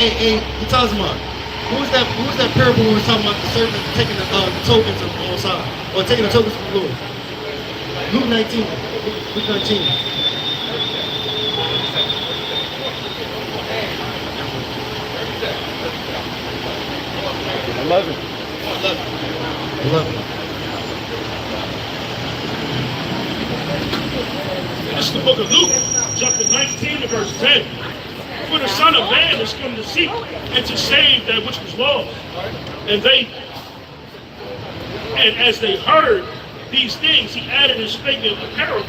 Hey, Tazma, who was that parable when we were talking about the servant taking the tokens of the Most High, or taking the tokens from the Lord? Luke 19, Luke 19. I love it. This is the book of Luke, chapter 19 and verse 10. For the Son of Man is come to seek and to save that which was lost. And as they heard these things, he added and spake in a parable,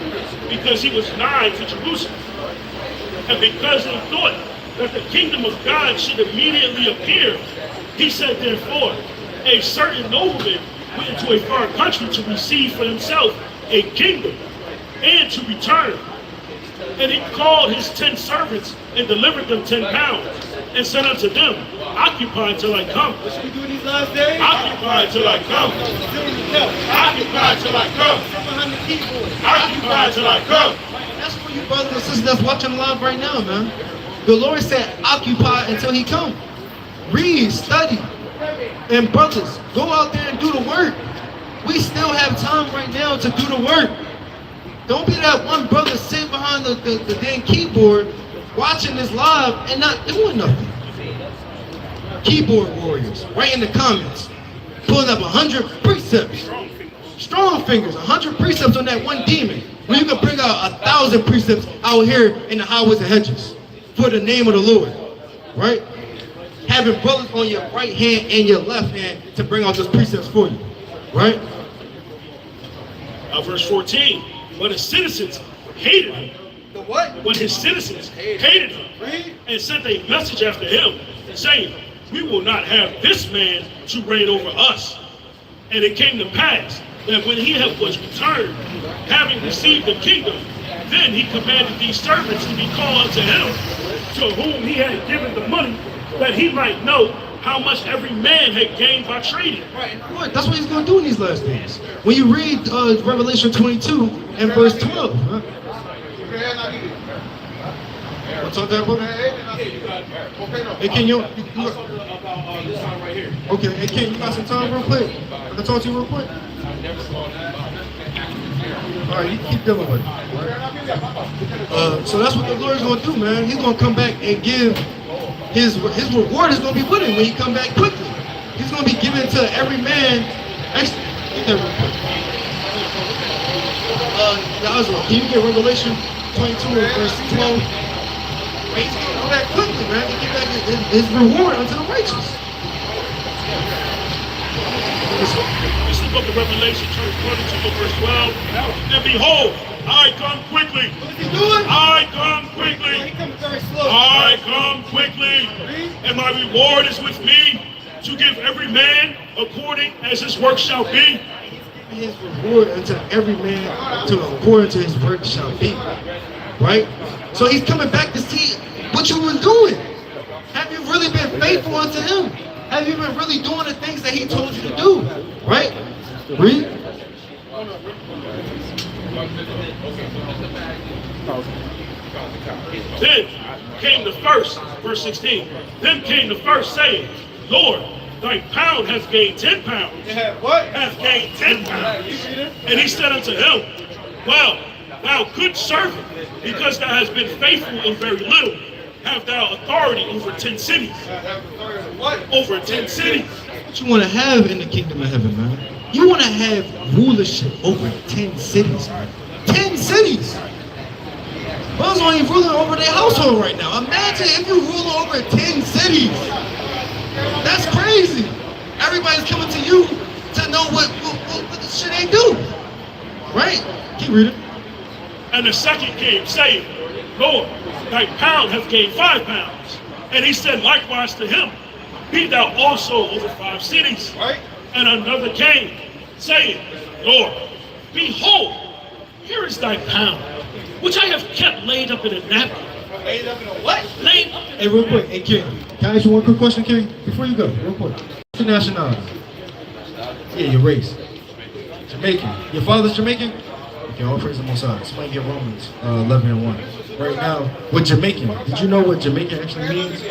because he was nigh to Jerusalem. And because he thought that the kingdom of God should immediately appear, he said, therefore, a certain nobleman went into a far country to receive for himself a kingdom, and to return. And he called his 10 servants and delivered them 10 pounds, and said unto them, occupy till I come. What should we do in these last days? Occupy till I come. Occupy till I come. Occupy till I come. That's for you brothers and sisters that's watching live right now, man. The Lord said, occupy until he come. Read, study, and brothers, go out there and do the work. We still have time right now to do the work. Don't be that one brother sitting behind the damn keyboard watching this live and not doing nothing. Keyboard warriors, right in the comments, pulling up 100 precepts. Strong fingers, 100 precepts on that one demon. When you can bring out 1,000 precepts out here in the highways and hedges for the name of the Lord, right? Having brothers on your right hand and your left hand to bring out those precepts for you, right? Verse 14. But his citizens hated him. The what? But his citizens hated him and sent a message after him, saying, we will not have this man to reign over us. And it came to pass that when he was returned, having received the kingdom, then he commanded these servants to be called unto him, to whom he had given the money, that he might know how much every man had gained by trading. Right, that's what he's going to do in these last days. When you read Revelation 22 and verse 12, huh? What's on that, brother? Hey, Ken, okay, hey, Ken, you got some time real quick? I can talk to you real quick? All right, you keep dealing with it. Right? So that's what the Lord's going to do, man. He's going to come back and give his reward is going to be with him when he come back quickly. He's going to be given to every man. Actually, get that real quick. Can you get Revelation 22 and verse 12? He's going to come back quickly, man, to give back his reward unto the righteous. This is the book of Revelation, chapter 22, verse 12. And behold, I come quickly. What is he doing? I come quickly. He comes very slow. I come quickly. And my reward is with me, to give every man according as his work shall be. His reward unto every man according to his work shall be. Right? So he's coming back to see what you were doing. Have you really been faithful unto him? Have you been really doing the things that he told you to do? Right? Read. Then came the first, verse 16. Then came the first, saying, Lord, thy pound hath gained 10 pounds. What? Hath gained 10 pounds. And he said unto him, well, thou good servant, because thou hast been faithful in very little, have thou authority over 10 cities. Over 10 cities. What you want to have in the kingdom of heaven, man? You want to have rulership over 10 cities. 10 cities. Brothers aren't even ruling over their household right now. Imagine if you rule over 10 cities. That's crazy. Everybody's coming to you to know what the shit they do. Right? Keep reading. And the second came, saying, Lord, thy pound hath gained 5 pounds. And he said likewise to him, be thou also over 5 cities. Right? And another came, saying, Lord, behold, here is thy pound, which I have kept laid up in a napkin. Laid up in a what? Laid up in a Hey, real king. Can I ask you one quick question, King? Before you go, real quick. What's your nationality? Yeah, your race. Jamaican. Your father's Jamaican? Okay, all praise the Most High. Somebody get Romans 11 and 1. Right now, with Jamaican, did you know what Jamaican actually means?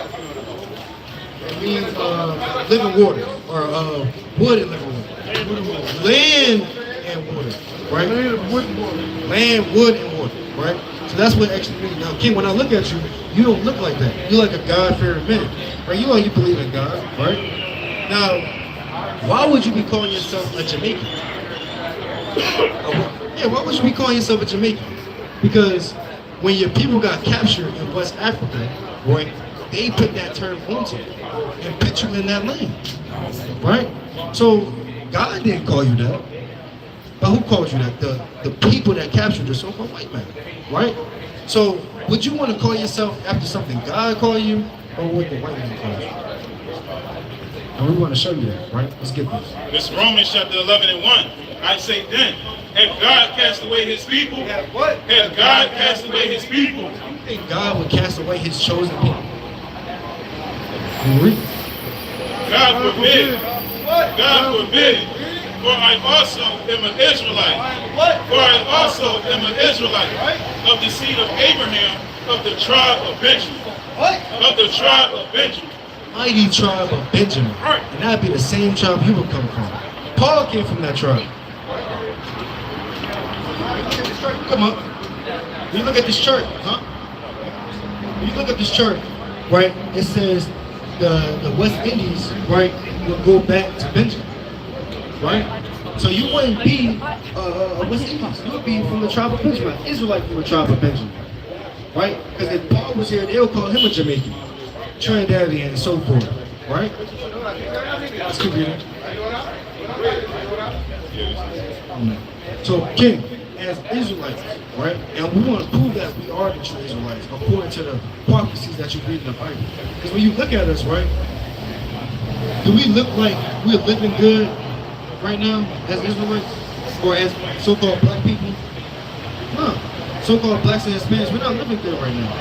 means living water, or wood and living water. Land and water, right? Land, wood, and water, right? So that's what it actually means. Now, King, when I look at you, you don't look like that. You're like a God-fearing man, right? You believe in God, right? Now, why would you be calling yourself a Jamaican? Yeah, why would you be calling yourself a Jamaican? Because when your people got captured in West Africa, right, they put that term onto you and put you in that lane, right? So God didn't call you that, but who called you that? The people that captured the so-called white man, right? So would you want to call yourself after something God called you, or what the white man called you? And we want to show you that, right? Let's get this. This Romans chapter 11 and 1. I say then, have God cast away his people? Have what? Have God cast away his people? You think God would cast away his chosen people? Read. God forbid. God forbid. For I also am an Israelite. For I also am an Israelite of the seed of Abraham, of the tribe of Benjamin. Of the tribe of Benjamin. Mighty tribe of Benjamin. And that'd be the same tribe you would come from. Paul came from that tribe. Come on. When you look at this chart, When you look at this chart, right, it says the West Indies, right, will go back to Benjamin, right? So you wouldn't be a West Indies. You would be from the tribe of Benjamin, Israelite from the tribe of Benjamin, right? Because if Paul was here, they'll call him a Jamaican, Trinidadian, and so forth, right? Let's keep reading. So, King, as Israelites, right, and we want to prove that we are the true Israelites according to the prophecies that you read in the Bible. Because when you look at us, right, do we look like we're living good right now as Israelites, or as so-called black people? No. So-called blacks and Hispanics, we're not living good right now,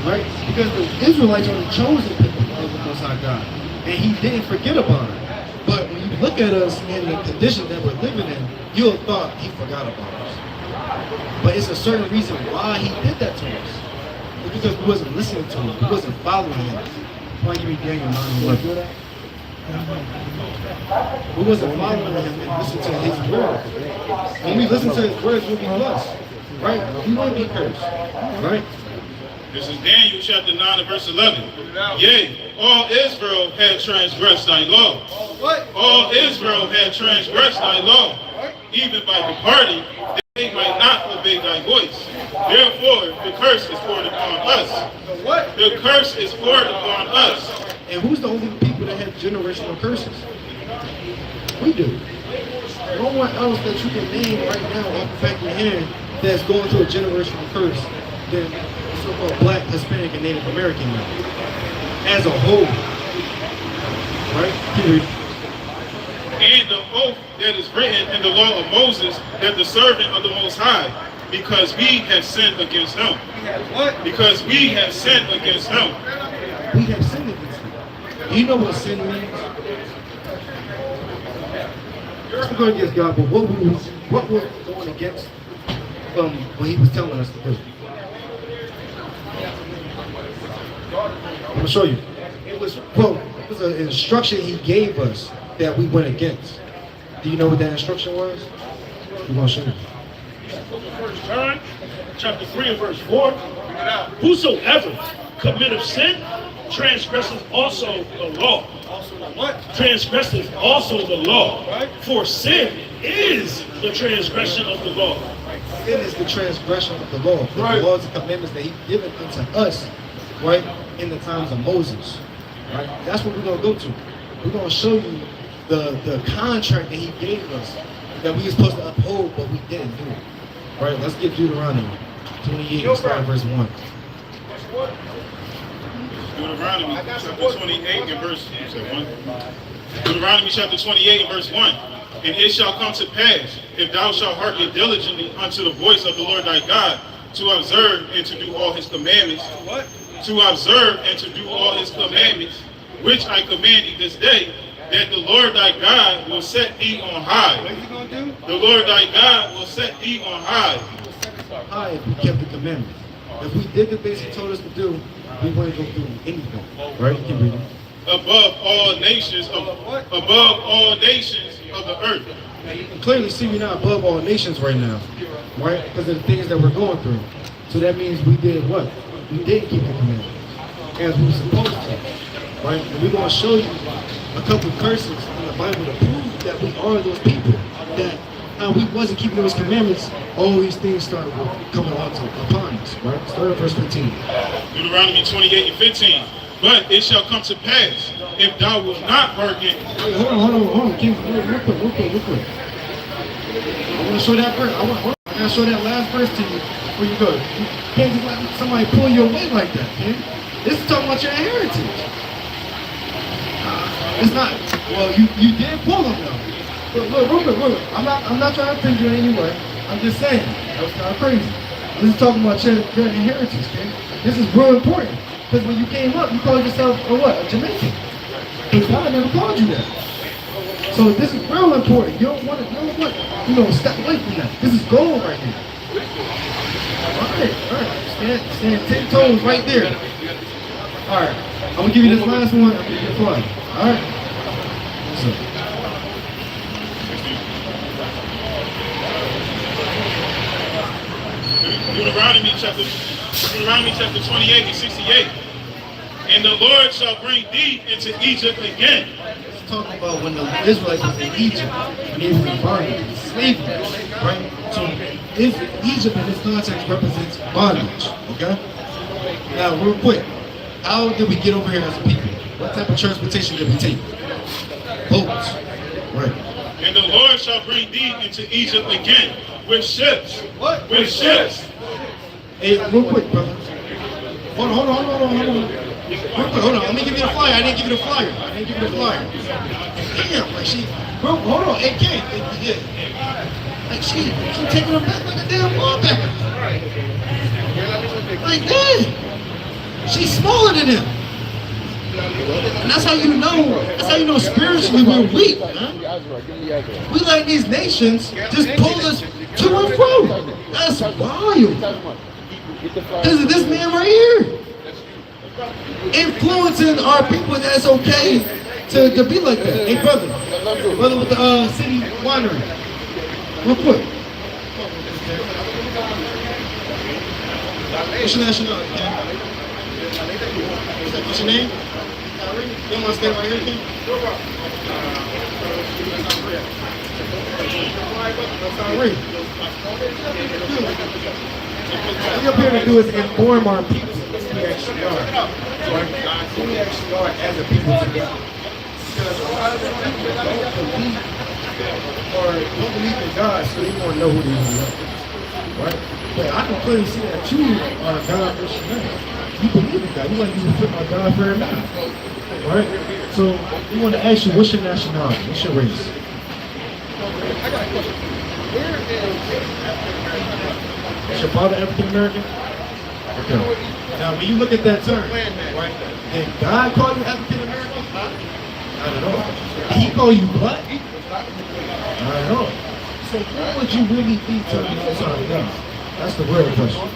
right? Because the Israelites are the chosen people of the Most High God, and He didn't forget about it. But when you look at us in the conditions that we're living in, you'll have thought He forgot about us. But it's a certain reason why He did that to us. It's because we wasn't listening to Him, we wasn't following Him. Why give me Daniel 9:11? We wasn't following Him and listening to His word. When we listen to His words, we'll be blessed, right? We won't be cursed, right? This is Daniel chapter 9 and verse 11. Yea, all Israel had transgressed thy law. All Israel had transgressed thy law, even by departing, they might not obey thy voice. Therefore, the curse is poured upon us. The curse is poured upon us. And who's the only people that have generational curses? We do. No one else that you can name right now off the back of your hand that's going through a generational curse than so-called Black, Hispanic, and Native American now, as a whole. Right? Period. And the oath that is written in the law of Moses, that the servant of the Most High, because we have sinned against him. Because we have sinned against him. We have sinned against him. You know what sin means? We're going against God, but what we're going against when He was telling us to do. I'm going to show you. It was an instruction He gave us that we went against. Do you know what that instruction was? We're going to show you. 1 John, chapter 3 and verse 4. Whosoever committeth sin, transgresseth also the law. Transgresseth also the law. For sin is the transgression of the law. Sin is the transgression of the law. The laws and commandments that He given unto us, right, in the times of Moses. Right? That's what we're going to go to. We're going to show you the contract that He gave us that we were supposed to uphold, but we didn't do it. Right? Let's get Deuteronomy 28, start verse 1. Deuteronomy chapter 28 and verse 1. Deuteronomy chapter 28 and verse 1. And it shall come to pass, if thou shalt hearken diligently unto the voice of the Lord thy God, to observe and to do all His commandments. To observe and to do all His commandments, which I command thee this day, that the Lord thy God will set thee on high. What is He going to do? The Lord thy God will set thee on high. He will set us on high if we kept the commandments. If we did the things He told us to do, we wouldn't go through anything. Right? Keep reading. above all nations of the earth. Clearly see we're not above all nations right now, right? Because of the things that we're going through. So that means we did what? We did keep the commandments as we were supposed to, right? And we're going to show you a couple of curses in the Bible to prove that we are those people, that we wasn't keeping those commandments, all these things started coming upon us, right? Start at verse 15. Deuteronomy 28 and 15. But it shall come to pass, if thou wilt not hearken. Wait, hold on. Real quick. I want to show that verse. I want to show that last verse to you before you go. You can't just let somebody pull you away like that, man. This is talking about your heritage. It's not. Well, you did pull them though. Look, real quick. I'm not trying to offend you in any way. I'm just saying that was kind of crazy. This is talking about your inheritance, man. This is real important. Because when you came up, you called yourself a Jamaican. Because God never called you that. So this is real important. You don't want to step away from that. This is gold right here. All right. Stand 10 toes right there. All right. I'm going to give you this last one. I'm going to give you the fly. All right. So. Deuteronomy chapter 28 and 68. And the Lord shall bring thee into Egypt again. It's talking about when the Israelites was in Egypt, when they was in bondage, slavery, right? So Egypt in this context represents bondage, okay? Now, real quick, how did we get over here as a people? What type of transportation did we take? Boats, right? And the Lord shall bring thee into Egypt again with ships. What? With ships. Hey, real quick, brother. Hold on. Real quick, hold on. Let me give you the flyer. I didn't give you the flyer. Damn, like hold on. Hey, Ken. Yeah. Like she taking them back like a damn linebacker. Like that. She's smaller than him. And that's how you know spiritually we're weak, man. We let these nations just pull us to and fro. That's wild. This man right here influencing our people. That's okay to be like that. Hey, brother with the city winery, real quick. What's your nationality, Ken? What's your name? You want to stay right here, Ken? What we're up here to do is inform our people who we actually are. Right? Who we actually are as a people together. Because a lot of them don't believe in God, so they want to know who they really are. Right? But I can clearly see that you are a God-fearing man. You believe in God. You want to be a God-fearing man. Right? So we want to ask you, what's your nationality? What's your race? I got a question. Where is your father African American? Okay. Now when you look at that term, right? Did God call you African American? Not at all. Did he call you black? Not at all. So who would you really be to the Most High God? That's the real question.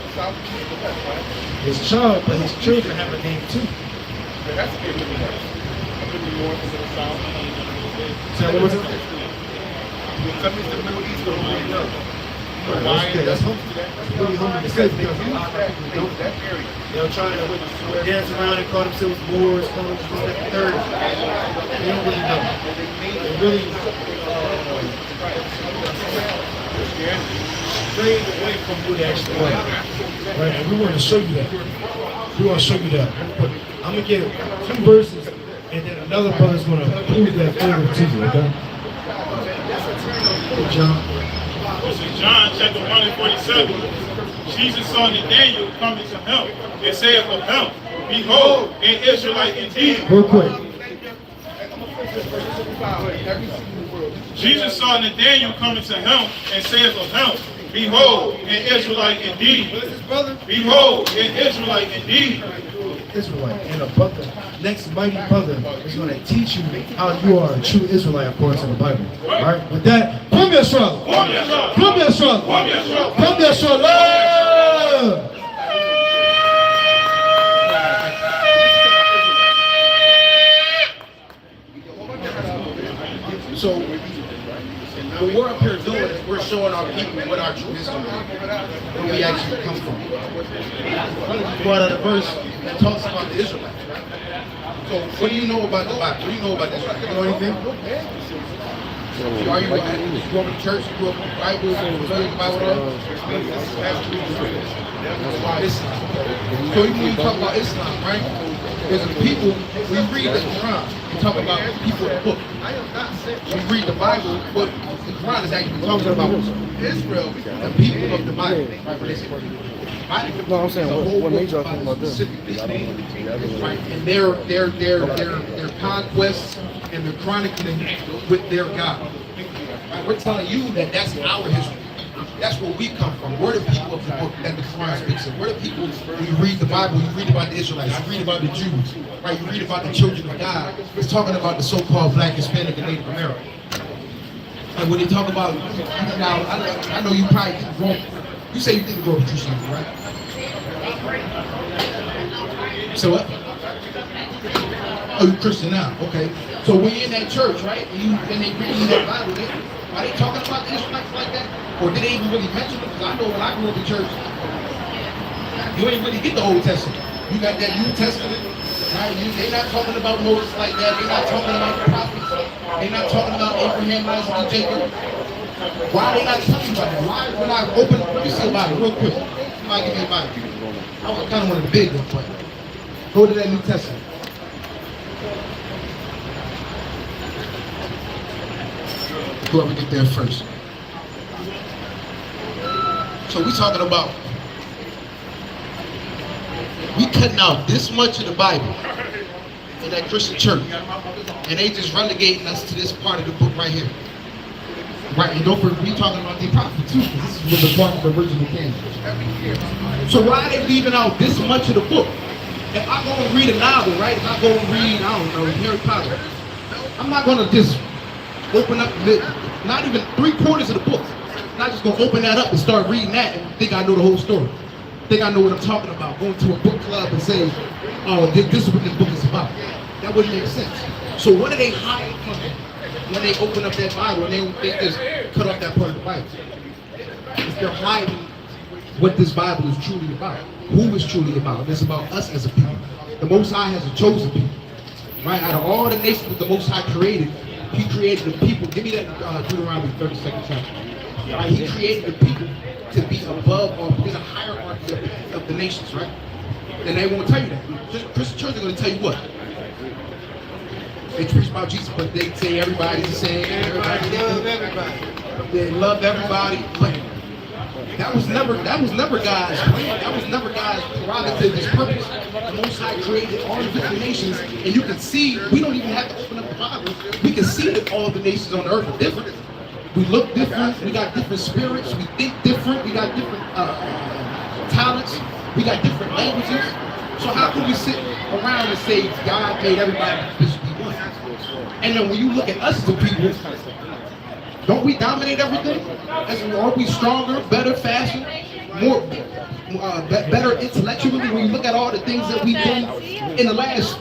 His child, but his children have a name too. That's a good one. So what was it? The Middle East don't really know. That's really humble to say because a lot of people don't. They're trying to dance around and call themselves Moors, call themselves the third. They don't really know. They really strayed away from who they actually are. Right? And we want to show you that. We want to show you that. I'm going to give 2 verses and then another brother's going to prove that further to you, okay? John. This is John chapter 1 and 47. Jesus saw Nathanael coming to him and saith of him, Behold, an Israelite indeed. Real quick. Jesus saw Nathanael coming to him and saith of him, Behold, an Israelite indeed. Behold, an Israelite indeed. Israelite and a brother, next mighty brother is going to teach you how you are a true Israelite according to the Bible. All right? With that, come here, struggle. Come here, struggle. Come here, struggle. So what we're up here doing is we're showing our people what our true history is, where we actually come from. Part of the verse that talks about the Israelites. So what do you know about the Bible? What do you know about the Israelites? You know anything? Are you grew up in church? You grew up in the Bible? You study the Bible at all? So even when you talk about Islam, right? There's a people, we read the Quran, we talk about people in the book. We read the Bible, but the Quran is actually talking about Israel, the people of the Bible. Right? No, I'm saying what made y'all think about this? Right, and their conquests and their chronicling with their God. Right? We're telling you that that's our history. That's where we come from. We're the people of the book that the Quran speaks of. We're the people, when you read the Bible, you read about the Israelites, you read about the Jews, right? You read about the children of God. It's talking about the so-called Black, Hispanic, and Native Americans. And when they talk about, now, I know you probably think wrong. You say you think you grow up Christianity, right? So what? Oh, you're Christian now, okay. So when you're in that church, right, and they read that Bible, are they talking about the Israelites like that? Or did they even really mention it? Because I know when I grew up in church, you ain't really get the Old Testament. You got that New Testament, right? They're not talking about Moses like that. They're not talking about the prophets. They're not talking about Abraham, Isaac, and Jacob. Why are they not talking about that? Why when I open, let me see a Bible real quick. Somebody give me a Bible. I was kind of one of the big ones, but go to that New Testament. Whoever get there first. So we talking about, we cutting out this much of the Bible in that Christian church, and they just relegating us to this part of the book right here. Right, and don't forget, we talking about the Apocrypha too, because this was the part of the original canon. So why are they leaving out this much of the book? If I go and read a novel, right, if I go and read, I don't know, Harry Potter, I'm not going to just open up, not even 3/4 of the book. I'm not just going to open that up and start reading that and think I know the whole story. Think I know what I'm talking about. Going to a book club and say, oh, this is what this book is about. That wouldn't make sense. So what are they hiding from when they open up that Bible and they just cut off that part of the Bible? If they're hiding what this Bible is truly about. Who is truly about? It's about us as a people. The Most High has a chosen people. Right? Out of all the nations that the Most High created, He created the people. Give me that Deuteronomy 32nd chapter. Right? He created the people to be above all. There's a hierarchy of the nations, right? And they won't tell you that. Christian church are going to tell you what? They preach about Jesus, but they say everybody's the same. Everybody love everybody. They love everybody. But that was never God's plan. That was never God's prerogative, His purpose. The Most High created all the different nations, and you can see, we don't even have to open up the Bible. We can see that all the nations on the earth are different. We look different. We got different spirits. We think different. We got different talents. We got different languages. So how can we sit around and say God made everybody just be one? And then when you look at us as a people, don't we dominate everything? Aren't we stronger, better, faster, more, better intellectually? When you look at all the things that we've done in the last,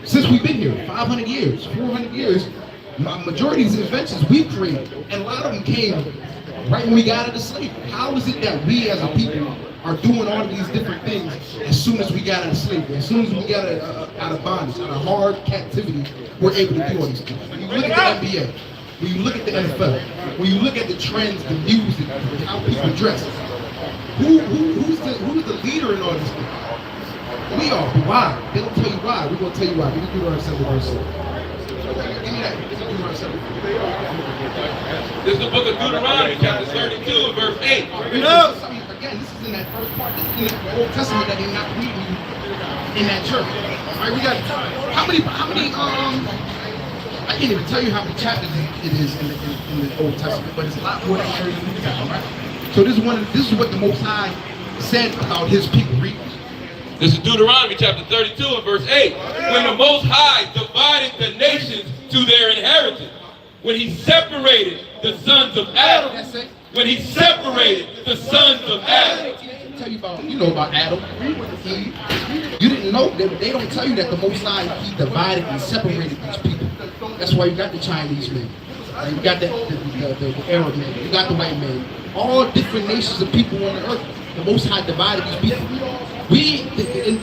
since we've been here, 500 years, 400 years, majority of these inventions we created, and a lot of them came right when we got out of slavery. How is it that we as a people are doing all of these different things as soon as we got out of slavery, as soon as we got out of bondage, out of hard captivity, we're able to do all these things? When you look at the NBA, when you look at the NFL, when you look at the trends, the music, how people dress, who's the leader in all this thing? We are. Why? They don't tell you why. We're going to tell you why. Give me Deuteronomy 7 verse 6. Give me that. Deuteronomy 7. This is the book of Deuteronomy, chapter 32 and verse 8. No. Again, this is in that first part. This is in the Old Testament that they're not reading in that church. All right, we got how many? I can't even tell you how many chapters it is in the Old Testament, but it's a lot more than 30 in the New Testament, right? So this is what the Most High said about His people. Read. This is Deuteronomy chapter 32 and verse 8. When the Most High divided the nations to their inheritance, when He separated the sons of Adam, when He separated the sons of Adam. I'll tell you about, you know about Adam. You didn't know that they don't tell you that the Most High, He divided and separated these people. That's why you got the Chinese men. Right? You got the Arab men. You got the white men. All different nations of people on the earth. The Most High divided these people.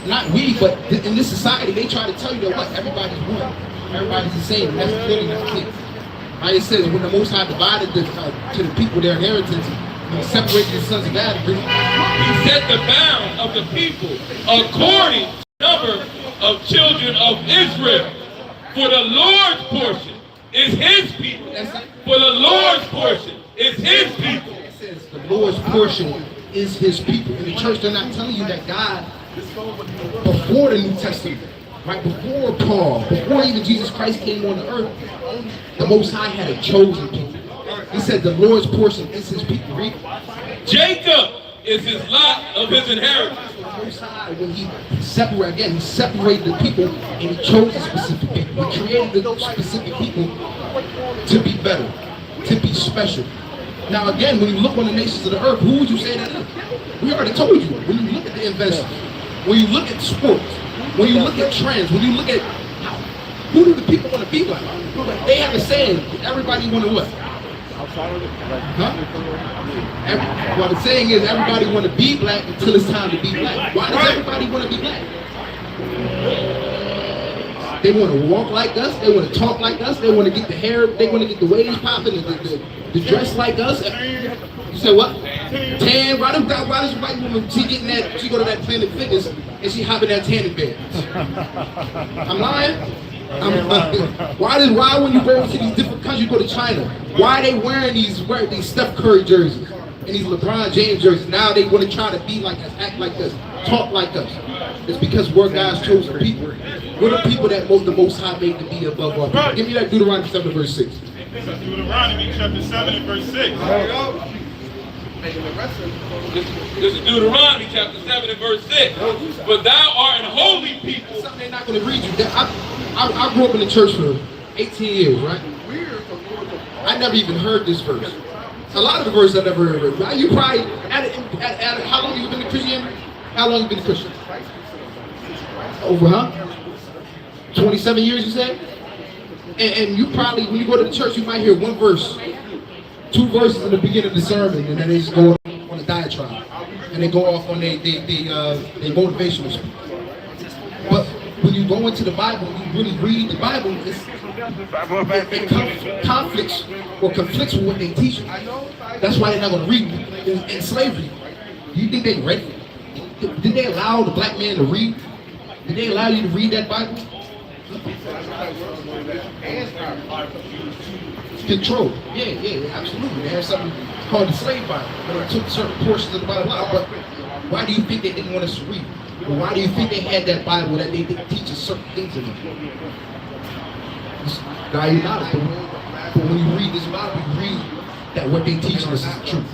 Not we, but in this society, they try to tell you that what? Everybody's one. Everybody's the same. That's clearly not the case. Right? It says when the Most High divided to the people their inheritance, he separated the sons of Adam. He set the bound of the people according to the number of children of Israel. For the Lord's portion is his people. For the Lord's portion is his people. It says the Lord's portion is his people. In the church, they're not telling you that God, before the New Testament, right before Paul, before even Jesus Christ came on the earth, the Most High had a chosen people. He said the Lord's portion is his people. Read. Jacob is his lot of his inheritance. The Most High, when he separated the people and he chose the specific people. He created the specific people to be better, to be special. Now again, when you look on the nations of the earth, who would you say that is? We already told you. When you look at the investors, when you look at sports, when you look at trends, when you look at who do the people want to be like? They have a saying, everybody want to what? Huh? Well, the saying is everybody want to be black until it's time to be black. Why does everybody want to be black? They want to walk like us. They want to talk like us. They want to get the hair. They want to get the waves popping. The dress like us. You say what? Tan. Why does white woman she getting that? She go to that Planet Fitness and she hopping that tanning bed. I'm lying. Why when you go to these different countries, you go to China? Why are they wearing these Steph Curry jerseys and these LeBron James jerseys? Now they want to try to be like us, act like us, talk like us. It's because we're God's chosen people. We're the people that the Most High made to be above all people. Give me that Deuteronomy 7 verse 6. Deuteronomy chapter 7 and verse 6. This is Deuteronomy chapter 7 and verse 6. But thou art an holy people. Something they're not going to read you. I grew up in the church for 18 years, right? I never even heard this verse. A lot of the verses I never heard. You probably, how long have you been a Christian? How long have you been a Christian? Over, 27 years, you said? And you probably, when you go to the church, you might hear one verse, two verses in the beginning of the sermon, and then they just go on a diatribe. And they go off on their motivational speech. But when you go into the Bible, you really read the Bible, it conflicts with what they teach you. That's why they're not going to read in slavery. Do you think they read it? Did they allow the black man to read? Did they allow you to read that Bible? Control. Yeah, absolutely. They have something called the slave Bible. But they took certain portions of the Bible out. But why do you think they didn't want us to read? Or why do you think they had that Bible that they didn't teach us certain things in it? Now you're not. But when you read this Bible, you read that what they teach us is the truth.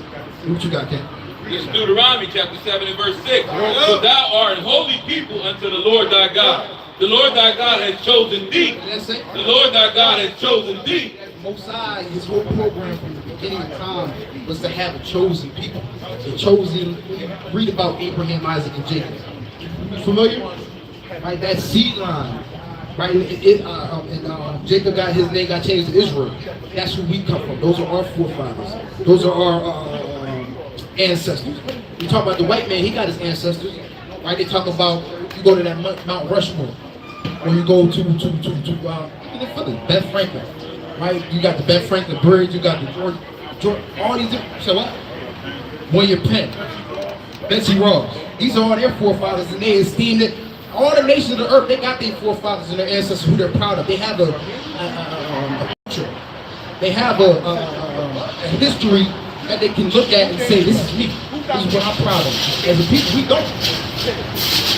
What you got, Ken? This is Deuteronomy chapter 7 and verse 6. For thou art a holy people unto the Lord thy God. The Lord thy God has chosen thee. The Lord thy God has chosen thee. Most High, his whole program from the beginning of time was to have a chosen people. A chosen, read about Abraham, Isaac, and Jacob. You familiar? Right, that seed line. Right, Jacob got his name got changed to Israel. That's who we come from. Those are our forefathers. Those are our ancestors. You talk about the white man, he got his ancestors. Right, they talk about, you go to that Mount Rushmore, or you go to Ben Franklin. Right, you got the Ben Franklin Bridge, you got the George all these different, so what? William Penn, Betsy Ross. These are all their forefathers, and they esteem it. All the nations of the earth, they got their forefathers and their ancestors who they're proud of. They have a picture. They have a history that they can look at and say, this is me. This is what I'm proud of. As a people, we don't.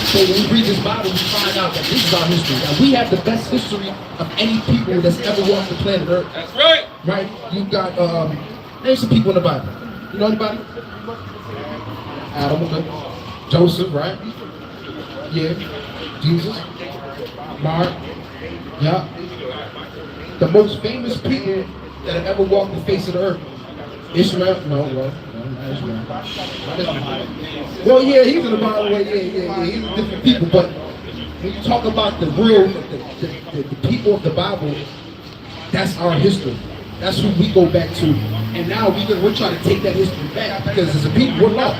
So when we read this Bible, we find out that this is our history. And we have the best history of any people that's ever walked the planet Earth. That's right. Right? You got, there's some people in the Bible. You know anybody? Adam, okay. Joseph, right? Yeah. Jesus, Mark, yeah. The most famous people that have ever walked the face of the earth. Ishmael, not Ishmael. Well, yeah, he's in the Bible, yeah, he's different people, but when you talk about the real, the people of the Bible, That's our history. That's who we go back to. And now we're trying to take that history back because as a people, we're lost.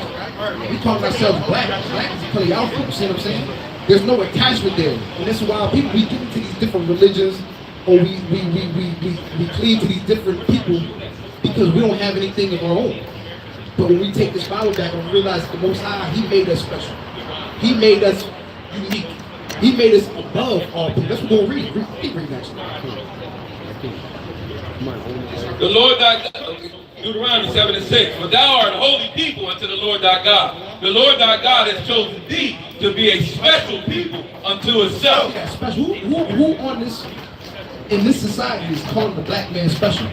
We call ourselves black. Black is clearly out for, you see what I'm saying? There's no attachment there. And this is why people, we get into these different religions, or we cleave to these different people because we don't have anything of our own. But when we take this Bible back and realize the Most High, He made us special. He made us unique. He made us above all people. That's what we're going to read. Keep reading actually. The Lord thy God, Deuteronomy 7:6. For thou art a holy people unto the Lord thy God. The Lord thy God has chosen thee to be a special people unto Himself. Yeah, special. Who on this, in this society is calling the black man special?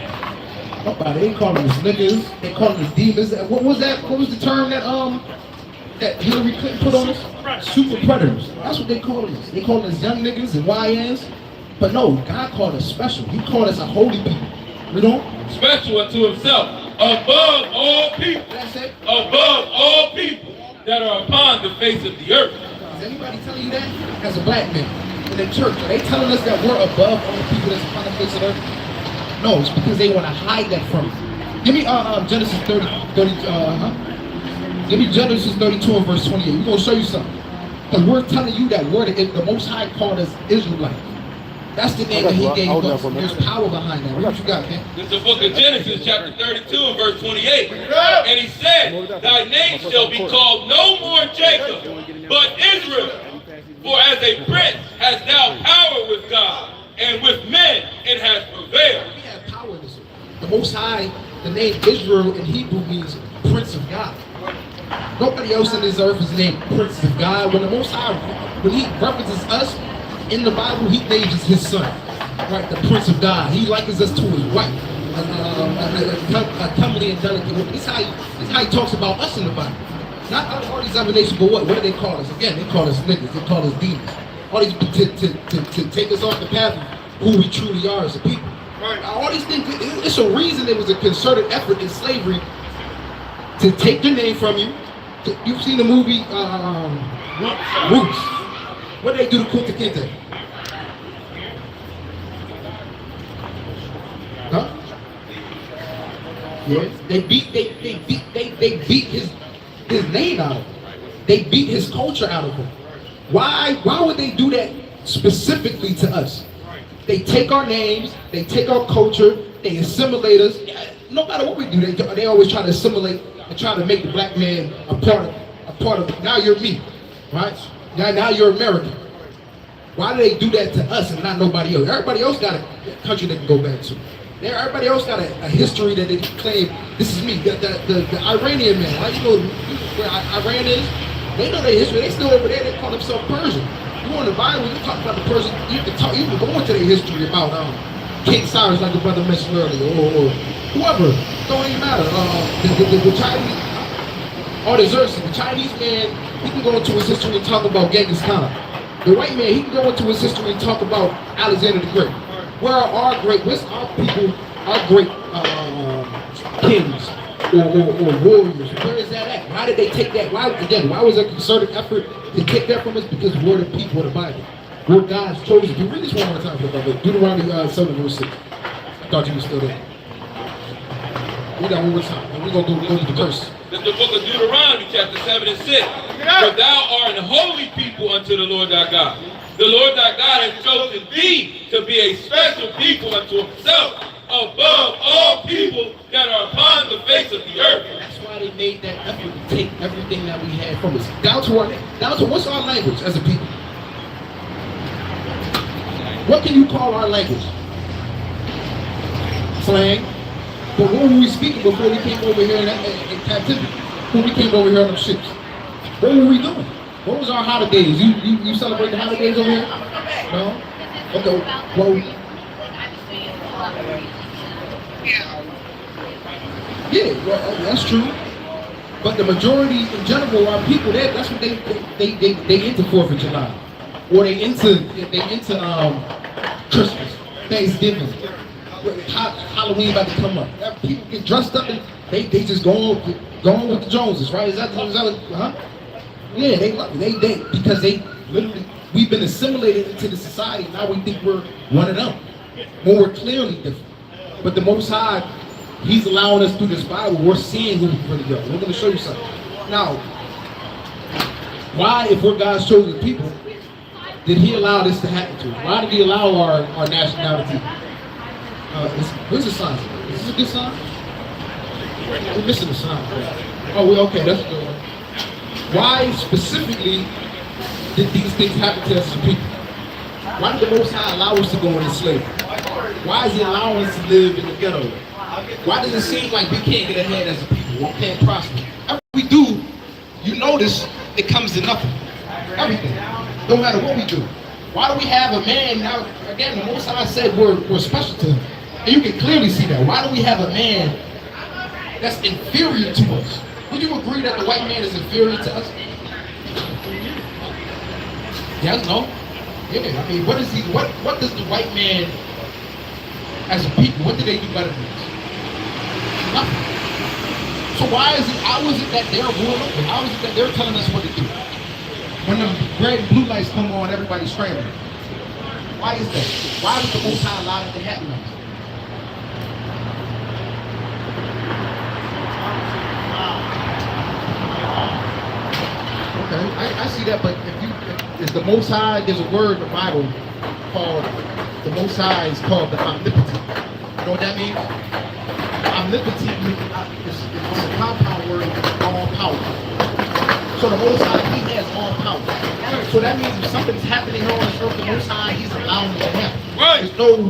Nobody. They calling us niggas. They calling us demons. What was that? What was the term that Hillary Clinton put on us? Super predators. That's what they calling us. They calling us young niggas and YNs. But no, God called us special. He called us a holy people. You know? Special unto Himself, above all people. That's it. Above all people that are upon the face of the earth. Is anybody telling you that? As a black man in the church, are they telling us that we're above all people that's upon the face of the earth? No, it's because they want to hide that from us. Give me Genesis 30. Give me Genesis 32 and verse 28. We're going to show you something. Because we're telling you that the Most High called us Israelites. That's the name that He gave us. There's power behind that. What you got, man? This is the book of Genesis, chapter 32 and verse 28. And He said, thy name shall be called no more Jacob, but Israel. For as a prince hast thou power with God, and with men it has prevailed. We have power in this. The Most High, the name Israel in Hebrew means Prince of God. Nobody else in this earth is named Prince of God. When the Most High, when He references us in the Bible, He names us His son, right? The Prince of God. He likens us to His wife, comely and delicate. This is how He talks about us in the Bible. Not all these other nations, but what do they call us? Again, they call us niggas. They call us demons. All these to take us off the path of who we truly are as a people. Right. All these things. It's a reason there was a concerted effort in slavery to take your name from you. You've seen the movie Roots. What did they do to Kunta Kinte? Huh? Yeah. They beat his name out of him. They beat his culture out of him. Why would they do that specifically to us? They take our names, they take our culture, they assimilate us. No matter what we do, they always try to assimilate and try to make the black man a part of. Now you're me, right? Now you're American. Why do they do that to us and not nobody else? Everybody else got a country they can go back to. Everybody else got a history that they can claim. This is me. The Iranian man. Right? You know where Iran is? They know their history. They still over there. They call themselves Persian. You go in the Bible, you talk about the Persian. You can go into their history about King Cyrus, like the brother mentioned earlier, or whoever. Don't even matter. The Chinese, or the Xerxes, the Chinese man, he can go into his history and talk about Genghis Khan. The white man, he can go into his history and talk about Alexander the Great. Where are our great, where's our people, our great kings or warriors? Where is that at? Why did they take that? Why was there a concerted effort to take that from us? Because we're the people of the Bible. We're God's chosen. You read this one more time for the Bible. Deuteronomy 7 verse 6. I thought you were still there. Read that one more time. And we're going to go to the curse. This is the book of Deuteronomy, chapter 7 and 6. For thou art a holy people unto the Lord thy God. The Lord thy God has chosen thee to be a special people unto Himself, above all people that are upon the face of the earth. That's why they made that effort to take everything that we had from us. Down to what's our language as a people? What can you call our language? Slang. But what were we speaking before we came over here in captivity? When we came over here on the ships? What were we doing? What was our holidays? You celebrate the holidays over here? No? Okay. Well, yeah, well, that's true. But the majority in general are people that's what they into 4th of July. Or they into Christmas, Thanksgiving, Halloween about to come up. People get dressed up and they just go on with the Joneses, right? Is that huh? Yeah, they love it. Because we've been assimilated into the society. Now we think we're one of them. more clearly different. But the Most High, He's allowing us through this Bible, we're seeing who we really are. We're going to show you something. Now, why, if we're God's chosen people, did He allow this to happen to us? Why did He allow our nationality? Where's the sign? Is this a good sign? We're missing the sign. Oh, okay, that's a good one. Why specifically did these things happen to us as people? Why did the Most High allow us to go into slavery? Why is He allowing us to live in the ghetto? Why does it seem like we can't get ahead as a people? We can't prosper. Everything we do, you notice it comes to nothing. Everything. No matter what we do. Why do we have a man now? Again, the Most High said we're special to Him. And you can clearly see that. Why do we have a man that's inferior to us? Would you agree that the white man is inferior to us? Yes, no? Yeah, I mean, what does the white man, as a people, what do they do better than us? Nothing. So how is it that they're ruling? How is it that they're telling us what to do? When the red and blue lights come on, everybody's scrambling. Why is that? Why does the Most High allow it to happen? Okay, I see that, but if the Most High, there's a word in the Bible called, the Most High is called the omnipotent. You know what that means? Omnipotent is a compound word, all powerful. So the Most High, He has all power. So that means if something's happening here on this earth, the Most High, He's allowing it to happen. Right.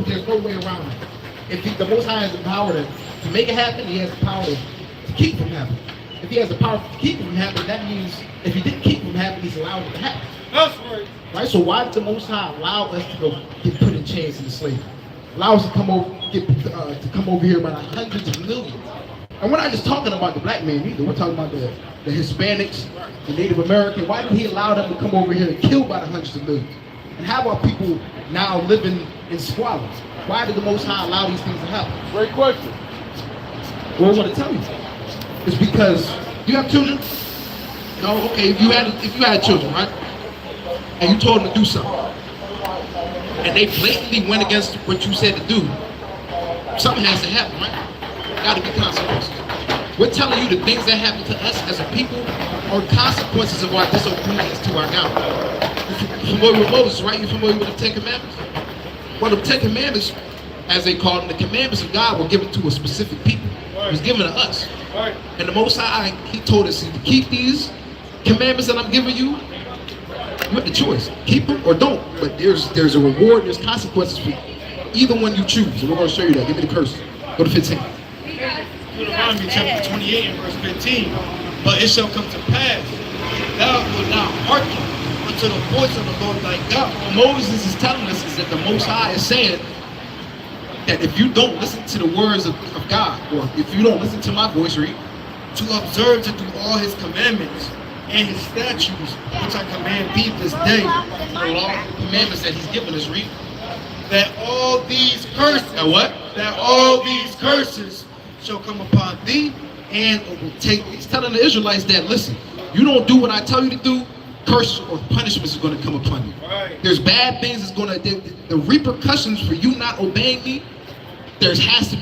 There's no way around it. If the Most High has the power to make it happen, He has the power to keep it from happening. If He has the power to keep it from happening, that means if He didn't keep it from happening, He's allowing it to happen. That's right. Right? So why did the Most High allow us to go get put in chains into slavery? Allow us to come over here by the hundreds of millions. And we're not just talking about the black man either. We're talking about the Hispanics, the Native Americans. Why did He allow them to come over here and kill by the hundreds of millions? And how are people now living in squalor? Why did the Most High allow these things to happen? Great question. Well, I want to tell you. It's because you have children. No, okay. If you had children, right, and you told them to do something, and they blatantly went against what you said to do, something has to happen, right? Got to be consequences. We're telling you the things that happen to us as a people are consequences of our disobedience to our God. You're familiar with Moses, right? You're familiar with the Ten Commandments? Well, the Ten Commandments, as they call them, the commandments of God were given to a specific people. It was given to us. And the Most High, He told us to keep these commandments that I'm giving you. You have the choice. Keep them or don't. But there's a reward, there's consequences for either one you choose. And we're going to show you that. Give me the curse. Go to 15. Deuteronomy chapter 28 and verse 15. But it shall come to pass, thou wilt not hearken unto the voice of the Lord thy God. What Moses is telling us is that the Most High is saying that if you don't listen to the words of God, or if you don't listen to my voice, read, to observe to do all His commandments and His statutes, which I command thee this day, the law and commandments that He's given us, read, that all these curses, that all these curses shall come upon thee and overtake thee. He's telling the Israelites that, listen, you don't do what I tell you to do, curse or punishments are going to come upon you. Right. There's bad things that's going to, the repercussions for you not obeying me, there has to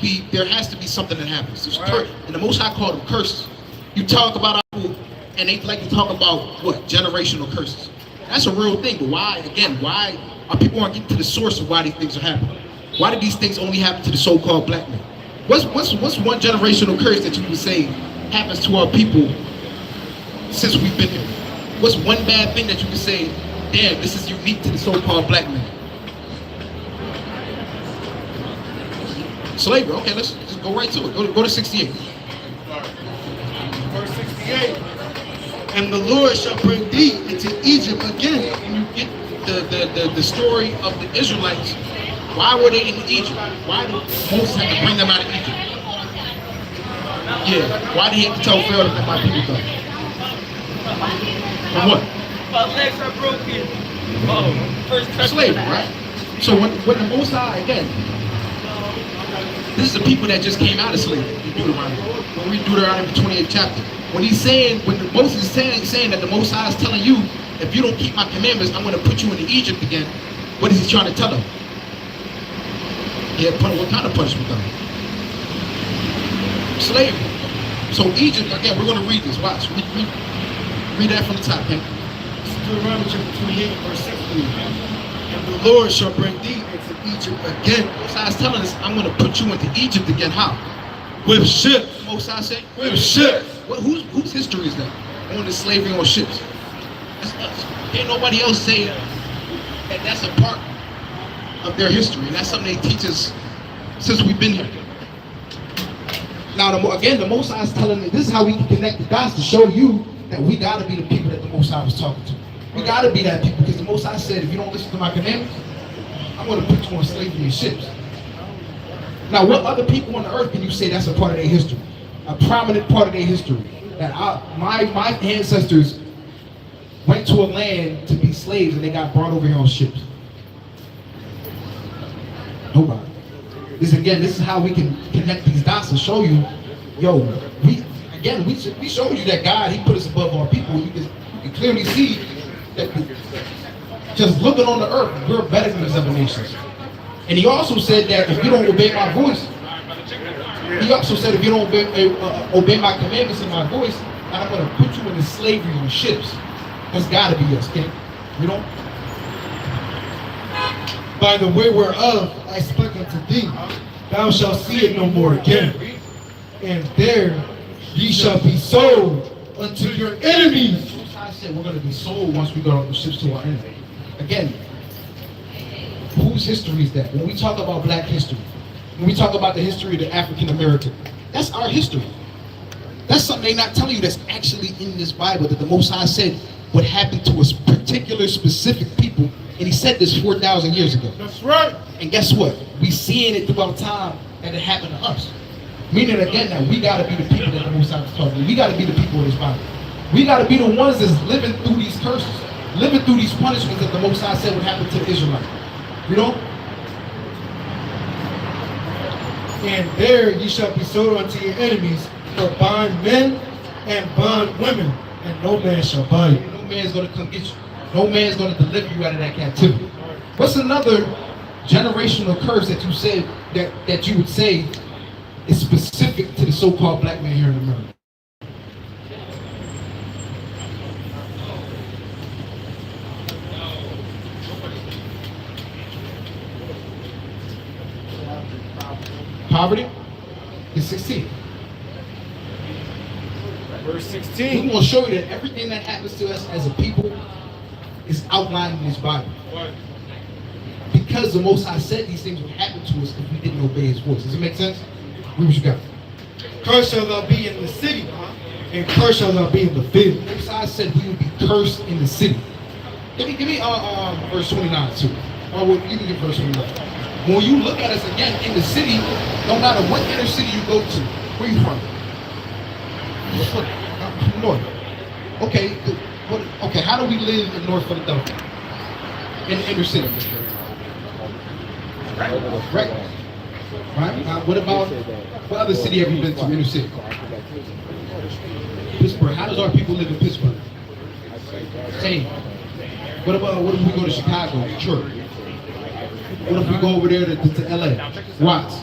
be something that happens. Right. And the Most High called them curses. You talk about people, and they like to talk about what? Generational curses. That's a real thing, but why our people aren't getting to the source of why these things are happening? Why did these things only happen to the so-called black man? What's one generational curse that you would say happens to our people since we've been here? What's one bad thing that you could say, damn, this is unique to the so-called black man? Slavery. Okay, let's just go right to it. Go to 68. Verse 68. And the Lord shall bring thee into Egypt again. And you get the story of the Israelites. Why were they in Egypt? Why did Moses have to bring them out of Egypt? Yeah. Why did he have to tell Pharaoh to let my people go? For what? My legs are broken. First slavery, right? So when the Most High, again, this is the people that just came out of slavery in Deuteronomy. When we read Deuteronomy 28th chapter. When Moses is saying that the Most High is telling you, if you don't keep my commandments, I'm going to put you into Egypt again. What is he trying to tell them? Yeah, what kind of punishment though? Slavery. So Egypt, again, we're going to read this. Watch. Read that from the top, okay? Deuteronomy chapter 28, verse 16. And the Lord shall bring thee into Egypt again. Moses telling us, I'm going to put you into Egypt again. How? With ships. Moses said, with ships. Whose history is that? On the slavery on ships. That's us. Can't nobody else say that that's a part of their history. And that's something they teach us since we've been here. Now, the Most High is telling me this is how we can connect the dots to show you that we got to be the people that the Most High was talking to. We got to be that people because the Most High said, if you don't listen to my commandments, I'm going to put you on slavery in ships. Now, what other people on the earth can you say that's a part of their history? A prominent part of their history. That my ancestors went to a land to be slaves and they got brought over here on ships. Nobody. This is how we can connect these dots and show you, yo, we showed you that God, he put us above our people. You can clearly see that just looking on the earth, we're better than these other nations. And he also said that if you don't obey my voice, he also said if you don't obey my commandments and my voice, I'm going to put you into slavery on ships. That's got to be us, okay? We don't. By the way whereof I spoke unto thee, thou shalt see it no more again. And there ye shall be sold unto your enemies. I said we're going to be sold once we go on the ships to our enemy. Again, whose history is that? When we talk about black history, when we talk about the history of the African American, that's our history. That's something they're not telling you that's actually in this Bible, that the Most High said what happened to a particular specific people, and he said this 4,000 years ago. That's right. And guess what? We seeing it throughout time that it happened to us. Meaning again that we got to be the people that the Most High was talking to. We got to be the people of this Bible. We got to be the ones that's living through these curses, living through these punishments that the Most High said would happen to the Israelites. You know? And there ye shall be sold unto your enemies for bond men and bond women, and no man shall buy you. No man's going to come get you. No man's going to deliver you out of that captivity. What's another generational curse that you said that you would say is specific to the so-called black man here in America? Poverty is 16. Verse We're 16. going to show you that everything that happens to us as a people is outlined in this Bible. Because the Most High said these things would happen to us if we didn't obey his voice. Does it make sense? Read what you got. Cursed shall thou be in the city, and cursed shall thou be in the field. The Most High said we would be cursed in the city. Give me verse 29 too. Or you can get verse 29. When you look at us again in the city, no matter what inner city you go to, where you from? North. Okay. Okay. How do we live in North Philadelphia? In the inner city. Right. What other city have you been to? Inner city. Pittsburgh. How does our people live in Pittsburgh? Same. What if we go to Chicago, Detroit? What if we go over there to LA? Watts?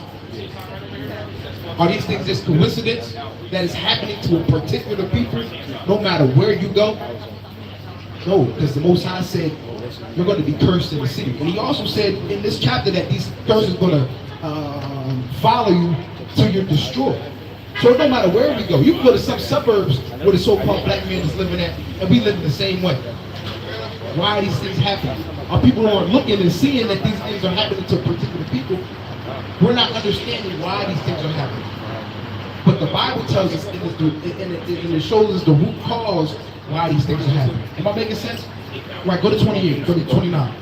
Are these things just coincidence that is happening to a particular people no matter where you go? No, because the Most High said you're going to be cursed in the city. And he also said in this chapter that these curses are going to follow you till you're destroyed. So no matter where we go, you can go to some suburbs where the so-called black man is living at, and we live in the same way. Why are these things happening? Our people aren't looking and seeing that these things are happening to particular people. We're not understanding why these things are happening. But the Bible tells us, and it shows us the root cause why these things are happening. Am I making sense? Right, go to 28, go to 29.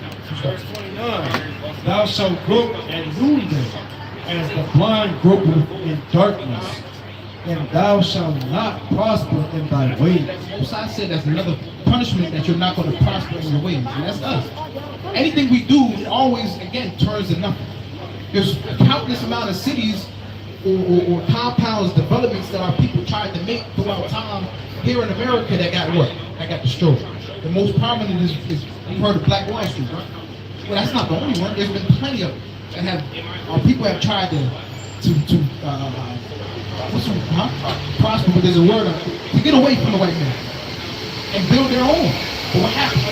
Verse 29. Thou shalt grope and ruin them, as the blind gropeth in darkness, and thou shalt not prosper in thy ways. Most I said that's another punishment that you're not going to prosper in your ways, and that's us. Anything we do, it always, again, turns to nothing. There's a countless amount of cities or compounds, developments that our people tried to make throughout time here in America that got what? That got destroyed. The most prominent is you've heard of Black Wall Street, right? Well, that's not the only one. There's been plenty of them. and people have tried to prosper, but there's a word to get away from the white man and build their own. But what happens?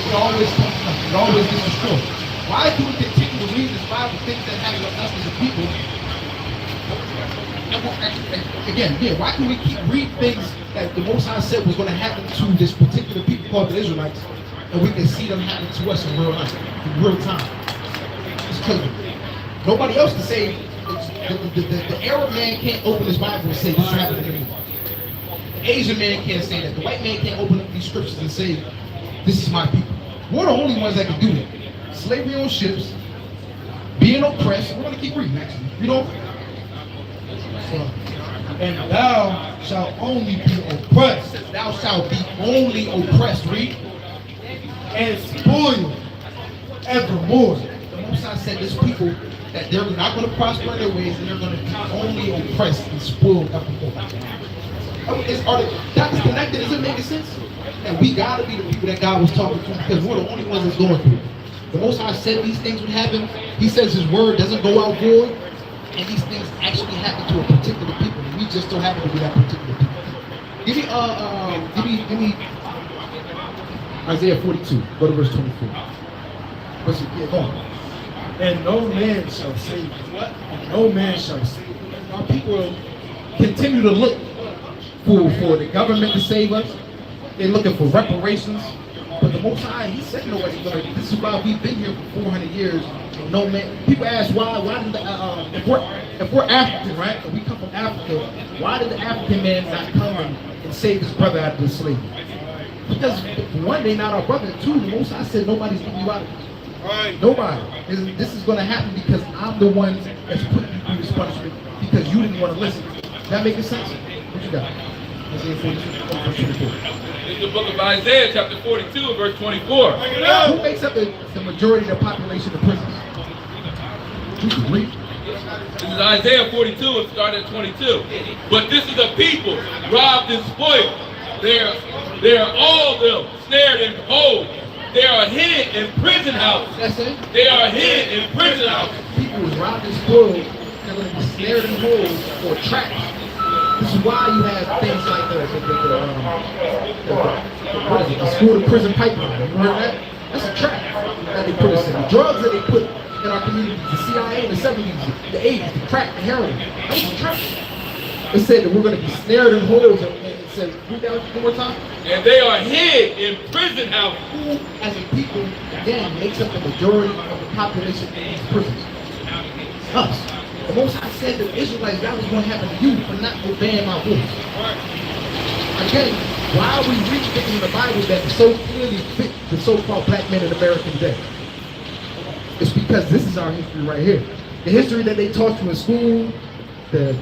It always gets destroyed. Why do we continue to read this Bible, things that happen to us as a people? Again, why do we keep reading things that the Most High said was going to happen to this particular people called the Israelites, and we can see them happen to us in real life, in real time? It's because nobody else can say, the Arab man can't open his Bible and say this happened to me. The Asian man can't say that. The white man can't open up these scriptures and say, this is my people. We're the only ones that can do that. Slavery on ships, being oppressed. We're going to keep reading, actually. You know? And thou shalt only be oppressed. Thou shalt be only oppressed, read. And spoiled evermore. The Most High said this people that they're not going to prosper in their ways and they're going to be only oppressed and spoiled evermore. That's connected. Is it making sense? And we got to be the people that God was talking to because we're the only ones that's going through it. The Most High said these things would happen. He says His word doesn't go out void, and these things actually happen to a particular people, and we just don't happen to be that particular people. Give me Isaiah 42. Go to verse 24. What's it? Yeah, go on. And no man shall save you. What? And no man shall save you. Our people continue to look for the government to save us. They're looking for reparations. But the Most High, He said nobody's going to. This is why we've been here for 400 years. No man. People ask why did if we're African, right? If we come from Africa, why did the African man not come and save his brother out of the slavery? Because one, they're not our brother. Two, the Most High said nobody's getting you out of it. Right. Nobody. This is going to happen because I'm the one that's putting you through this punishment because you didn't want to listen. That making sense? What you got? Isaiah 42, verse 24. It's the book of Isaiah, chapter 42, and verse 24. Who makes up the majority of the population of prisons? You can read. This is Isaiah 42 and start at 22. But this is a people robbed and spoiled. They are all of them snared and hold. They are hid in prison houses. That's it. They are hid in prison houses. People who robbed and spoiled, they're going to be snared and hold or trapped. This is why you have things like the school to prison pipeline. You heard that? That's a trap that they put us in. The drugs that they put in our communities, the CIA in the 70s, the 80s, the crack, the heroin. That was a trap. It said that we're going to be snared in holes and it said, read that one more time. And they are hid in prison houses. Who, as a people, again, makes up the majority of the population in these prisons? Us. The Most High said to the Israelites that was going to happen to you for not obeying my voice. Again, why are we reading things in the Bible that so clearly fit the so-called black men in America today? It's because this is our history right here. The history that they taught you in school, the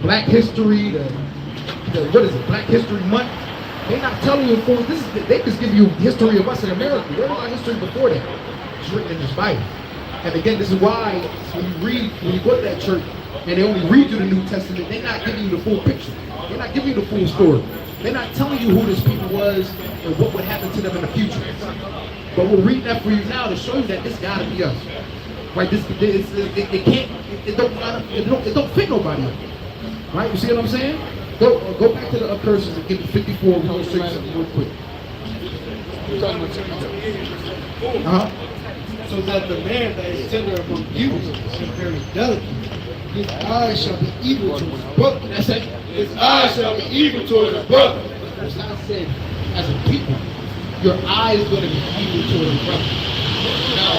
Black History, what is it, Black History Month. They're not telling you for this. They just give you history of us in America. Where's our history before that? It's written in this Bible. And again, this is why when you go to that church and they only read you the New Testament, they're not giving you the full picture. They're not giving you the full story. They're not telling you who this people was and what would happen to them in the future. But we're reading that for you now to show you that this gotta be us. Right? It don't fit nobody else. Right? You see what I'm saying? Go back to the curses and give me 54 real quick. So that the man that is tender among you is very delicate. His eyes shall be evil to his brother. That's it. His eyes shall be evil to his brother. As I said, as a people, your eye is going to be evil to your brother. Now,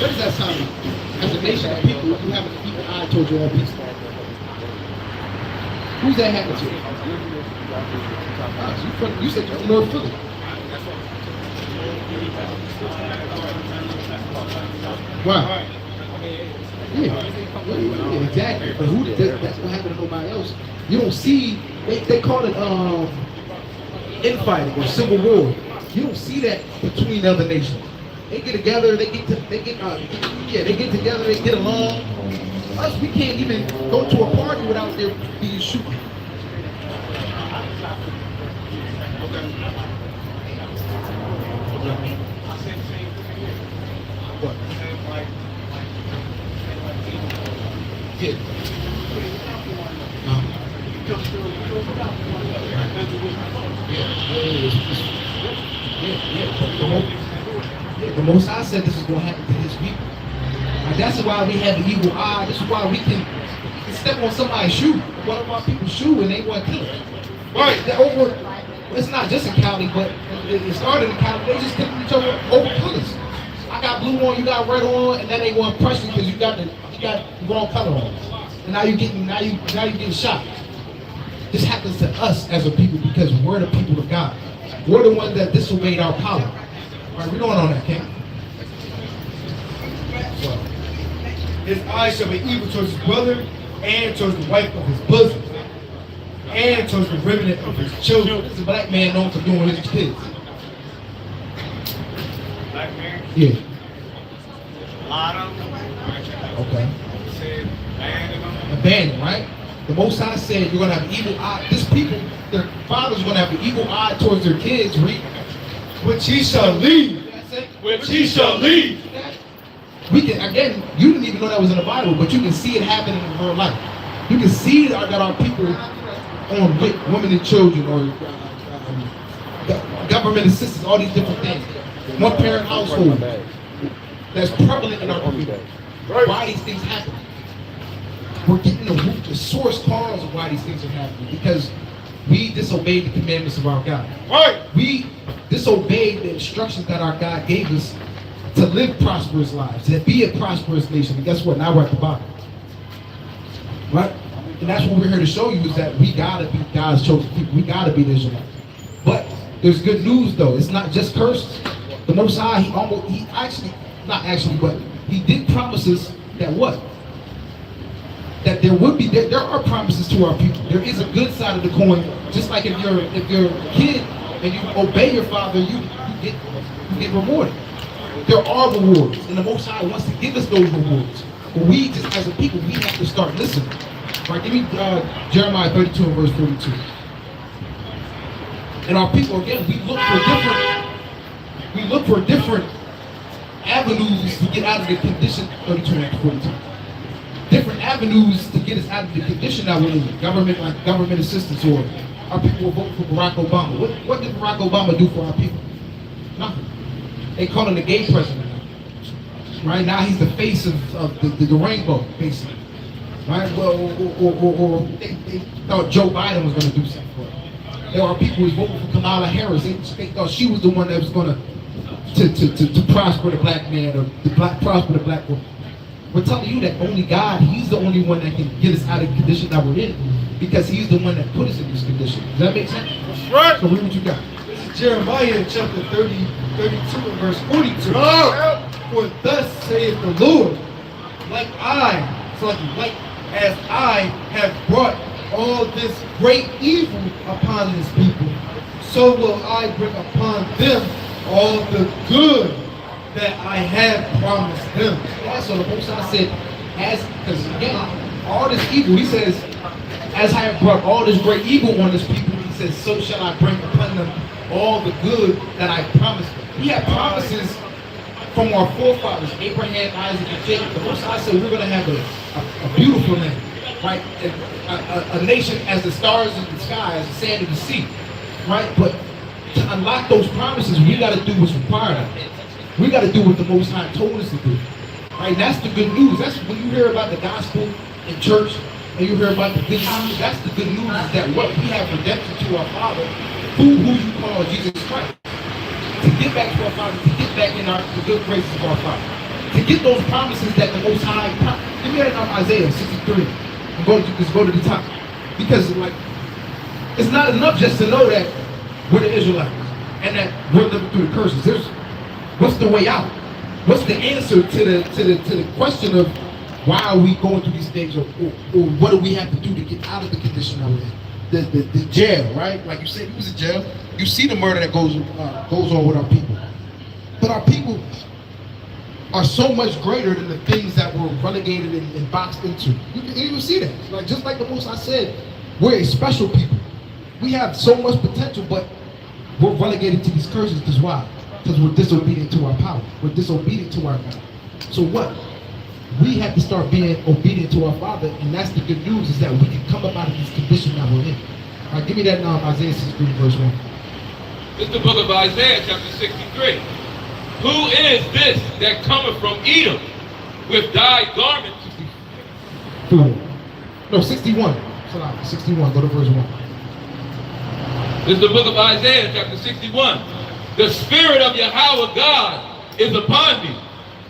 what does that sound like? As a nation of people, you have an evil eye towards your own people. Who's that happened to? You said you're from North Philly. Wow. Yeah, exactly. But that's what happened to nobody else. You don't see, they call it infighting or civil war. You don't see that between other nations. They get together, they get together, they get along. Us, we can't even go to a party without there being shooting. Yeah. The Most High said this is going to happen to His people. And that's why we have the evil eye. This is why we can step on somebody's shoe, one of our people's shoe, and they want to kill it. Right? It's not just in Cali, but it started in Cali. They just killing each other over colors. I got blue on, you got red on, and then they want to press you because you got the wrong color on. And now you getting shot. This happens to us as a people because we're the people of God. We're the ones that disobeyed our power. All right, we're going on that, King. His eyes shall be evil towards his brother, and towards the wife of his bosom, and towards the remnant of his children. It's a black man known for doing his kids. Black man. Yeah. A lot of them. Okay. Said, abandon them. Abandoned, right? The Most High said you're going to have an evil eye. This people, their fathers are going to have an evil eye towards their kids, read. Which he shall leave. Which he shall leave. We can, again, you didn't even know that was in the Bible, but you can see it happening in real life. You can see that our people on with women and children or government assistance, all these different things. One parent household that's prevalent in our community. Why these things happen? We're getting the source cause of why these things are happening because we disobeyed the commandments of our God. Right. We disobeyed the instructions that our God gave us to live prosperous lives, to be a prosperous nation. And guess what? Now we're at the bottom. Right? And that's what we're here to show you is that we gotta be God's chosen people. We gotta be the Israelites. But there's good news though. It's not just curses. The Most High, he did promise us that what? That there are promises to our people. There is a good side of the coin. Just like if you're a kid and you obey your father, you get rewarded. There are rewards, and the Most High wants to give us those rewards. But we, just as a people, we have to start listening. Right? Give me Jeremiah 32 and verse 42. And our people, again, we look for different avenues to get out of the condition. 32 and 42. Different avenues to get us out of the condition that we're in. Government assistance, or our people will vote for Barack Obama. What did Barack Obama do for our people? Nothing. They call him the gay president. Right now, he's the face of the rainbow, basically. Right? Well, or they thought Joe Biden was going to do something for them. There are people who voted for Kamala Harris. They thought she was the one that was going to prosper the black man or prosper the black woman. We're telling you that only God, He's the only one that can get us out of the condition that we're in, because He's the one that put us in this condition. Does that make sense? That's right. So read what you got. This is Jeremiah chapter 32 and verse 42. For thus saith the Lord, like as I have brought all this great evil upon this people, so will I bring upon them all the good that I have promised them. Yeah, so the Most High said, because again, all this evil, He says, as I have brought all this great evil on this people, He says, so shall I bring upon them all the good that I promised them. We have promises from our forefathers, Abraham, Isaac, and Jacob. The Most High said we're going to have a beautiful land, right? A nation as the stars in the sky, as the sand of the sea, right? But to unlock those promises, we got to do what's required of us. We got to do what the Most High told us to do, right? And that's the good news. That's when you hear about the gospel in church, and you hear about the good news. That's the good news, is that what we have redemption to our Father, who you call Jesus Christ. To get back to our Father, to get back in the good graces of our Father, to get those promises that the Most High. Give me that in Isaiah 63. And just go to the top, because it's not enough just to know that we're the Israelites and that we're living through the curses. What's the way out? What's the answer to the question of why are we going through these things, or what do we have to do to get out of the condition that we're in? The jail, right? Like you said, he was in jail. You see the murder that goes on with our people. But our people are so much greater than the things that were relegated and boxed into. You can even see that. Like, just like the Most I said, we're a special people. We have so much potential, but we're relegated to these curses. That's why. Because we're disobedient to our power. We're disobedient to our God. So what? we have to start being obedient to our Father, and that's the good news, is that we can come up out of this condition that we're in. All right, give me that now, Isaiah 63, verse 1. This is the book of Isaiah, chapter 63. Who is this that cometh from Edom with dyed garments? 61. 61, go to verse 1. This is the book of Isaiah, chapter 61. The Spirit of Yahweh God is upon me,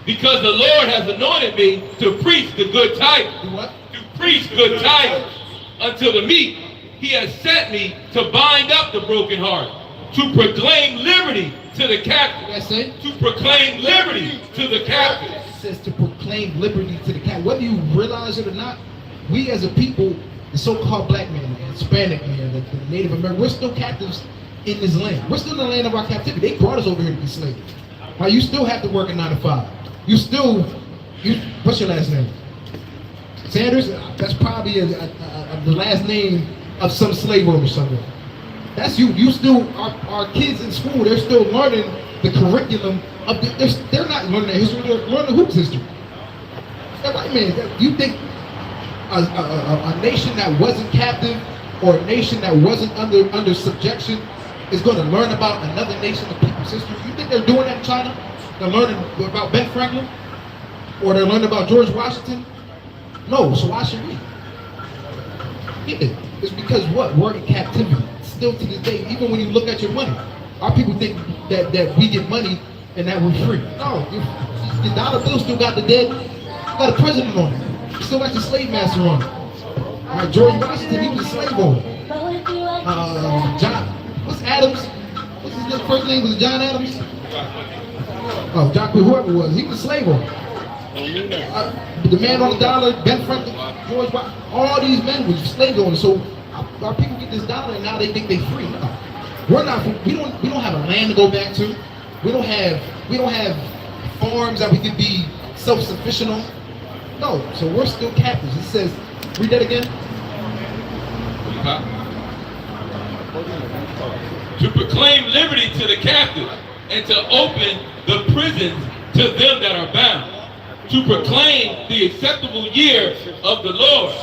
because the Lord has anointed me to preach the good tidings. Do what? To preach good tidings unto the meek. He has sent me to bind up the broken heart, to proclaim liberty to the captive. That's it. To proclaim liberty to the captive. It says to proclaim liberty to the captive. Whether you realize it or not, we as a people, the so-called black man, the Hispanic man, the Native American, we're still captives in this land. We're still in the land of our captivity. They brought us over here to be slaves. Now you still have to work a 9 to 5. You still, what's your last name? Sanders? That's probably the last name of some slave owner somewhere. That's you. You still, our kids in school, they're still learning the curriculum of they're not learning their history, they're learning who's history. That white man, you think a nation that wasn't captive or a nation that wasn't under subjection is going to learn about another nation of people's history? You think they're doing that in China? They're learning about Ben Franklin? Or they're learning about George Washington? No, so why should we? Yeah, it's because what? We're in captivity. Still to this day, even when you look at your money, our people think that we get money and that we're free. No, the dollar bill still got the dead, got a president on it. Still got the slave master on it. All right, George Washington, he was a slave owner. John, what's Adams? What's his first name? Was it John Adams? Oh, John, whoever it was, he was a slave owner. The man on the dollar, Ben Franklin, George Washington, all these men were slave owners. So our people get this dollar and now they think they're free. No, we're not. We don't have a land to go back to. We don't have farms that we can be self-sufficient on. No, so we're still captives. It says, read that again. To proclaim liberty to the captive and to open the prisons to them that are bound. To proclaim the acceptable year of the Lord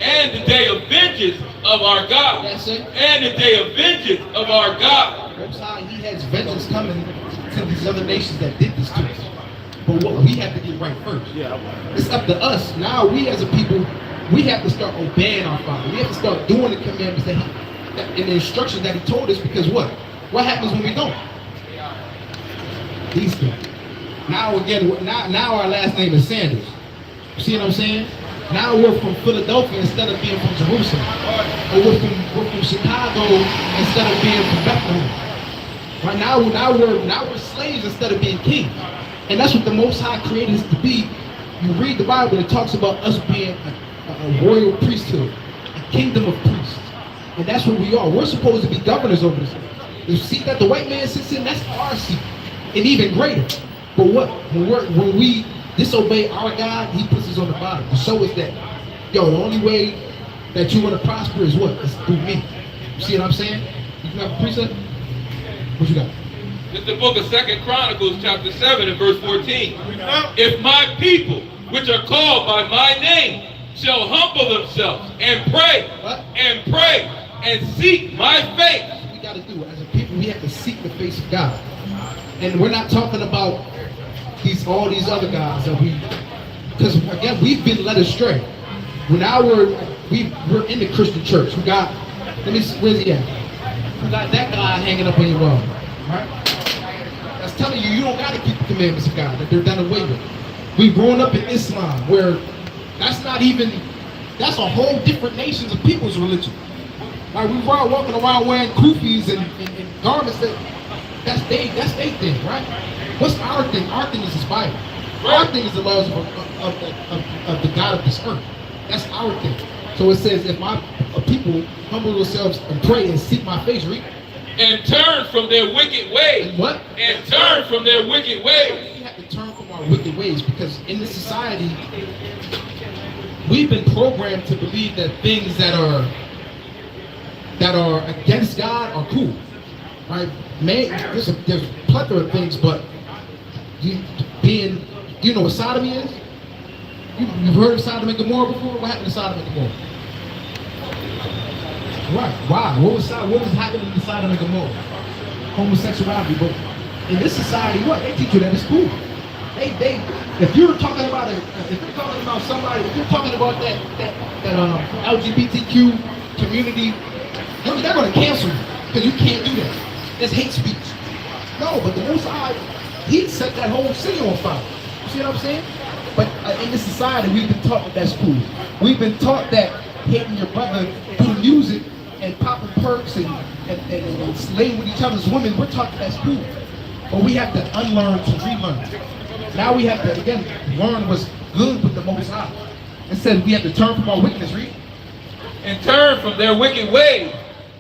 and the day of vengeance of our God. And the day of vengeance of our God. Most High, He has vengeance coming to these other nations that did this to us. But what we have to get right first. It's up to us. Now we as a people, we have to start obeying our Father. We have to start doing the commandments and the instructions that He told us, because what? What happens when we don't? These things. Now again, now our last name is Sanders. You see what I'm saying? Now we're from Philadelphia instead of being from Jerusalem. Or we're from Chicago instead of being from Bethlehem. Right now we're slaves instead of being kings. And that's what the Most High created us to be. You read the Bible, it talks about us being a royal priesthood, a kingdom of priests. And that's what we are. We're supposed to be governors over this. The seat that the white man sits in, that's our seat. And even greater. But what? When we disobey our God, He puts us on the bottom to show us that, yo, the only way that you're going to prosper is what? It's through me. You see what I'm saying? You have a precept? What you got? It's the book of 2 Chronicles, chapter 7 and verse 14. If my people, which are called by my name, shall humble themselves and pray, and seek my face. That's what we got to do. As a people, we have to seek the face of God. And we're not talking about all these other guys that because again, we've been led astray. Now we're in the Christian church. We got, where's he at? We got that guy hanging up on your wall, right? That's telling you don't got to keep the commandments of God, that they're done away with. We've grown up in Islam, where that's a whole different nations of people's religion. Like we're walking around wearing kufis and garments that's their thing, right? What's our thing? Our thing is His Bible. Our thing is the laws of the God of this earth. That's our thing. So it says, if my people humble themselves and pray and seek my face, read. And turn from their wicked ways. And what? And turn from their wicked ways. We have to turn from our wicked ways, because in this society, we've been programmed to believe that things that are against God are cool, right? There's a plethora of things, but do you know what sodomy is? You've heard of Sodom and Gomorrah before? What happened to Sodom and Gomorrah? Right. Why? What was happening in Sodom and Gomorrah? Homosexuality. But in this society, what? They teach you that in school. If you're talking about somebody, if you're talking about that LGBTQ community, they're going to cancel you because you can't do that. That's hate speech. No, but the Most High, He set that whole city on fire. You see what I'm saying? But in this society, we've been taught that that's cool. We've been taught that hating your brother through music and popping perks and slaying with each other's women, we're taught that that's cool. But we have to unlearn to relearn. Now we have to, again, learn what's good with the Most High. Instead, we have to turn from our wickedness, read. And turn from their wicked ways.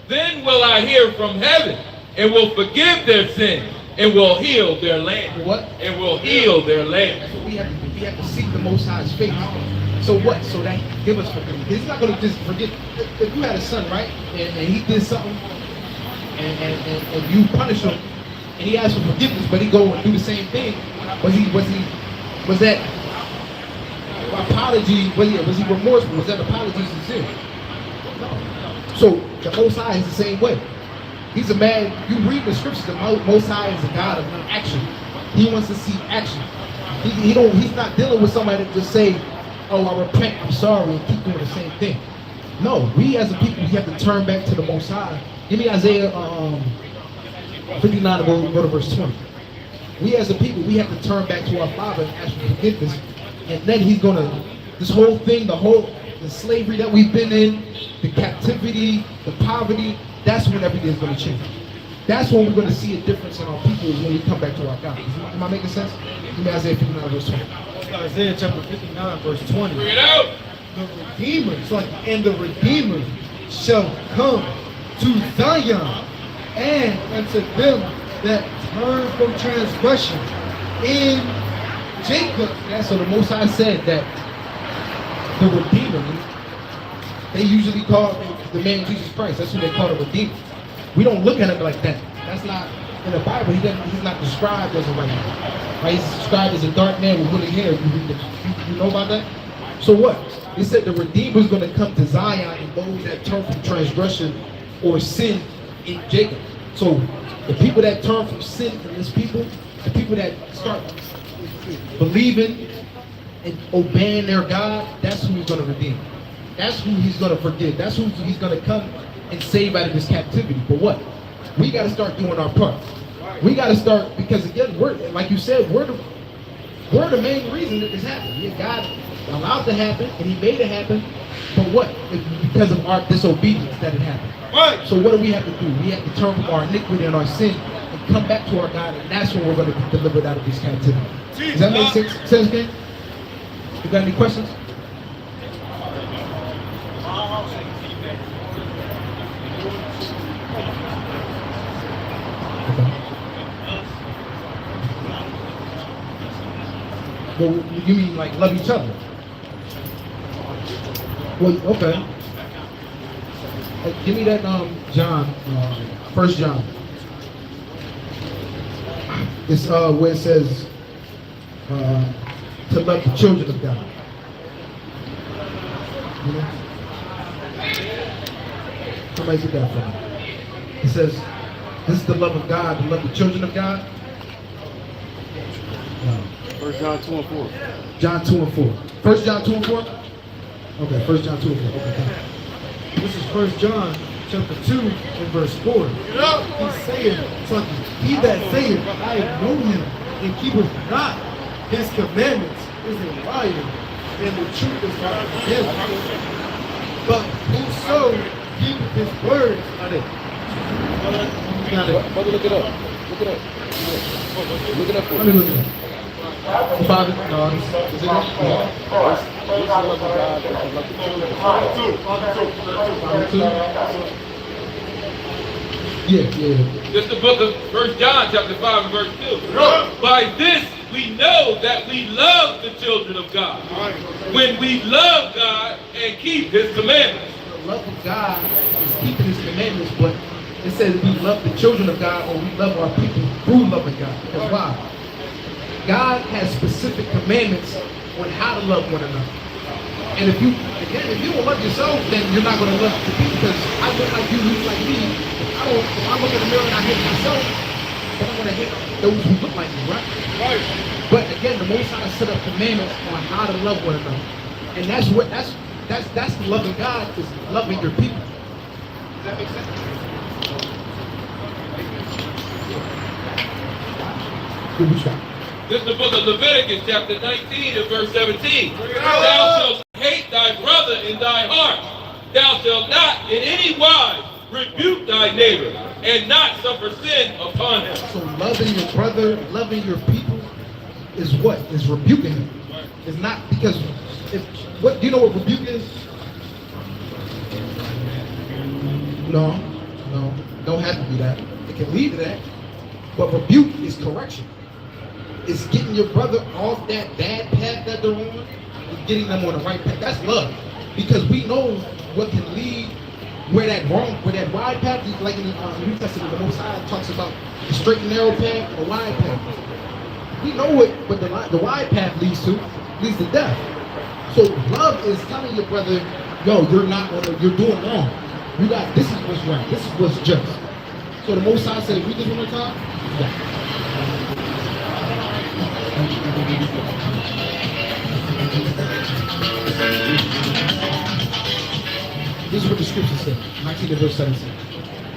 Then will I hear from heaven, and will forgive their sin, and will heal their land. What? And will heal their land. So we have to seek the Most High's face. So what? So that He give us forgiveness. He's not going to just forget. If you had a son, right, and he did something, and you punish him, and he asked for forgiveness, but he go and do the same thing, was that apology? Was he remorseful? Was that apology sincere? No. So the Most High is the same way. He's a man. You read the scriptures. The Most High is a God of action. He wants to see action. He's not dealing with somebody that just say, "Oh, I repent. I'm sorry," and keep doing the same thing. No, we as a people, we have to turn back to the Most High. Give me Isaiah 59, go to verse 20. We as a people, we have to turn back to our Father and ask for forgiveness. And then He's going to, this whole thing, the slavery that we've been in, the captivity, the poverty, that's when everything's going to change. That's when we're going to see a difference in our people when we come back to our God. Am I making sense? Give me Isaiah 59, verse 20. Isaiah chapter 59, verse 20. Bring it out. The Redeemer, it's like, and the Redeemer shall come to Zion, and unto them that turn from transgression in Jacob. Yeah, so the Most High said that the Redeemer, they usually call the man Jesus Christ. That's who they call the Redeemer. We don't look at him like that. That's not in the Bible. He's not described as a white man. Right? He's described as a dark man with woolly hair. You know about that? So what? He said the Redeemer is going to come to Zion and those that turn from transgression or sin in Jacob. So the people that turn from sin in this people, the people that start believing and obeying their God, that's who He's going to redeem. That's who He's going to forgive. That's who He's going to come and save out of this captivity. But what? We got to start doing our part. We got to start, because again, like you said, we're the main reason that this happened. Yeah, God allowed it to happen, and He made it happen. But what? It's because of our disobedience that it happened. Right. So what do we have to do? We have to turn from our iniquity and our sin and come back to our God, and that's when we're going to be delivered out of this captivity. Does that make sense again? You got any questions? Well, you mean like love each other? Well, okay. Give me that John, 1 John. It's where it says to love the children of God. You know? Somebody get that for me. It says, this is the love of God, to love the children of God. 1 John 2 and 4. John 2 and 4. 1 John 2 and 4? Okay, 1 John 2 and 4. Okay, thank you. This is 1 John chapter 2 and verse 4. He's saying something. He that saith, I know Him, and keepeth not His commandments, is a liar, and the truth is not in him. But whoso keepeth His words, are they? Brother, look it up. Look it up. Look it up for Let me look at it. Father, This is the love of God, this is the love of children. Yeah. This is the book of 1 John chapter 5 and verse 2. By this we know that we love the children of God, when we love God and keep His commandments. The love of God is keeping His commandments, but it says we love the children of God, or we love our people through loving God. Because why? God has specific commandments on how to love one another. And if you don't love yourself, then you're not going to love the people. Because I look like you like me. If I look in the mirror and I hate myself, then I'm going to hate those who look like me, right? Right. But again, the Most High set up commandments on how to love one another. And that's the loving God, is loving your people. Does that make sense? This is the book of Leviticus, chapter 19 and verse 17. Thou shalt hate thy brother in thy heart. Thou shalt not in any wise rebuke thy neighbor, and not suffer sin upon him. So loving your brother, loving your people is what? Is rebuking him. It's not because do you know what rebuke is? No, don't have to be that. It can lead to that. But rebuke is correction. It's getting your brother off that bad path that they're on and getting them on the right path. That's love. Because we know what can lead where that wide path is, like in the New Testament, the Most High talks about the straight and narrow path and the wide path. We know what the wide path leads to death. So love is telling your brother, yo, you're doing wrong. This is what's right. This is what's just. So the Most High said, read this one more time. Yeah. This is what the scripture says, 19 verse 17.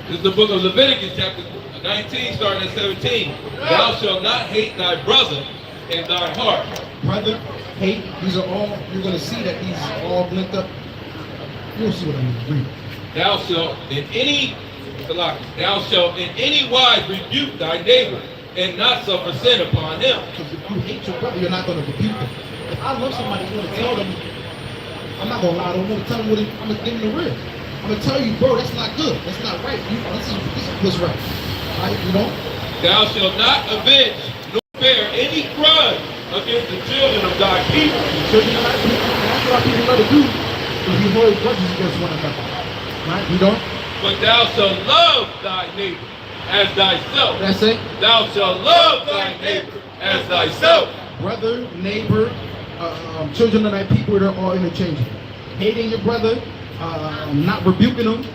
This is the book of Leviticus, chapter 19, starting at 17. Thou shalt not hate thy brother in thy heart. Brother, hate, these are all, you're going to see that these are all linked up. You'll see what I mean. Read. Thou shalt in any wise rebuke thy neighbor, and not suffer sin upon him. Because if you hate your brother, you're not going to rebuke them. If I love somebody, I'm going to tell them, I'm not going to lie, I'm going to tell them I'm going to give them the real. I'm going to tell you, bro, that's not good. That's not right. This is what's right. Right? You know? Thou shalt not avenge nor bear any grudge against the children of thy people. Children of thy people. And that's what our people love to do, is we hold grudges against one another. Right? You know? But thou shalt love thy neighbor as thyself. That's it. Thou shalt love thy neighbor as thyself. Brother, neighbor, children of thy people, they're all interchangeable. Hating your brother, not rebuking them,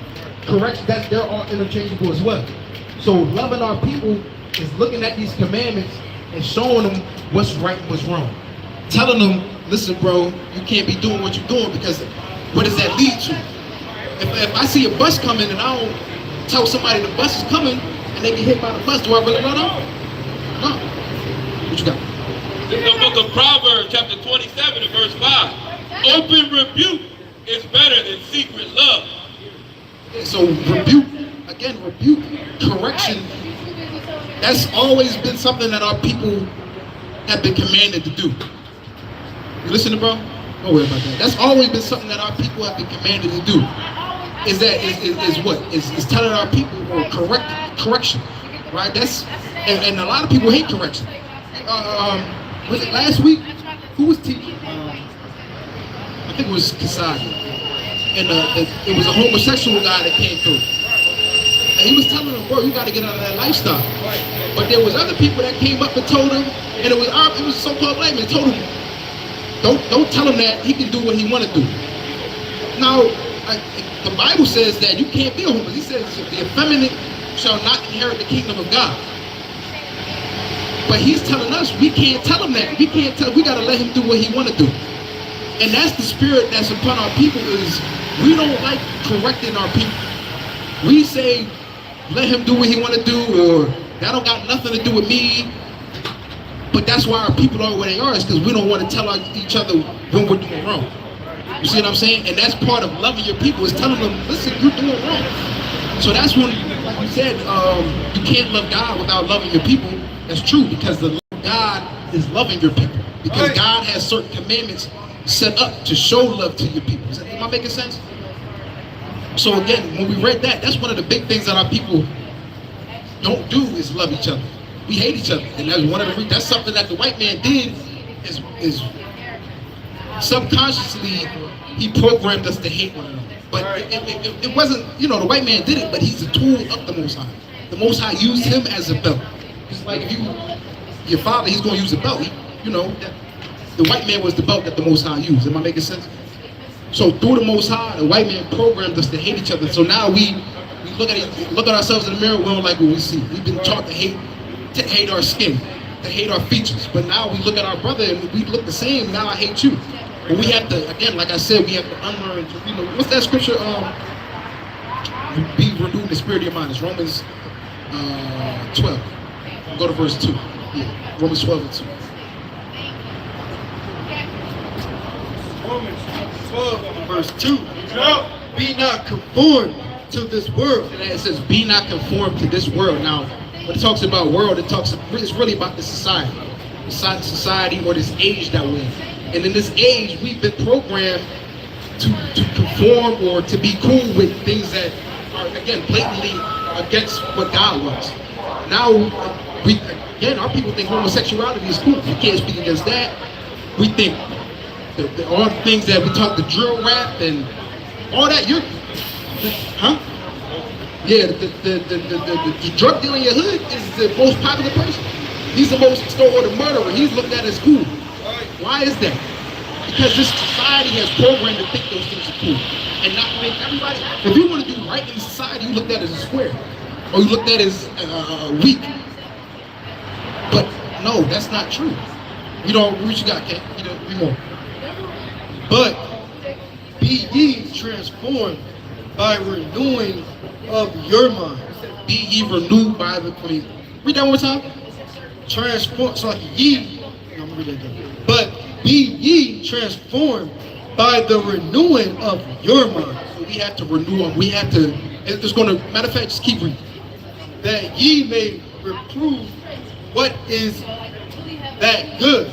correction, they're all interchangeable as well. So loving our people is looking at these commandments and showing them what's right and what's wrong. Telling them, listen, bro, you can't be doing what you're doing, because what does that lead to? If I see a bus coming and I don't tell somebody the bus is coming and they get hit by the bus, do I really run off? No. What you got? This is the book of Proverbs, chapter 27 and verse 5. Open rebuke is better than secret love. So rebuke, correction, that's always been something that our people have been commanded to do. You listening, bro? Don't worry about that. That's always been something that our people have been commanded to do. Is telling our people, or correction, right? And a lot of people hate correction. Was it last week? Who was teaching? I think it was Kasagi. And it was a homosexual guy that came through. And he was telling him, bro, you got to get out of that lifestyle. But there was other people that came up and told him, and it was so-called black men, told him, don't tell him that he can do what he want to do. Now, the Bible says that you can't be a homo. He says the effeminate shall not inherit the kingdom of God. But he's telling us we can't tell him that. We got to let him do what he want to do. And that's the spirit that's upon our people, is we don't like correcting our people. We say, let him do what he want to do, or that don't got nothing to do with me. But that's why our people are where they are, is because we don't want to tell each other when we're doing wrong. You see what I'm saying? And that's part of loving your people, is telling them, listen, you're doing wrong. So that's when, like you said, you can't love God without loving your people. That's true, because the love of God is loving your people. Because God has certain commandments set up to show love to your people. Am I making sense? So again, when we read that, that's one of the big things that our people don't do, is love each other. We hate each other, and that's one of the. That's something that the white man did. Is subconsciously he programmed us to hate one another. But it wasn't. You know, the white man did it, but he's a tool of the Most High. The Most High used him as a belt. Just like if your father, he's going to use a belt. the white man was the belt that the Most High used. Am I making sense? So through the Most High, the white man programmed us to hate each other. So now we look at ourselves in the mirror, we don't like what we see. We've been taught to hate our skin, to hate our features. But now we look at our brother and we look the same. Now I hate you. But we have to, again, like I said, we have to unlearn. What's that scripture? Be renewed in the spirit of your mind. It's Romans 12. Go to verse 2. Yeah, Romans 12 and 2. Romans 12 and verse 2. Be not conformed to this world. And it says, be not conformed to this world. Now, when it talks about world, it's really about the society or this age that we're in. And in this age, we've been programmed to conform or to be cool with things that are, again, blatantly against what God wants. Now, our people think homosexuality is cool. We can't speak against that. We think all the things that we talk, the drill rap and all that, yeah, the drug dealer in your hood is the most popular person. He's the most, or the murderer, he's looked at as cool. Why is that? Because this society has programmed to think those things are cool. And not make everybody, if you want to do right in society, you look at it as a square. Or you look at it as weak. But no, that's not true. What you got, Ken? Read more. But be ye transformed by renewing of your mind. Be ye renewed by the, read that one more time. Transform, so like ye, no, I'm gonna read that again. But be ye transformed by the renewing of your mind. So we have to renew them. We have to, it's going to, matter of fact, just keep reading. That ye may reprove what is that good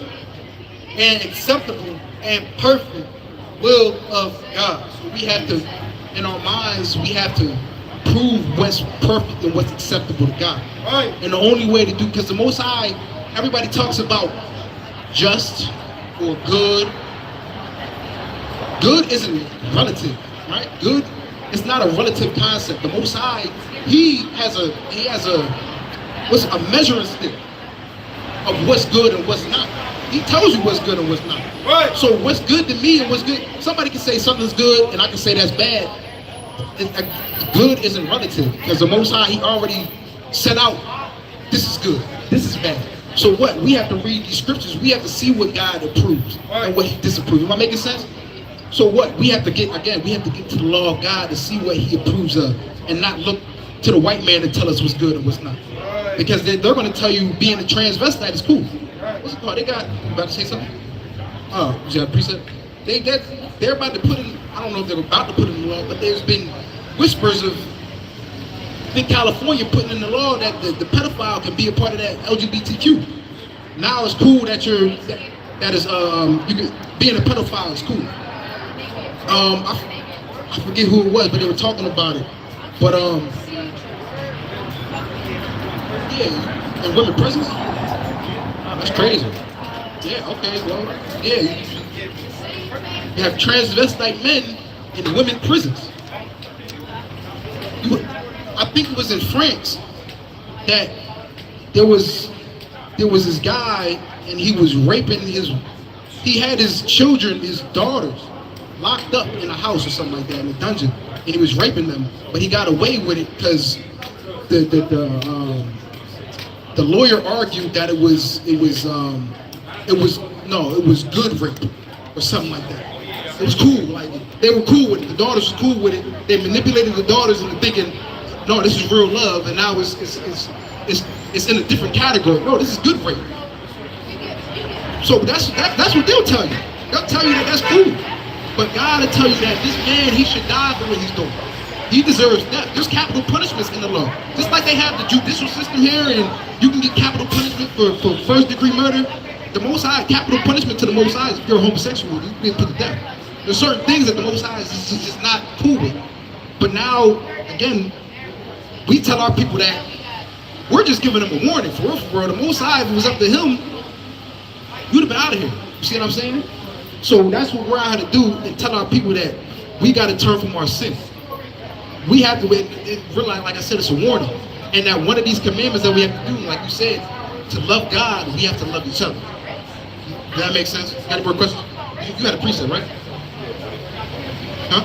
and acceptable and perfect will of God. So we have to, in our minds, we have to prove what's perfect and what's acceptable to God. Right. And the only way to do, because the Most High, everybody talks about just or good. Good isn't relative, right? Good is not a relative concept. The Most High, he has a measuring stick of what's good and what's not. He tells you what's good and what's not. Right. So what's good to me and what's good, somebody can say something's good and I can say that's bad. Good isn't relative because the Most High, he already set out, this is good, this is bad. So what? We have to read these scriptures. We have to see what God approves and what he disapproves. Am I making sense? So what? We have to get to the law of God to see what he approves of and not look to the white man to tell us what's good and what's not. Because they're going to tell you being a transvestite is cool. What's it called? They got, you about to say something? Oh, you got a precept? They're about to put in, I don't know if they're about to put in the law, but there's been whispers of, I think California putting in the law that the pedophile can be a part of that LGBTQ. Now it's cool that being a pedophile is cool. I forget who it was, but they were talking about it. But yeah, in women prisons? That's crazy. Yeah, okay, well, yeah. You have transvestite men in women prisons. I think it was in France that there was this guy and he was raping he had his children, his daughters, locked up in a house or something like that, in a dungeon, and he was raping them, but he got away with it because the lawyer argued that it was good rape or something like that. It was cool, like they were cool with it. The daughters were cool with it. They manipulated the daughters into thinking, no, this is real love, and now it's in a different category. No, this is good rape. So that's what they'll tell you. They'll tell you that that's cool. But God will tell you that this man, he should die for what he's doing. He deserves death. There's capital punishments in the law. Just like they have the judicial system here and you can get capital punishment for first degree murder. The Most High, capital punishment to the Most High is if you're homosexual, you've been put to death. There's certain things that the Most High is just not cool with. But now, again, we tell our people that we're just giving them a warning. For real, the Most High, if it was up to him, you'd have been out of here. You see what I'm saying? So that's what we're out to do and tell our people that we got to turn from our sin. We have to realize, like I said, it's a warning. And that one of these commandments that we have to do, like you said, to love God, we have to love each other. Does that make sense? Got any more questions? You had a precept, right? Huh?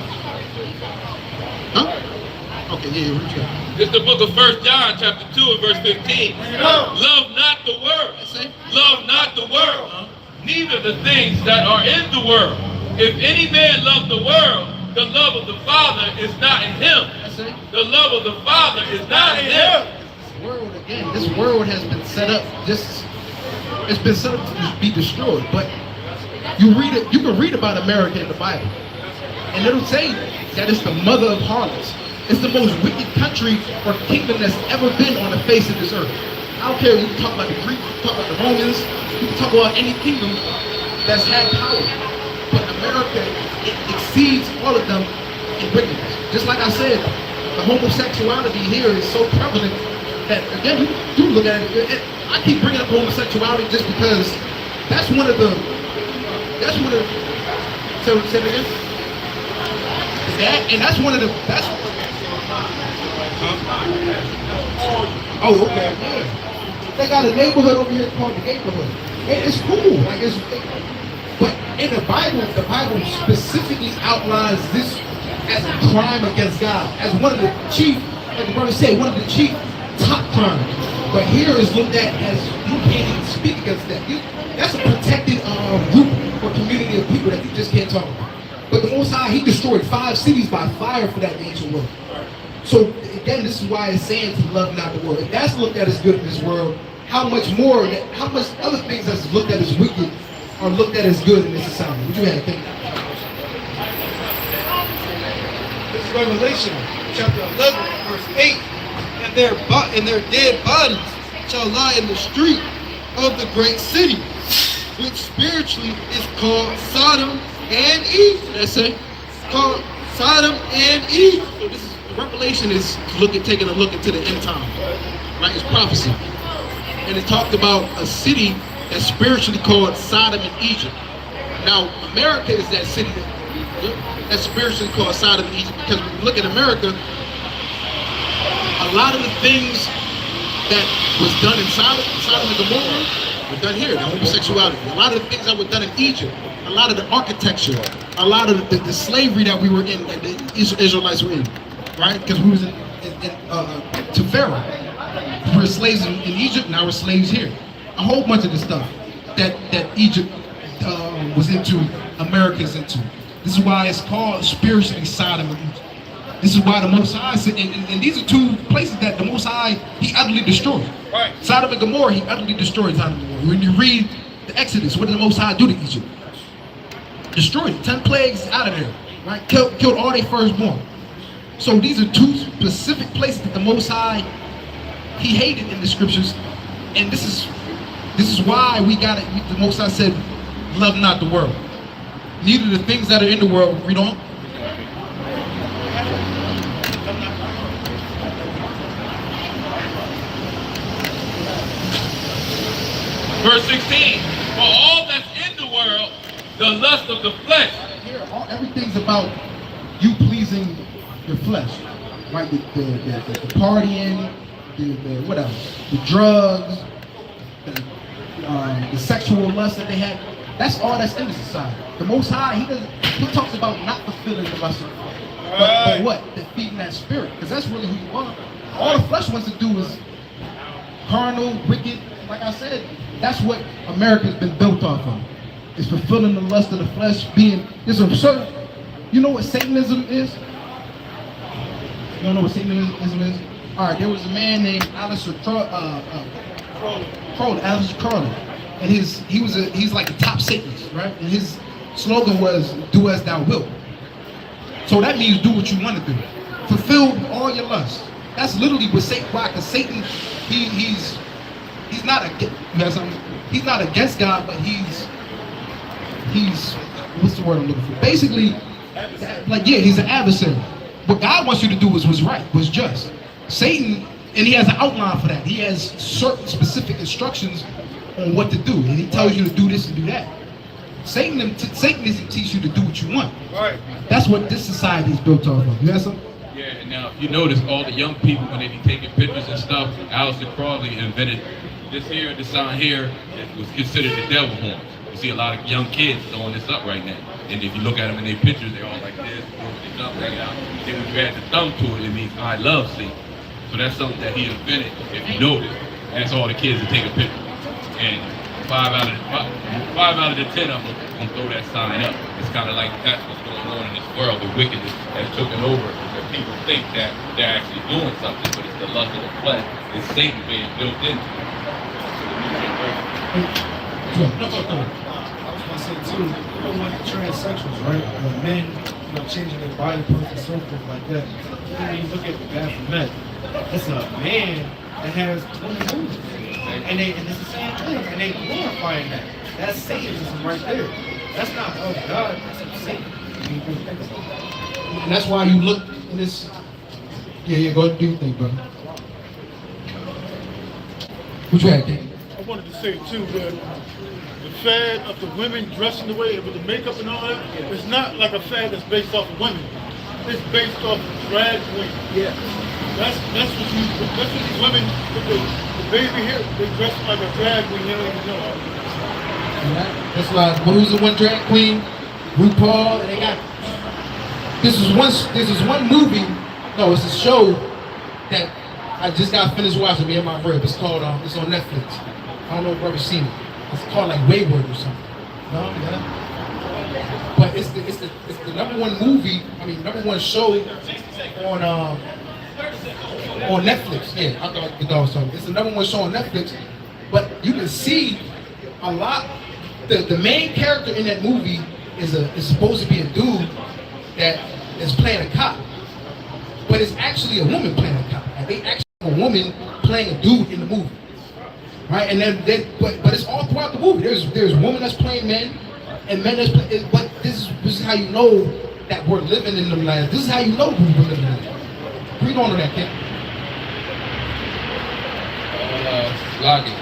Huh? Okay, yeah, what you got? It's the book of 1 John chapter 2 and verse 15. Love not the world. Love not the world. Neither the things that are in the world. If any man love the world, the love of the Father is not in him. The love of the Father is not in him. This world has been set up, it's been set up to be destroyed. But you can read about America in the Bible, and it'll say that it's the mother of harlots. It's the most wicked country or kingdom that's ever been on the face of this earth. I don't care if you talk about the Greeks, you talk about the Romans, you can talk about any kingdom that's had power. But America, it exceeds all of them in wickedness. Just like I said, the homosexuality here is so prevalent that, again, you do look at it. I keep bringing up homosexuality just because that's one of the, say it again? And that's one of the, oh, okay, yeah. They got a neighborhood over here called the neighborhood. It's cool, like but in the Bible specifically outlines this as a crime against God, as one of the chief, like the brother said, one of the chief top crimes. But here is looked at as you can't even speak against that. That's a protected group or community of people that you just can't talk about. But the Most High, He destroyed 5 cities by fire for that ancient world. So again, this is why it's saying to love not the world. If that's looked at as good in this world, how much other things that's looked at as wicked are looked at as good in this society? What you have to think? This is Revelation chapter 11, verse 8. And their dead bodies shall lie in the street of the great city, which spiritually is called Sodom and Eve. That's it. Called Sodom and Eve. So this is Revelation is taking a look into the end time, right? It's prophecy, and it talked about a city that's spiritually called Sodom and Egypt. Now, America is that city that's spiritually called Sodom and Egypt, because when you look at America, a lot of the things that was done in Sodom and Gomorrah were done here. The homosexuality, a lot of the things that were done in Egypt, a lot of the architecture, a lot of the slavery that we were in, and the Israelites were in, right? Because we was to Pharaoh. We were slaves in Egypt, now we're slaves here. A whole bunch of the stuff that Egypt was into, America's into. This is why it's called spiritually Sodom and Egypt. This is why the Most High said, and these are 2 places that the Most High, He utterly destroyed. Right. Sodom and Gomorrah, He utterly destroyed Sodom and Gomorrah. When you read the Exodus, what did the Most High do to Egypt? Destroyed it. 10 plagues out of there. Right? Killed all their firstborn. So these are 2 specific places that the Most High, He hated in the scriptures. And this is why we got it. The Most High said, love not the world. Neither the things that are in the world. Read on. Verse 16, for all that's in the world, the lust of the flesh. Here, everything's about you pleasing your flesh, right? The partying, the what else? The drugs, the sexual lust that they have. That's all that's in the society. The Most High, He talks about not fulfilling the lust of the flesh, but what? Defeating that spirit, because that's really who you are. All the flesh wants to do is carnal, wicked. Like I said, that's what America's been built off of. It's fulfilling the lust of the flesh, there's a certain, you know what Satanism is? You don't know what Satanism is? All right, there was a man named Alistair Crowley, and he's like a top Satanist, right? And his slogan was, do as thou wilt. So that means do what you want to do. Fulfill all your lusts. That's literally what Satan, why? Because Satan, he's not against God, but he's what's the word I'm looking for? Basically, he's an adversary. What God wants you to do is what's right, what's just. Satan, and he has an outline for that. He has certain specific instructions on what to do, and he tells you to do this and do that. Satan doesn't teach you to do what you want. Right. That's what this society is built off of. You have something? Yeah, and now if you notice, all the young people, when they be taking pictures and stuff, Alistair Crowley invented this here, this sign here, that was considered the devil horns. see a lot of young kids throwing this up right now. And if you look at them in their pictures, they're all like this, doing their thumb hanging out. Then when you add the thumb to it, it means I love seeing. So that's something that he invented. If you notice, that's all the kids that take a picture. And 5 out of the 10 of them gonna throw that sign up. It's kind of like that's what's going on in this world. The wickedness has taken over. And people think that they're actually doing something, but it's the lust of the flesh. It's Satan being built into it. I was gonna say too, you don't want transsexuals, right? Men, changing their body parts and so forth like that. When you look at the Baphomet, it's a man that has 20 moves. And it's the same thing, and they glorifying that. That's Satanism right there. That's not of God, that's of Satan. And that's why you look in this. Yeah, go ahead and do your thing, brother. What you had, King? I wanted to say too that the fad of the women dressing the way with the makeup and all that, it's not like a fad that's based off of women. It's based off of drag queens. Yeah. That's what these women with the baby hair, they dress like a drag queen, they don't even know. Yeah, that's why. Who's the one drag queen? RuPaul, and they got. This is one movie. No, it's a show that I just got finished watching. Me and my friend. It's called. It's on Netflix. I don't know if you've ever seen it. It's called like Wayward or something. No, yeah. But it's the number one movie. I mean, number one show on Netflix. Yeah, I thought the dog was talking. It's the number one show on Netflix. But you can see a lot. The main character in that movie is supposed to be a dude that is playing a cop, but it's actually a woman playing a cop. Like they actually have a woman playing a dude in the movie, right? And but it's all throughout the movie. There's women that's playing men, and men that's playing. But this is how you know that we're living in the land. This is how you know we're living in the land. Read on to that, kid. Logic.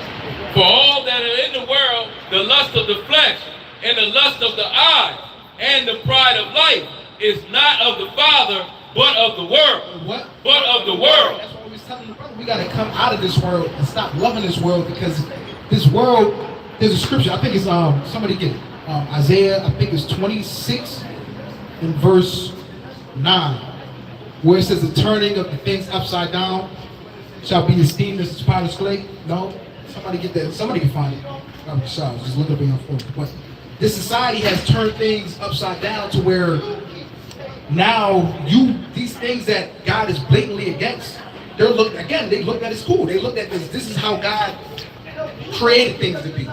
For all that are in the world, the lust of the flesh, and the lust of the eyes, and the pride of life, is not of the Father, but of the world. What? But of the world. That's what we was telling the brother. We got to come out of this world and stop loving this world, because this world, there's a scripture, I think it's, somebody get it, Isaiah, I think it's 26 in verse 9, where it says the turning of the things upside down shall be esteemed as potter's clay. No? Somebody get that. Somebody can find it. I'm sorry, just look up in your phone. But this society has turned things upside down to where now these things that God is blatantly against, they look at it as cool. They look at this is how God created things to be.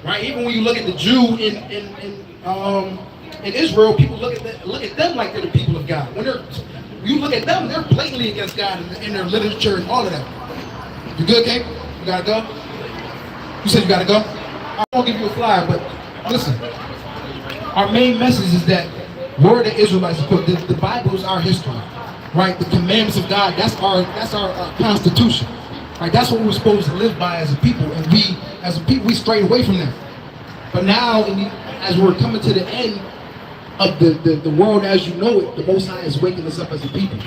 Right? Even when you look at the Jew in Israel, people look at them like they're the people of God. When you look at them, they're blatantly against God in their literature and all of that. You good, Kate? You gotta go? You said you gotta go? I won't give you a flyer, but listen. Our main message is that we're the Israelites. The Bible is our history, right? The commandments of God, that's our constitution, right? That's what we're supposed to live by as a people, and we, as a people, we strayed away from that. But now, as we're coming to the end of the world as you know it, the Most High is waking us up as a people.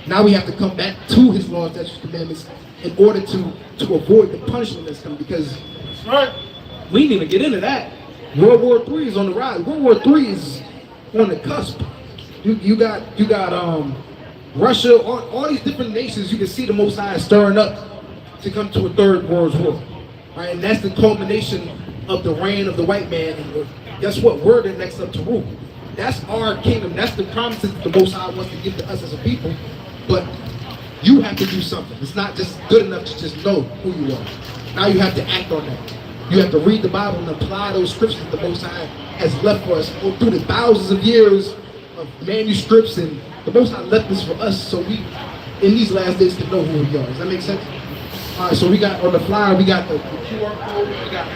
Now we have to come back to His laws, statutes, commandments, in order to avoid the punishment that's coming, because Right. We didn't even get into that. World War III is on the rise. World War III is on the cusp. You got Russia, all these different nations. You can see the Most High stirring up to come to a third world war, right? And that's the culmination of the reign of the white man. And guess what? We're the next up to rule. That's our kingdom. That's the promises that the Most High wants to give to us as a people. But you have to do something. It's not just good enough to just know who you are. Now you have to act on that. You have to read the Bible and apply those scriptures that the Most High has left for us through the thousands of years of manuscripts, and the Most High left this for us so we, in these last days, can know who we are. Does that make sense? All right, so we got on the flyer, we got the QR code, we got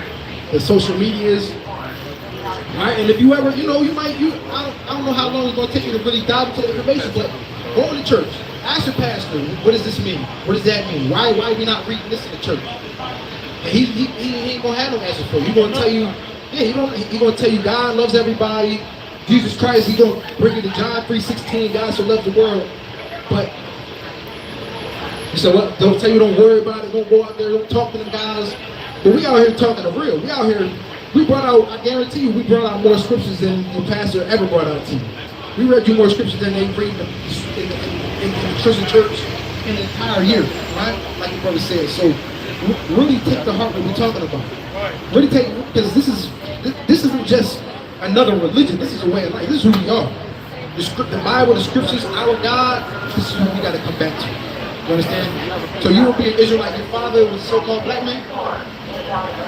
the social medias. All right, and if you ever, I don't know how long it's going to take you to really dive into the information, but go to church. Ask your pastor, what does this mean? What does that mean? Why are we not reading this in the church? And he ain't gonna have no answer for you. He's gonna tell you, he's gonna tell you God loves everybody. Jesus Christ, he's gonna bring you to John 3:16, God so loved the world. But he said, what? Don't tell you don't worry about it, don't go out there, don't talk to them guys. But we out here talking the real. We out here We brought out, I guarantee you, we brought out more scriptures than the pastor ever brought out to you. We read you more scriptures than they read in the Christian church in the entire year, right? Like the brother said. So really take to heart what we're talking about. Really take, because this isn't just another religion. This is a way of life. This is who we are. The Bible, the scriptures, our God, this is who we got to come back to. You understand? So you will be an Israelite. Your father was a so-called black man?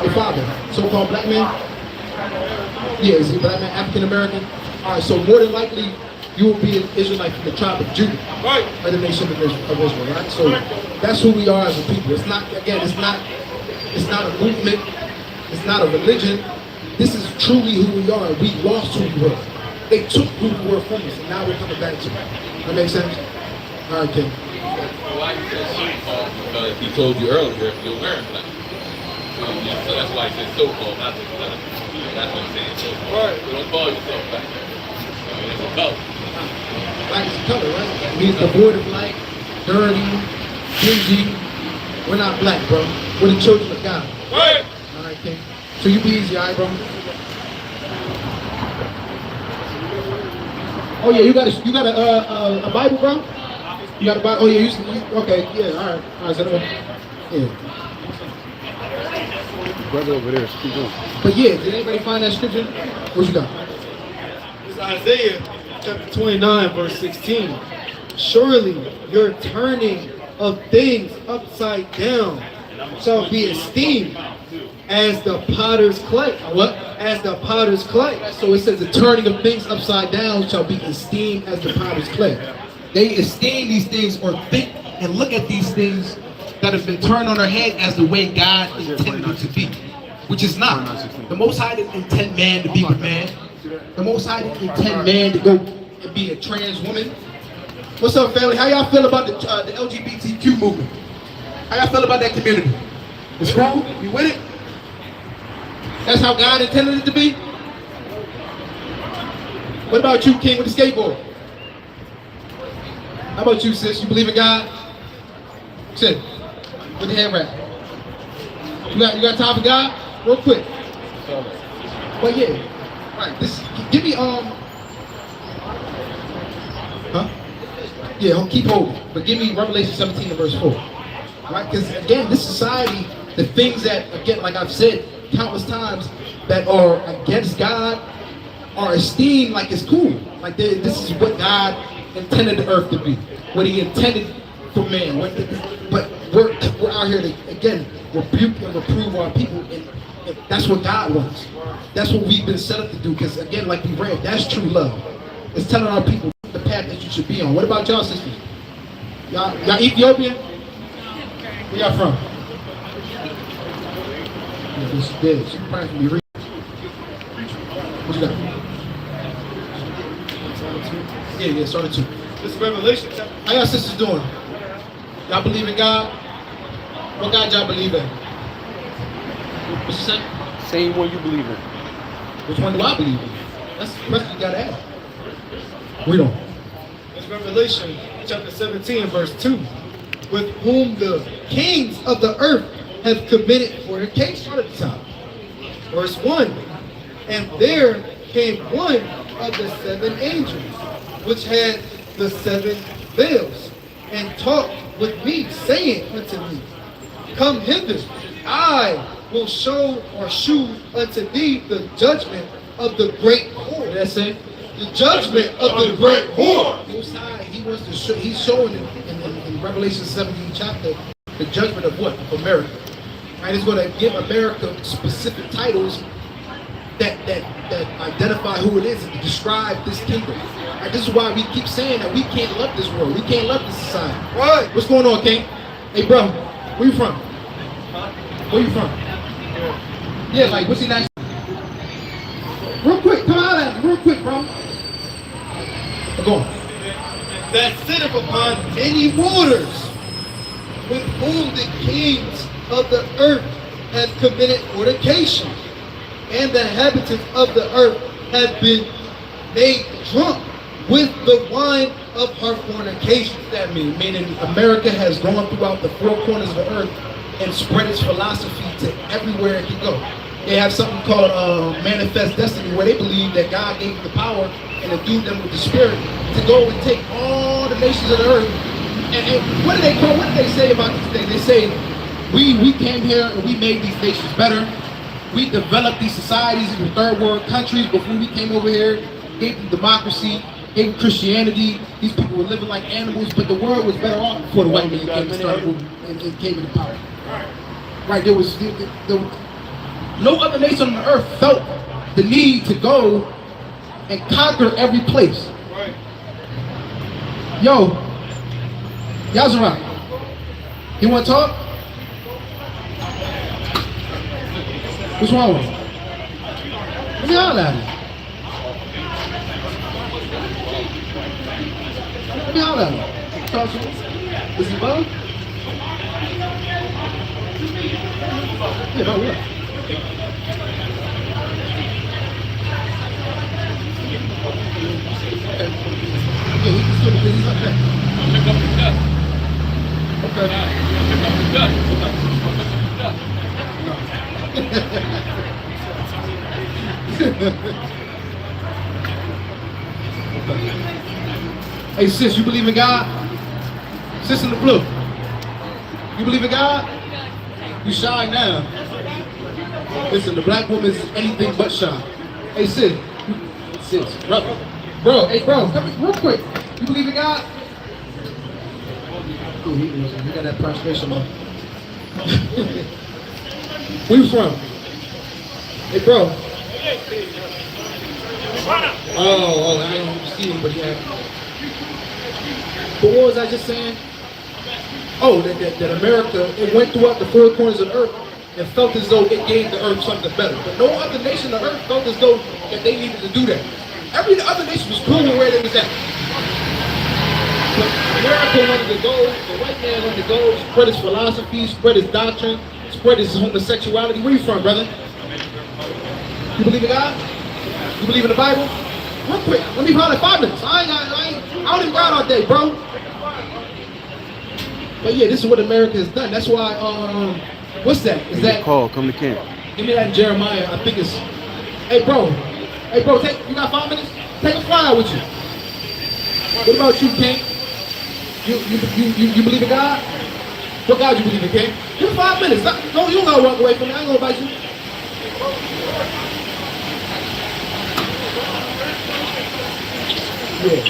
Your father, so-called black man? Yeah, is he black man, African American? All right, so more than likely, you will be an Israelite from the tribe of Judah, right? Or the nation of Israel, right? So that's who we are as a people. It's not, again, it's not a movement. It's not a religion. This is truly who we are. We lost who we were. They took who we were from us, and now we're coming back to it. That makes sense? All right, King. Why you said so-called? Because he told you earlier you're wearing black. So that's why he said so-called, not the black. That's what I'm saying. So-called. Right. So don't call yourself black. It's a color. Black is a color, right? It means devoid of light, dirty, dingy. We're not black, bro. We're the children of God. Right. All right, King. So you be easy, all right, bro? Oh yeah, you got a Bible, bro? You got a Bible? Oh yeah, you okay? Yeah, all right. So yeah. Brother over there, keep going. But yeah, did anybody find that scripture? What you got? It's Isaiah chapter 29, verse 16. Surely your turning of things upside down shall be esteemed as the potter's clay. What? As the potter's clay. So it says the turning of things upside down shall be esteemed as the potter's clay. They esteem these things or think and look at these things that have been turned on their head as the way God intended it to be, which is not. The Most High didn't intend man to be with man. The Most High didn't intend man to go and be a trans woman. What's up, family? How y'all feel about the LGBTQ movement? How y'all feel about that community? It's cool? You with it? That's how God intended it to be? What about you, King, with the skateboard? How about you, sis? You believe in God? Sit. With the hand wrap. You got time for God? Real quick. But yeah. Right. This give me Yeah, keep holding. But give me Revelation 17 and verse 4. Right? Because again, this society, the things that, again, like I've said countless times, that are against God are esteemed like it's cool. Like this is what God intended the earth to be. What he intended for man. But we're out here to, again, rebuke and reprove our people. And that's what God wants. That's what we've been set up to do. Because again, like we read, that's true love. It's telling our people the path that you should be on. What about y'all, sisters? Y'all Ethiopian? Where y'all from? Yeah, she's dead. She's praying for me. What you got? Yeah, started two. This is Revelation. How y'all sisters doing? Y'all believe in God? What God y'all believe in? What you say? Same one you believe in. Which one do I believe in? That's the question you gotta ask. We don't. It's Revelation chapter 17, verse 2. With whom the kings of the earth have committed fornication. Start at the top. Verse 1. And there came one of the seven angels, which had the seven veils, and talked with me, saying unto me, Come hither, I will show or shew unto thee the judgment of the great whore. That's it. The judgment of the great whore. Most High, he wants to show, he's showing in Revelation 17 chapter the judgment of what? Of America. Right? He's going to give America specific titles that identify who it is and describe this kingdom. Right? This is why we keep saying that we can't love this world. We can't love this society. Right. What's going on, King? Hey, bro, where you from? Where you from? Yeah, like, what's your national? Real quick, come out at me, real quick, bro. Go on. That sitteth upon many waters, with whom the kings of the earth have committed fornication, and the inhabitants of the earth have been made drunk with the wine of her fornication. What does that mean? Meaning America has gone throughout the four corners of the earth and spread its philosophy to everywhere it can go. They have something called manifest destiny, where they believe that God gave them the power and endued them with the spirit to go and take all the nations of the earth. And what do they call? What do they say about these things? They say we came here and we made these nations better. We developed these societies in the third world countries before we came over here, gave them democracy, gave them Christianity. These people were living like animals, but the world was better off before the white man came and started and came into power. Right? There was no other nation on the earth felt the need to go and conquer every place. Yo, Yazara, you want to talk? What's wrong with him? Let me holler at him. Let me holler at him. Talk to him. Is he bug? Yeah, about what? Yeah, he can still be busy like that. Pick up the dust. Okay. Pick up the dust. Pick up the dust. Hey sis, you believe in God? Sis in the blue. You believe in God? You shy now. Listen, the black woman is anything but shy. Hey sis, brother. Bro, hey bro, come here real quick. You believe in God? Ooh, he got that prostration on. Where you from? Hey bro. Oh, I don't see him, but he had. But what was I just saying? Oh, that America, it went throughout the four corners of the earth and felt as though it gave the earth something better. But no other nation on earth felt as though that they needed to do that. Every other nation was cool with where they was at. But America wanted to go, the white man wanted to go, spread his philosophy, spread his doctrine, spread his homosexuality. Where you from, brother? You believe in God? You believe in the Bible? Real quick, let me probably 5 minutes. I don't even got all day, bro. But yeah, this is what America has done. That's why, what's that? Is that call? Come to camp. Give me that in Jeremiah. I think it's. Hey, bro, you got 5 minutes? Take a flyer with you. What about you, King? You believe in God? What God you believe in, King? Give me 5 minutes. No, you don't gotta walk away from me. I ain't gonna bite you. Yeah.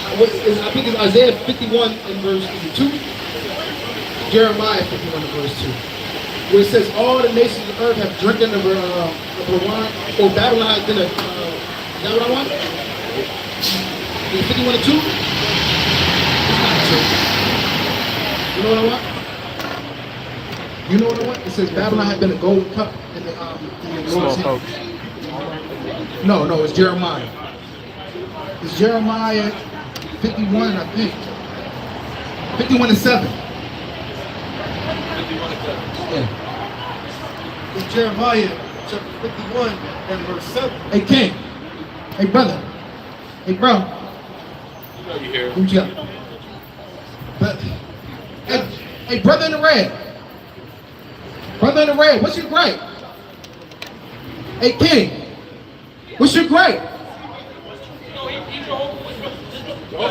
I think it's Isaiah 51 and verse 2. Jeremiah 51 and verse 2. Where it says, all the nations of earth have drinking of wine, or Babylon has been a, is that what I want? Is it 51 and 2? It's not true. You know what I want? You know what I want? It says Babylon had been a golden cup in the Lord's hand. No, it's Jeremiah. It's Jeremiah 51, I think. 51 and 7. Yeah. It's Jeremiah chapter 51 and verse 7. Hey, King. Hey, brother. Hey, bro. You here? Who's you got? But, hey, brother in the red. Brother in the red, what's your gripe? Hey, King. What's your gripe?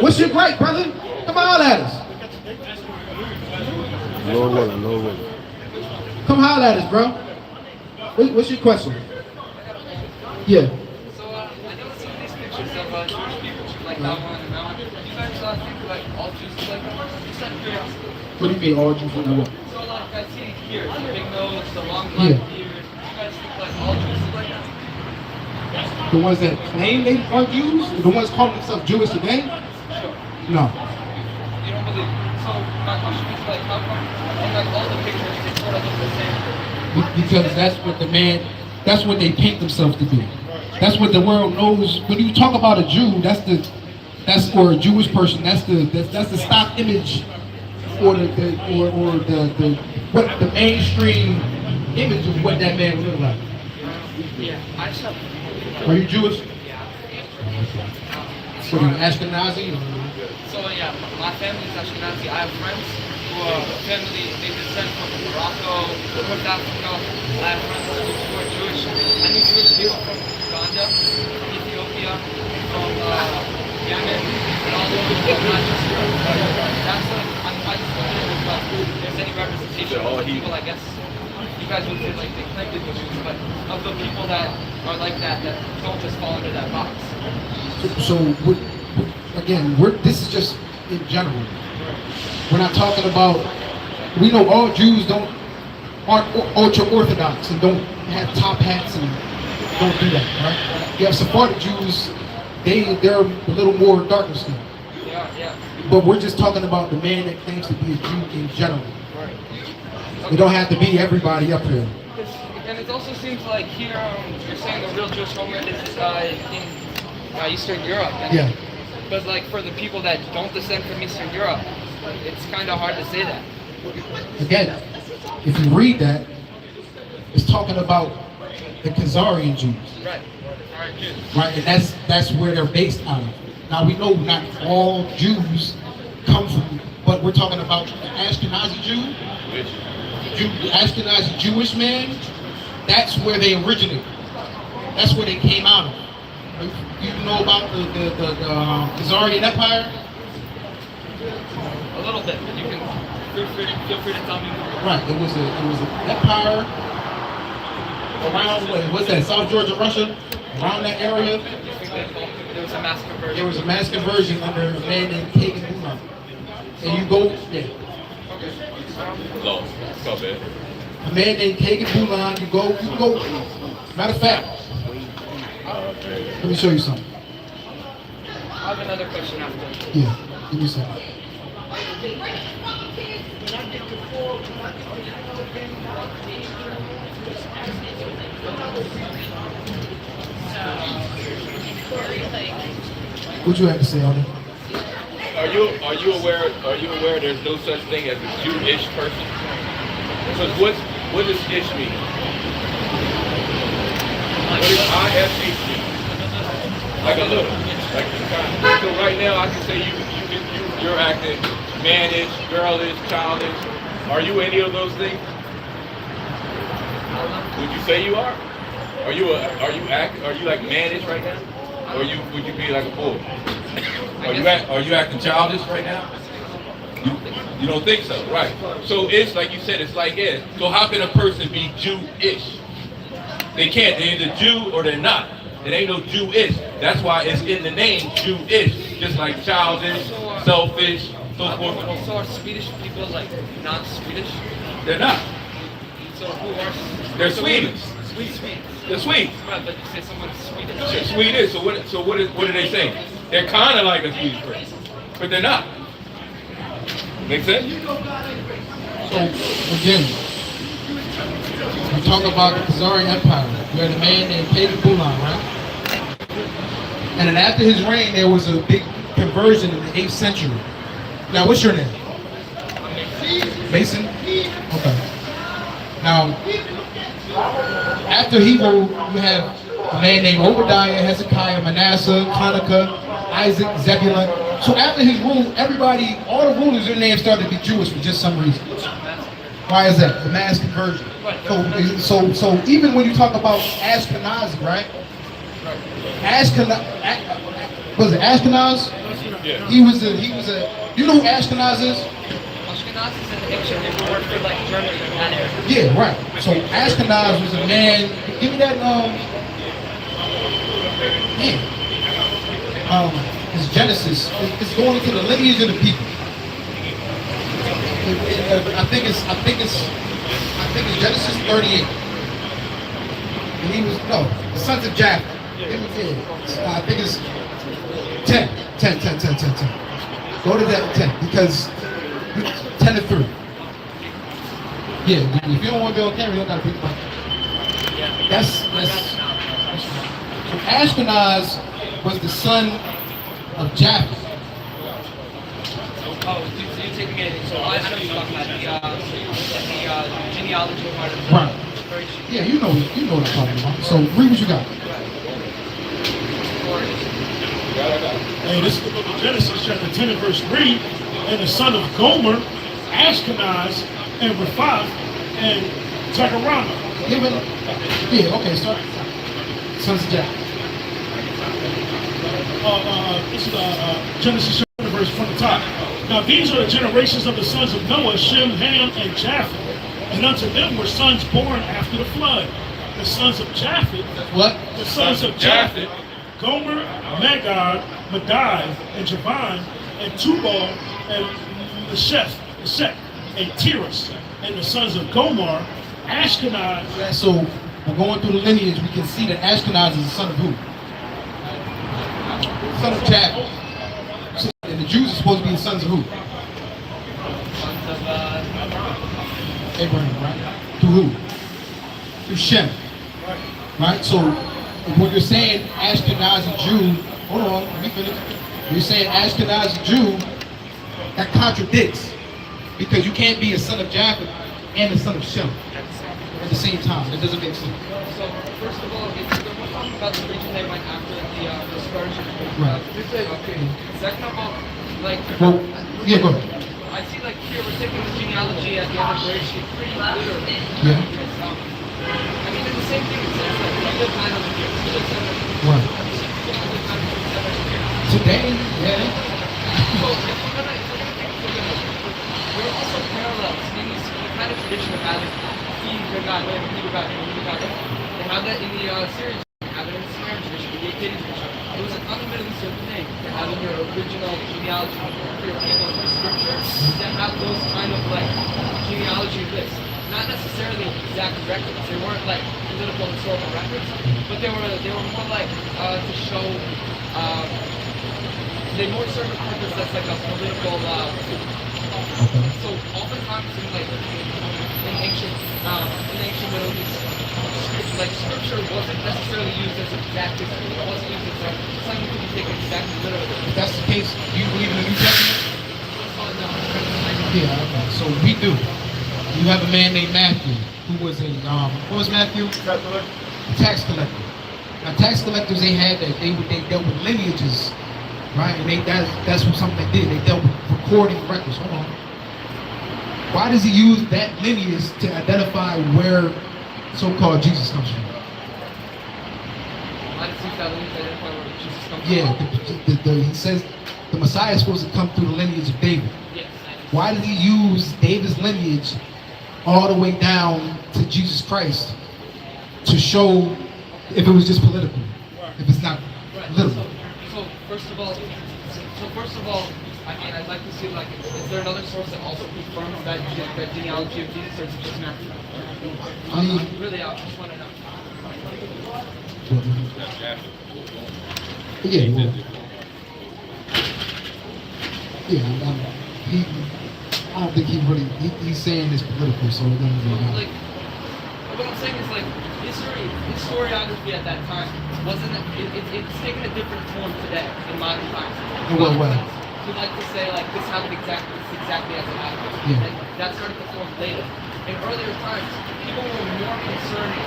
What's your gripe, brother? Come holler at us. Lord willing. Come holler at us, bro. What's your question? Yeah. So, I know some of these pictures of Jewish people, like that one on the mountain. Do you guys think like all Jews are like that? Just out of curiosity. What do you mean, all Jews are like what? So, like, I see here, the big nose, the long black beard. Do you guys think like all Jews are like that? The ones that claim they are Jews? The ones calling themselves Jewish today? No. You don't believe? So, my question is like, how come in like all the pictures they sort of look the same? Because that's what they paint themselves to be. That's what the world knows. When you talk about a Jew, or a Jewish person, that's the stock image, or the mainstream image of what that man would look like. Yeah, I just have. Are you Jewish? What are you, Ashkenazi? So yeah, my family is Ashkenazi. I have friends who are family, they descend from Morocco, North Africa. I have friends who are Jewish. I mean, people from Uganda, Ethiopia, from Yemen, and all over the world, not just Europe. That's like, I just wondering if there's any representation of the people, I guess, you guys would say like they claim to be Jews, but of the people that are like that don't just fall into that box. So again, this is just in general. We're not talking about, we know all Jews aren't ultra-Orthodox and don't have top hats and don't do that, right? You have Sephardic Jews, they're a little more darker skinned. Yeah. But we're just talking about the man that claims to be a Jew in general. It don't have to be everybody up here. And it also seems like here, you're saying the real Jewish homeland is in Eastern Europe. Yeah. But like for the people that don't descend from Eastern Europe, it's kind of hard to say that. Again, if you read that, it's talking about the Khazarian Jews. Right. Right, and that's where they're based out of. Now we know not all Jews come from, but we're talking about the Ashkenazi Jew. The Ashkenazi Jewish man, that's where they originated. That's where they came out of. You know about the Khazarian Empire? A little bit, but you can feel free to tell me more. Right, it was an empire around, what's that, South Georgia, Russia? Around that area. There was a mass conversion. There was a mass conversion under a man named Kagan Bulan. And you go, yeah. No, it's not bad. A man named Kagan Bulan, you go. Matter of fact, let me show you something. I have another question after. Yeah, give me something. What you have to say on it? Are you aware there's no such thing as a Jewish person? Because what does ish mean? What does ISH mean? Like a little. So right now I can say you're acting mannish, girlish, childish. Are you any of those things? Would you say you are? Are you like mannish right now? Or would you be like a bull? Are you acting childish right now? You don't think so, right? So it's like you said, it's like it. So how can a person be Jewish? They can't. They're either Jew or they're not. It ain't no Jewish. That's why it's in the name Jewish. Just like childish, selfish, so forth. So are Swedish people like not Swedish? They're not. So who are? They're Swedes. Swedes. They're Swedes. Right, but you say someone's Swedish. They're Swedish. So what are they saying? They're kind of like a Swedish person, but they're not. Make sense? So again, we talk about the Khazarian Empire. You had a man named Kagan Bulan, right? And then after his reign, there was a big conversion in the 8th century. Now, what's your name? Mason? Okay. Now, after he ruled, you have a man named Obadiah, Hezekiah, Manasseh, Hanukkah, Isaac, Zebulun. So after his rule, all the rulers, their names started to be Jewish for just some reason. Why is that? The mass conversion. So even when you talk about Ashkenazi, right? Was it Ashkenaz? Yeah. He was a, you know who Ashkenaz is? Ashkenaz is an ancient Hebrew word for like German in that area. Yeah, right. So Ashkenaz was a man, give me that, it's Genesis. It's going into the lineage of the people. I think it's Genesis 38. And he was, the sons of Japheth. I think it's 10. Go to that 10, because 10 to 3. Yeah, if you don't want to be on camera, you don't got to pick them up. That's so Ashkenaz was the son of Japheth. Oh, so you're taking it, so I know you're talking about the genealogy part of the Right. Yeah, you know what I'm talking about. So read what you got. Hey, this is the book of Genesis, chapter 10 and verse 3. And the son of Gomer, Ashkenaz, and Rephath, and Teherana. Yeah, okay, start. Sons of Japheth. This is Genesis chapter verse from the top. Now these are the generations of the sons of Noah, Shem, Ham, and Japheth. And unto them were sons born after the flood. The sons of Japheth. What? The sons of Japheth. Gomer, Magog, Madai, and Javan, and Tubal, and Meshech, and Tiras. And the sons of Gomer, Ashkenaz. Yeah, so we're going through the lineage, we can see that Ashkenaz is the son of who? Son of Japheth. So, and the Jews are supposed to be the sons of who? Sons of Abraham, right? Through who? Through Shem. Right? So when you're saying Ashkenazi Jew, hold on, let me finish. You're saying Ashkenazi Jew, that contradicts. Because you can't be a son of Japheth and a son of Shem at the same time. It doesn't make sense. So, first of all, we're talking about the region they went after the dispersion. Right. Second of all, like, Well, yeah, go ahead. I see, like, here we're taking the genealogy at the end of Bereshit pretty literally. Yeah. I mean, it's the same thing. It says, like, we live 900 years. We live 700 years. Right. Today, yeah. So, if we're gonna we're also parallels in the kind of tradition of having Hebrew God, they have that in the Syrian, they have it in the Syrian tradition, the Akkadian tradition. It was an fundamentally certain thing to have in your original genealogy for your people in the scripture, to have those kind of like genealogy lists. Not necessarily exact records. They weren't like political historical records, but they were more like to show they more serve a purpose that's like a political so oftentimes in like in ancient Middle East, scripture wasn't necessarily used as exact history. It wasn't used as something that could be taken exactly literally. If that's the case, do you believe in the New Testament? Yeah, okay. So we do. You have a man named Matthew, who was a what was Matthew? A tax collector. Now tax collectors, they dealt with lineages, right? And that's what something they did. They dealt with recording records. Hold on. Why does he use that lineage to identify where so-called Jesus comes from? Why does he use that lineage to identify where Jesus comes from? Yeah, he says the Messiah is supposed to come through the lineage of David. Yes. Why did he use David's lineage all the way down to Jesus Christ to show if it was just political, if it's not literal? So first of all, I mean, I'd like to see, like, is there another source that also confirms that genealogy of Jesus, or is it just Matthew? Really, I just want to know. Yeah, well, I don't think he's saying it's political, so it doesn't really matter. Like, what I'm saying is, like, historiography at that time it's taken a different form today in modern times. In what way? We like to say, like, this happened exactly as it happened. Yeah. And that started to form later. In earlier times, people were more concerned.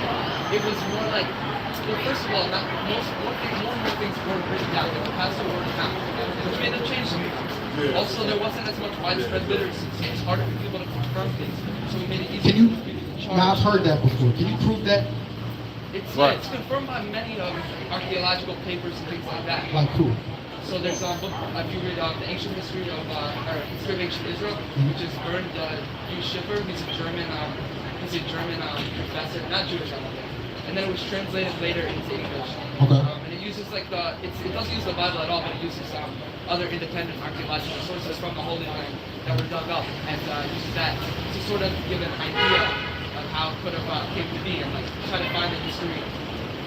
It was more like, well, first of all, more things weren't written down. They were passed through word of mouth, which made them change things. Yeah. Also, there wasn't as much widespread literacy, so it's harder for people to confirm things. So we made it easier for people to charge. Now, I've heard that before. Can you prove that? It's confirmed by many archaeological papers and things like that. Like who? So there's a book, if you read the ancient history of ancient Israel, which is burned Schiffer. He's a German professor, not Jewish, I don't think. And then it was translated later into English. Okay. And it uses like it doesn't use the Bible at all, but it uses other independent archaeological sources from the Holy Land that were dug up, and uses that to sort of give an idea of how it could have came to be, and like try to find the history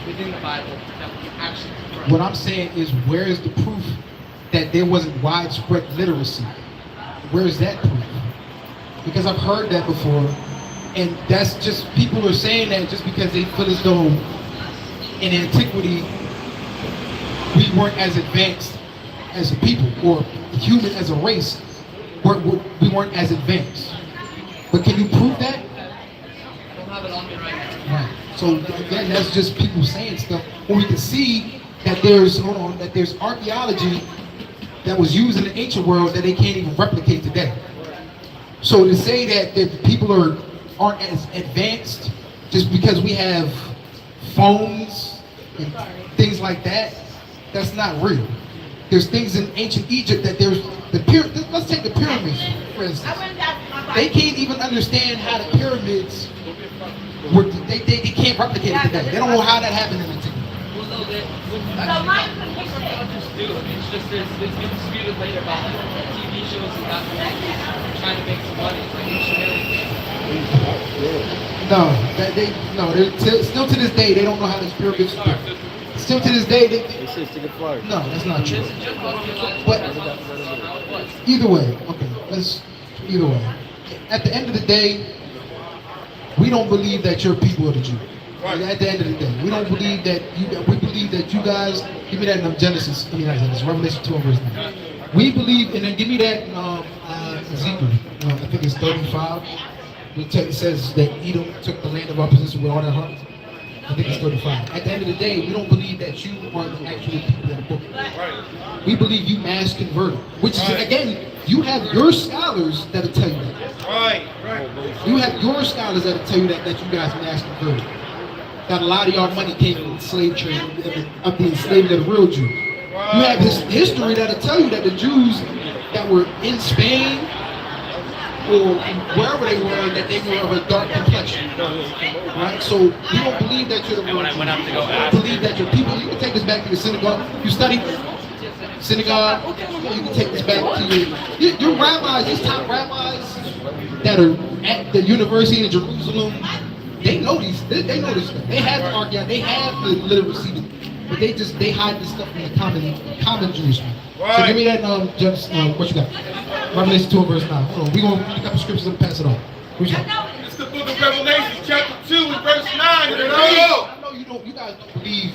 within the Bible that we can actually confirm. What I'm saying is, where is the proof that there wasn't widespread literacy? Where is that proof? Because I've heard that before, and that's just, people are saying that just because they feel as though in antiquity we weren't as advanced as a people, or human as a race, we weren't as advanced. But can you prove that? I don't have it on me right now. Right. So again, that's just people saying stuff. When we can see that there's archaeology that was used in the ancient world that they can't even replicate today. So to say that people aren't as advanced just because we have phones and things like that, that's not real. There's things in ancient Egypt that there's let's take the pyramids, for instance. They can't even understand how the pyramids were, they can't replicate it today. They don't know how that happened in the time. Well, no, it's just it's been disputed later about TV shows and documentaries trying to make some money. Still to this day they don't know how these pyramids. Still to this day, no, that's not true. But either way, either way. At the end of the day, we don't believe that you're people of the Jew. At the end of the day, we don't believe that we believe that you guys, give me that in Genesis, Revelation 2 verse 9. We believe, and then give me that Ezekiel, I think it's 35. It says that Edom took the land of our possession with all their hearts. I think it's 35. At the end of the day, we don't believe that you are the actual people in the book. Right. We believe you mass converted, which is, again, you have your scholars that'll tell you that. Right. You have your scholars that'll tell you that you guys mass converted. That a lot of y'all money came from the slave trade, of the enslavement of the real Jew. You have this history that'll tell you that the Jews that were in Spain or wherever they were, that they were of a dark complexion. Right? So we don't believe that you're the real Jew. We don't believe that you're people. You can take this back to the synagogue. You study synagogue. You can take this back to your rabbis, these top rabbis that are at the university in Jerusalem. They know they know this stuff. They have the archaeology, they have the literacy, but they hide this stuff from the common Jewish man. Right. So give me that what you got? Revelation 2 verse 9. Hold on, we're gonna pick up the scriptures and pass it on. What you got? It's the book of Revelation, chapter 2 and verse 9. I know you guys don't believe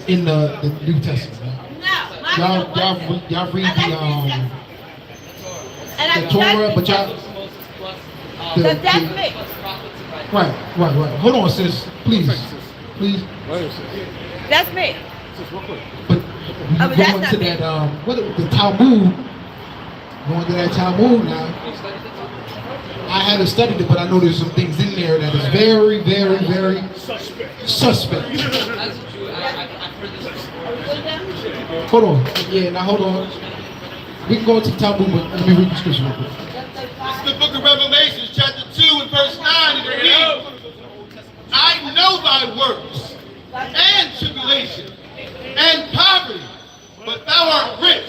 in the New Testament. Right? Y'all read the Torah, but y'all that's me. Right. Hold on, sis. Please. That's me. But going to that, the Talmud, going to that Talmud now, I haven't studied it, but I know there's some things in there that is very, very, very suspect. Hold on. Yeah, now hold on. We can go into the Talmud, but let me read the scripture real quick. It's the book of Revelation, chapter 2 and verse 9, and it reads, I know thy works, and tribulation, and poverty, but thou art rich.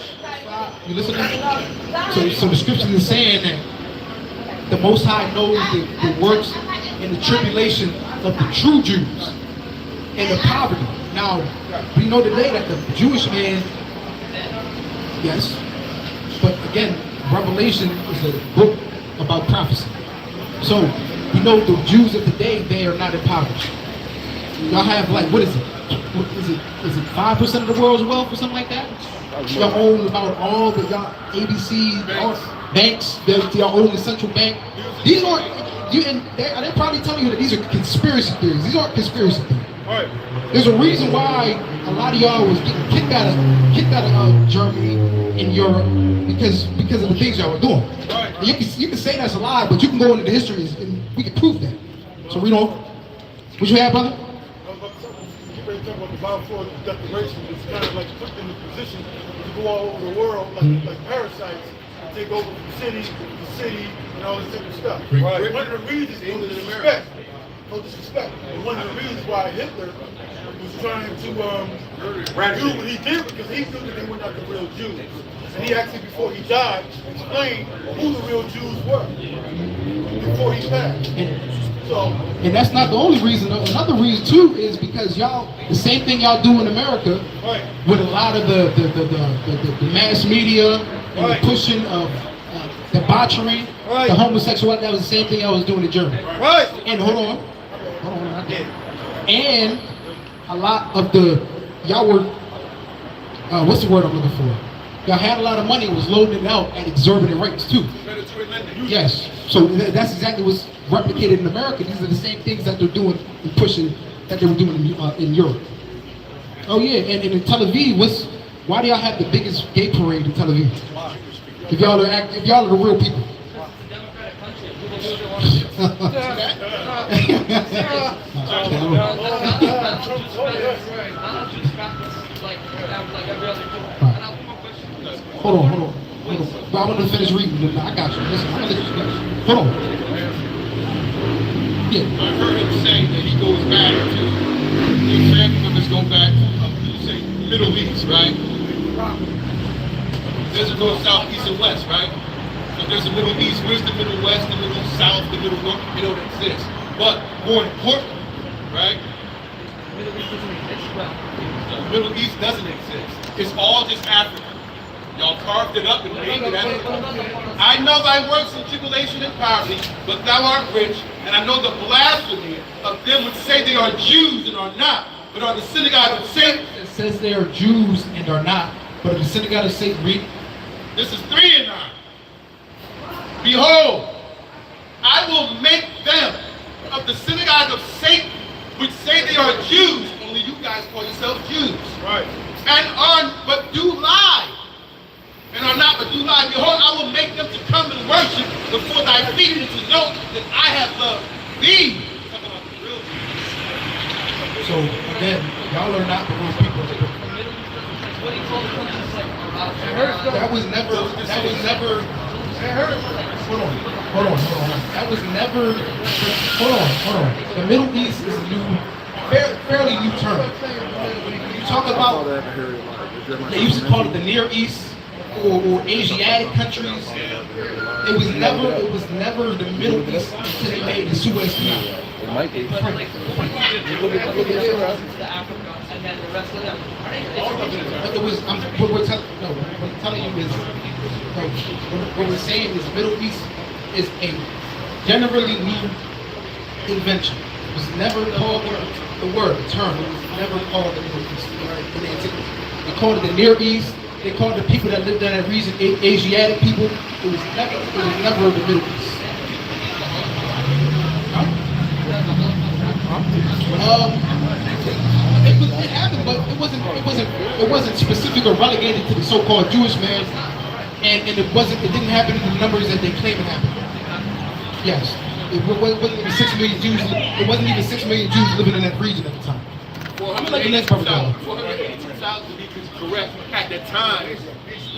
You listening? So the scripture is saying that the Most High knows the works and the tribulation of the true Jews and the poverty. Now, we know today that the Jewish man, yes, but again, Revelation is a book about prophecy. So, we know the Jews of today, they are not impoverished. Y'all have like, what is it? Is it 5% of the world's wealth or something like that? Y'all own about all the y'all ABC, all banks, y'all own the central bank. These aren't, they're probably telling you that these are conspiracy theories. These aren't conspiracy theories. Right. There's a reason why a lot of y'all was getting kicked out of Germany and Europe because of the things y'all were doing. Right. You can say that's a lie, but you can go into the history and we can prove that. So we don't. What you have, brother? Talking about the Balfour Declaration, it's kind of like put in the position to go all over the world like parasites, and take over the city, and all this different stuff. Right. One of the reasons, no disrespect, but one of the reasons why Hitler was trying to do what he did, because he knew that they were not the real Jews. And he actually, before he died, explained who the real Jews were before he passed. And that's not the only reason. Another reason too is because y'all, the same thing y'all do in America, right, with a lot of the mass media and right, the pushing of debauchery, right, the homosexuality. That was the same thing I was doing in Germany. Right. And hold on. And a lot of y'all were, what's the word I'm looking for? Y'all had a lot of money, was loading it out at exorbitant rates too. Yes. So that's exactly what's replicated in America. These are the same things that they're doing and pushing that they were doing in Europe. Oh yeah, and in Tel Aviv, why do y'all have the biggest gay parade in Tel Aviv? If y'all are the real people. Hold on. But I want to finish reading. I got you. Listen, I'm gonna let you finish. Hold on. Yeah. I heard him say that he goes back to the family members go back to say Middle East, right? There's a North, South, East, and West, right? So there's a Middle East. Where's the Middle West, the Middle South, the Middle North? They don't exist. But more important, right? The Middle East doesn't exist. It's all just Africa. Y'all carved it up and made it Africa. I know thy works in tribulation and poverty, but thou art rich. And I know the blasphemy of them which say they are Jews and are not, but are the synagogue of Satan. It says they are Jews and are not, but are the synagogue of Satan. Read. This is 3 and 9. Behold, I will make them of the synagogue of Satan, which say they are Jews. Only you guys call yourselves Jews. Right. And are but do lie. And are not but do lie. Behold, I will make them to come and worship before thy feet, and to know that I have loved thee. Talking about the real Jews. So again, y'all are not the real people. That was never. Hold on. That was never. Hold on. The Middle East is a new, fairly new term. You talk about, they used to call it the Near East or Asiatic countries. It was never the Middle East until they made the Suez Canal. It might be. But like, the Africa and then the rest of them. It was. What we're telling you is, what we're saying is, Middle East is a generally new invention. It was never called the term. It was never called the Middle East in the antiquity. They called it the Near East. They called the people that lived in that region Asiatic people. It was never the Middle East. It happened, but it wasn't specific or relegated to the so-called Jewish man, and it didn't happen in the numbers that they claim it happened. Yes, it wasn't even 6 million Jews. It wasn't even 6 million Jews living in that region at the time. 482,000 to be correct at that time.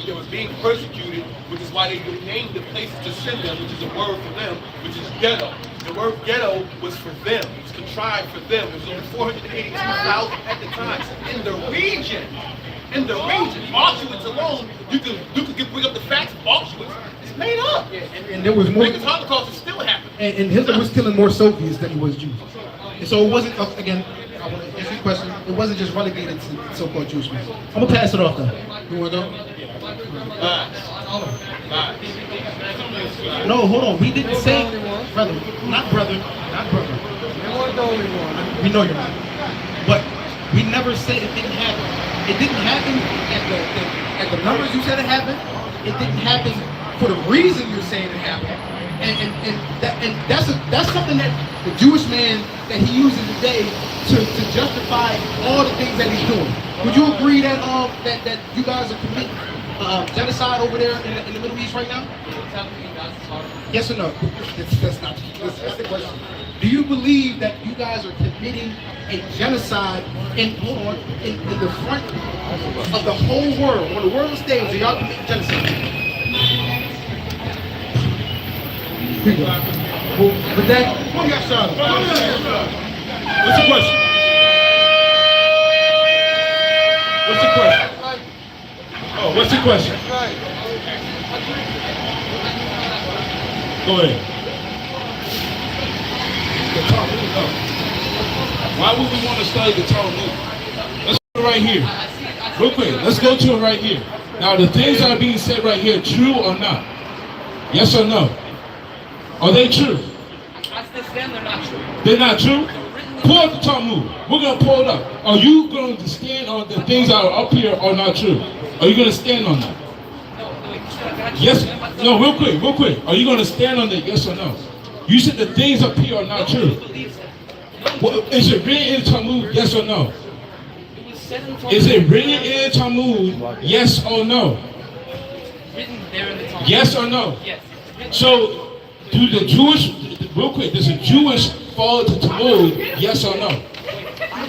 They were being persecuted, which is why they named the places to send them, which is a word for them, which is ghetto. The word ghetto was for them. It was contrived for them. It was only 482,000 at the time in the region. In the region, Auschwitz alone, you could bring up the facts. Auschwitz is made up. And there was more. Because Holocaust is still happening. And Hitler was killing more Soviets than he was Jews. And so it wasn't, again, I want to answer your question. It wasn't just relegated to so-called Jewish men. I'm gonna pass it off though. You wanna go? No, hold on. We didn't say brother. Not brother. They weren't the only one. We know you're not. But we never said it didn't happen. It didn't happen at the numbers you said it happened. It didn't happen for the reason you're saying it happened. And that's something that the Jewish man that he uses today to justify all the things that he's doing. Would you agree that that you guys are committing genocide over there in the Middle East right now? Yes or no? That's the question. Do you believe that you guys are committing a genocide in the front of the whole world, on the world stage? Are y'all committing genocide? With that, what's the question? Oh, what's the question? Go ahead. Why would we want to study the Talmud? Let's go right here. Real quick, let's go to it right here. Now, the things that are being said right here, true or not? Yes or no? Are they true? I stand they're not true. They're not true? Pull up the Talmud. We're going to pull it up. Are you going to stand on the things that are up here are not true? Are you going to stand on that? Yes. No, real quick. Are you going to stand on that? Yes or no? You said the things up here are not true. Well, is it written in the Talmud? Yes or no? Is it written in the Talmud? Yes or no? Written there in the Talmud. Yes or no? Yes. So Do the Jewish, real quick, does a Jewish follow the Talmud, yes or no?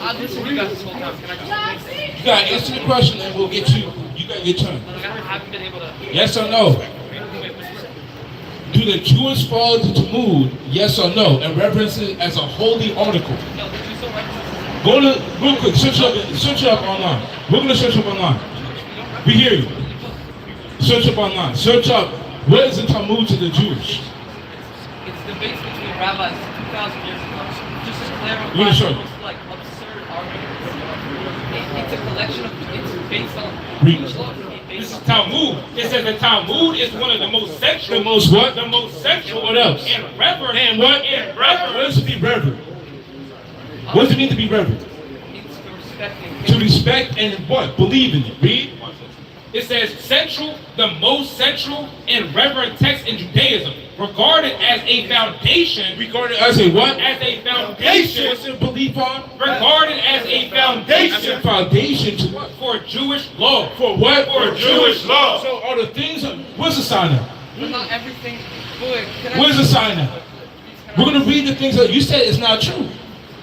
I've listened to you guys this whole time. Can I just You gotta answer the question and we'll get you got your turn. I haven't been able to. Yes or no? Do the Jewish follow the Talmud, yes or no, and reverence it as a holy article? No, the Jews don't reference it. Go to, real quick, search up online. We're gonna search up online. We hear you. Search up online. Search up, what is the Talmud to the Jewish? It's debates between rabbis 2,000 years ago. Just to clarify, What is it? like absurd arguments. It's a collection of, it's based on Read. Jewish law. This is Talmud. It says the Talmud is one of the most sexual. The most what? The most sexual. What else? And reverent. And what? And What reverent. does it mean reverent? What does it mean to be reverent? It's to respect and To respect and what? Believe in it. Read. It says central, the most central and reverent text in Judaism, regarded as a foundation. Regarded as a what? As a foundation. What's your belief on? Regarded as a As a foundation foundation to what? for Jewish law. For what? For Jewish law. So are the things, where's the sign up? but not everything. Boy, can I Where's the sign up? We're going to read the things that you said is not true.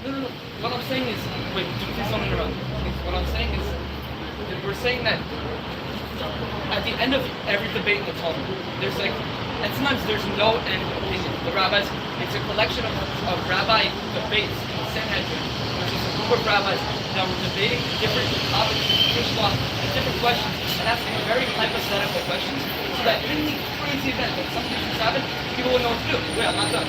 No. What I'm saying is, wait, please don't interrupt. What I'm saying is, we're saying that at the end of every debate in the Talmud, there's like, and sometimes there's no end in the rabbis. It's a collection of rabbi debates in the Sanhedrin, which is a group of rabbis that were debating different topics in Jewish law and different questions and asking very hypothetical questions so that in the crazy event that something just happened, people would know what to do. Wait, I'm not done.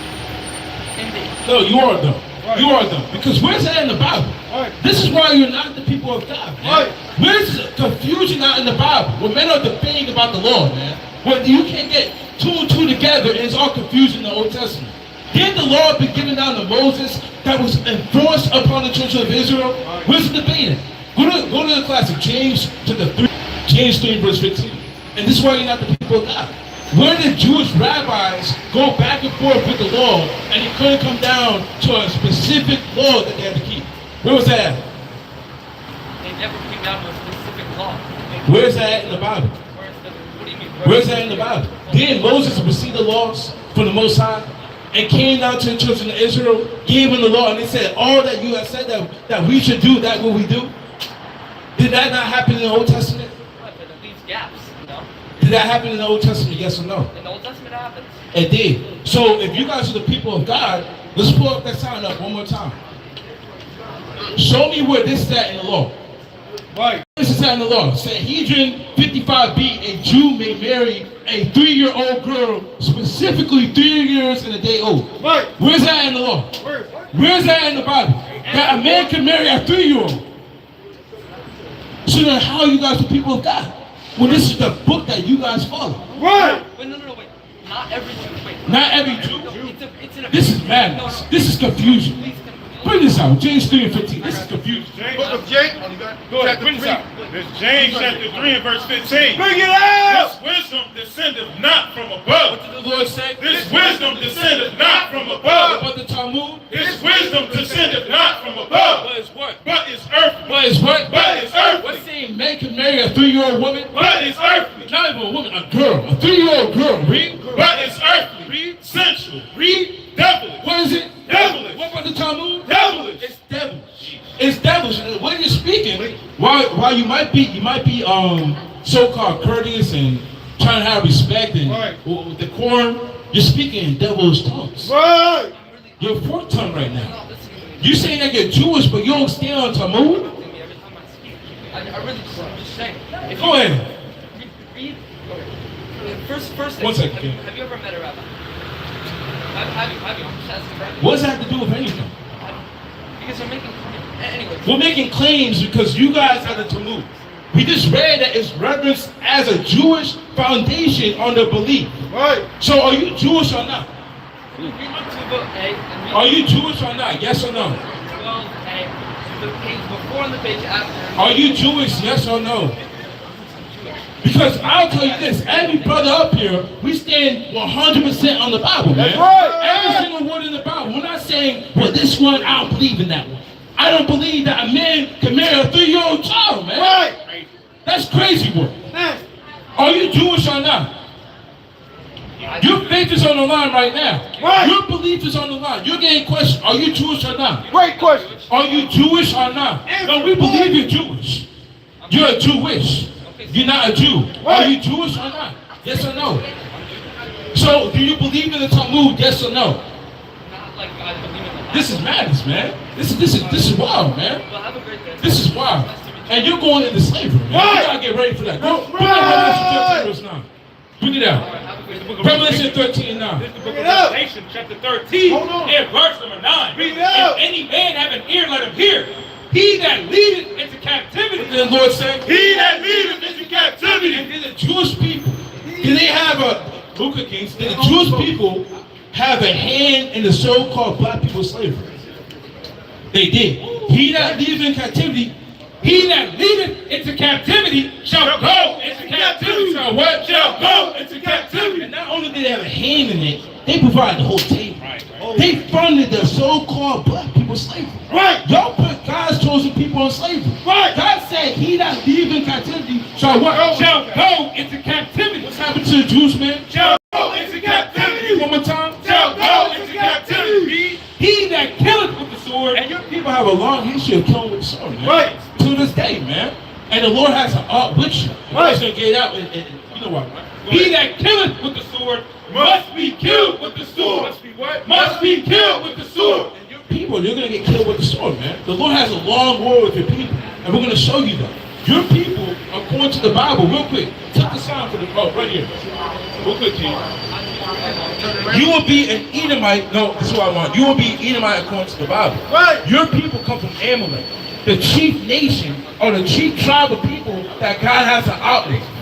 Indeed. No, you are though. You are though. Because where's that in the Bible? This is why you're not the people of God, man. Where's the confusion out in the Bible? When men are debating about the law, man. When you can't get two and two together and it's all confusion in the Old Testament. Didn't the law be given down to Moses that was enforced upon the children of Israel? Where's the debate? Go to the classic, James 3 verse 15. And this is why you're not the people of God. Where did Jewish rabbis go back and forth with the law and it couldn't come down to a specific law that they had to keep? Where was that at? They never came down to a specific law. Where's that at in the Bible? What do you mean? Where's that in the Bible? Didn't Moses receive the laws from the Most High and came down to the children of Israel, gave them the law, and they said, all that you have said that we should do, that will we do? Did that not happen in the Old Testament? But it leaves gaps, you know? Did that happen in the Old Testament, yes or no? In the Old Testament, it happens. It did. So if you guys are the people of God, let's pull up that sign up one more time. Show me where this is at in the law. Right. This is at in the law. Sanhedrin 55b, a Jew may marry a 3-year-old girl, specifically 3 years and a day old. Right. Where's that in the law? Where's that in the Bible? That a man can marry a 3-year-old. So then how are you guys the people of God? Well, this is the book that you guys follow. Right. Wait, no, wait. Not every Jew. Wait. Not every Jew. No, it's an This is madness. This is confusion. Bring this out. James 3 and 15. This is confusion. Book of James. Go ahead, bring this out. It's James chapter 3 and verse 15. Bring it out. This wisdom descendeth not from above. What did the Lord say? This wisdom descendeth not from What above. about the Talmud? This wisdom descendeth not from above. What is what? But is earthly. What is what? But is What's earthly. saying man can marry a 3-year-old woman? But is earthly. Not even a woman, a girl. A 3-year-old girl. Read. But is earthly. Read. Sensual. Read. Devilish. What is it? Devilish. What about the Talmud? Devilish. It's devilish. It's devilish. And when you're speaking, while you might be so-called courteous and trying to have respect and decorum, you're speaking in devilish tongues. Right. You're forked tongue right now. You saying that you're Jewish, but you don't stand on Talmud? every time I speak. I really just saying. If Go you ahead. Read. First thing. One second, Have you ever met a rabbi? Have you? I'm just asking, right? What does that have to do with anything? Because they're making. Anyway. We're making claims because you guys are the Talmud. We just read that it's referenced as a Jewish foundation on the belief. Right. So are you Jewish or not? Read Tuba A and read Are you Jewish or not? Yes or no? 12A. The page before and the page after. Are you Jewish? Yes or no? Because I'll tell you this, every brother up here, we stand 100% on the Bible, man. That's right. Every single word in the Bible. We're not saying, well, this one, I don't believe in that one. I don't believe that a man can marry a 3-year-old child, man. Right. That's crazy work. Man. Are you Jewish or not? Your faith is on the line right now. Right. Your belief is on the line. You're getting questioned. Are you Jewish or not? Great question. Are you Jewish or not? No, we believe you're Jewish. You're Jewish. You're not a Jew. Are you Jewish or not? Yes or no? So, do you believe in the Talmud? Yes or no? This is madness, man. This is wild, man. This is wild. And you're going into slavery, man. You gotta get ready for that. Go, bring out Revelation 13, verse 9. Bring it out. Revelation 13:9. This is the book of Revelation, chapter 13, and verse number 9. Read it out. If any man have an ear, let him hear. He that leadeth into captivity. What did the Lord say? He that leadeth into captivity. And did the Jewish people, did they have a, Luca Kings, did the Jewish people have a hand in the so-called black people's slavery? They did. He that leadeth in captivity, He that leadeth into captivity shall go into captivity. Shall what? Shall go into captivity. And not only did they have a hand in it, they provided the whole table. They funded the so-called black people's slavery. Right. Y'all put God's chosen people in slavery. Right. God said, he that leadeth in captivity shall what? Shall go into captivity. What's happened to the Jewish man? Shall go into captivity. One more time. Shall go into captivity. He that killeth with the sword. And your people have a long history of killing with the sword, man. Right. To this day, man. And the Lord has an art with you. Right. He's going to get out and you know what, right? He that killeth with the sword must be killed with the sword. Must be what? Must be killed with the sword. And your people, you're going to get killed with the sword, man. The Lord has a long war with your people. And we're going to show you that. Your people, according to the Bible, real quick, take the sign for the, right here. Real quick, King. You will be an Edomite. No, this is what I want. You will be an Edomite according to the Bible. Right. Your people come from Amalek, the chief nation or the chief tribe of people that God has to outlaw.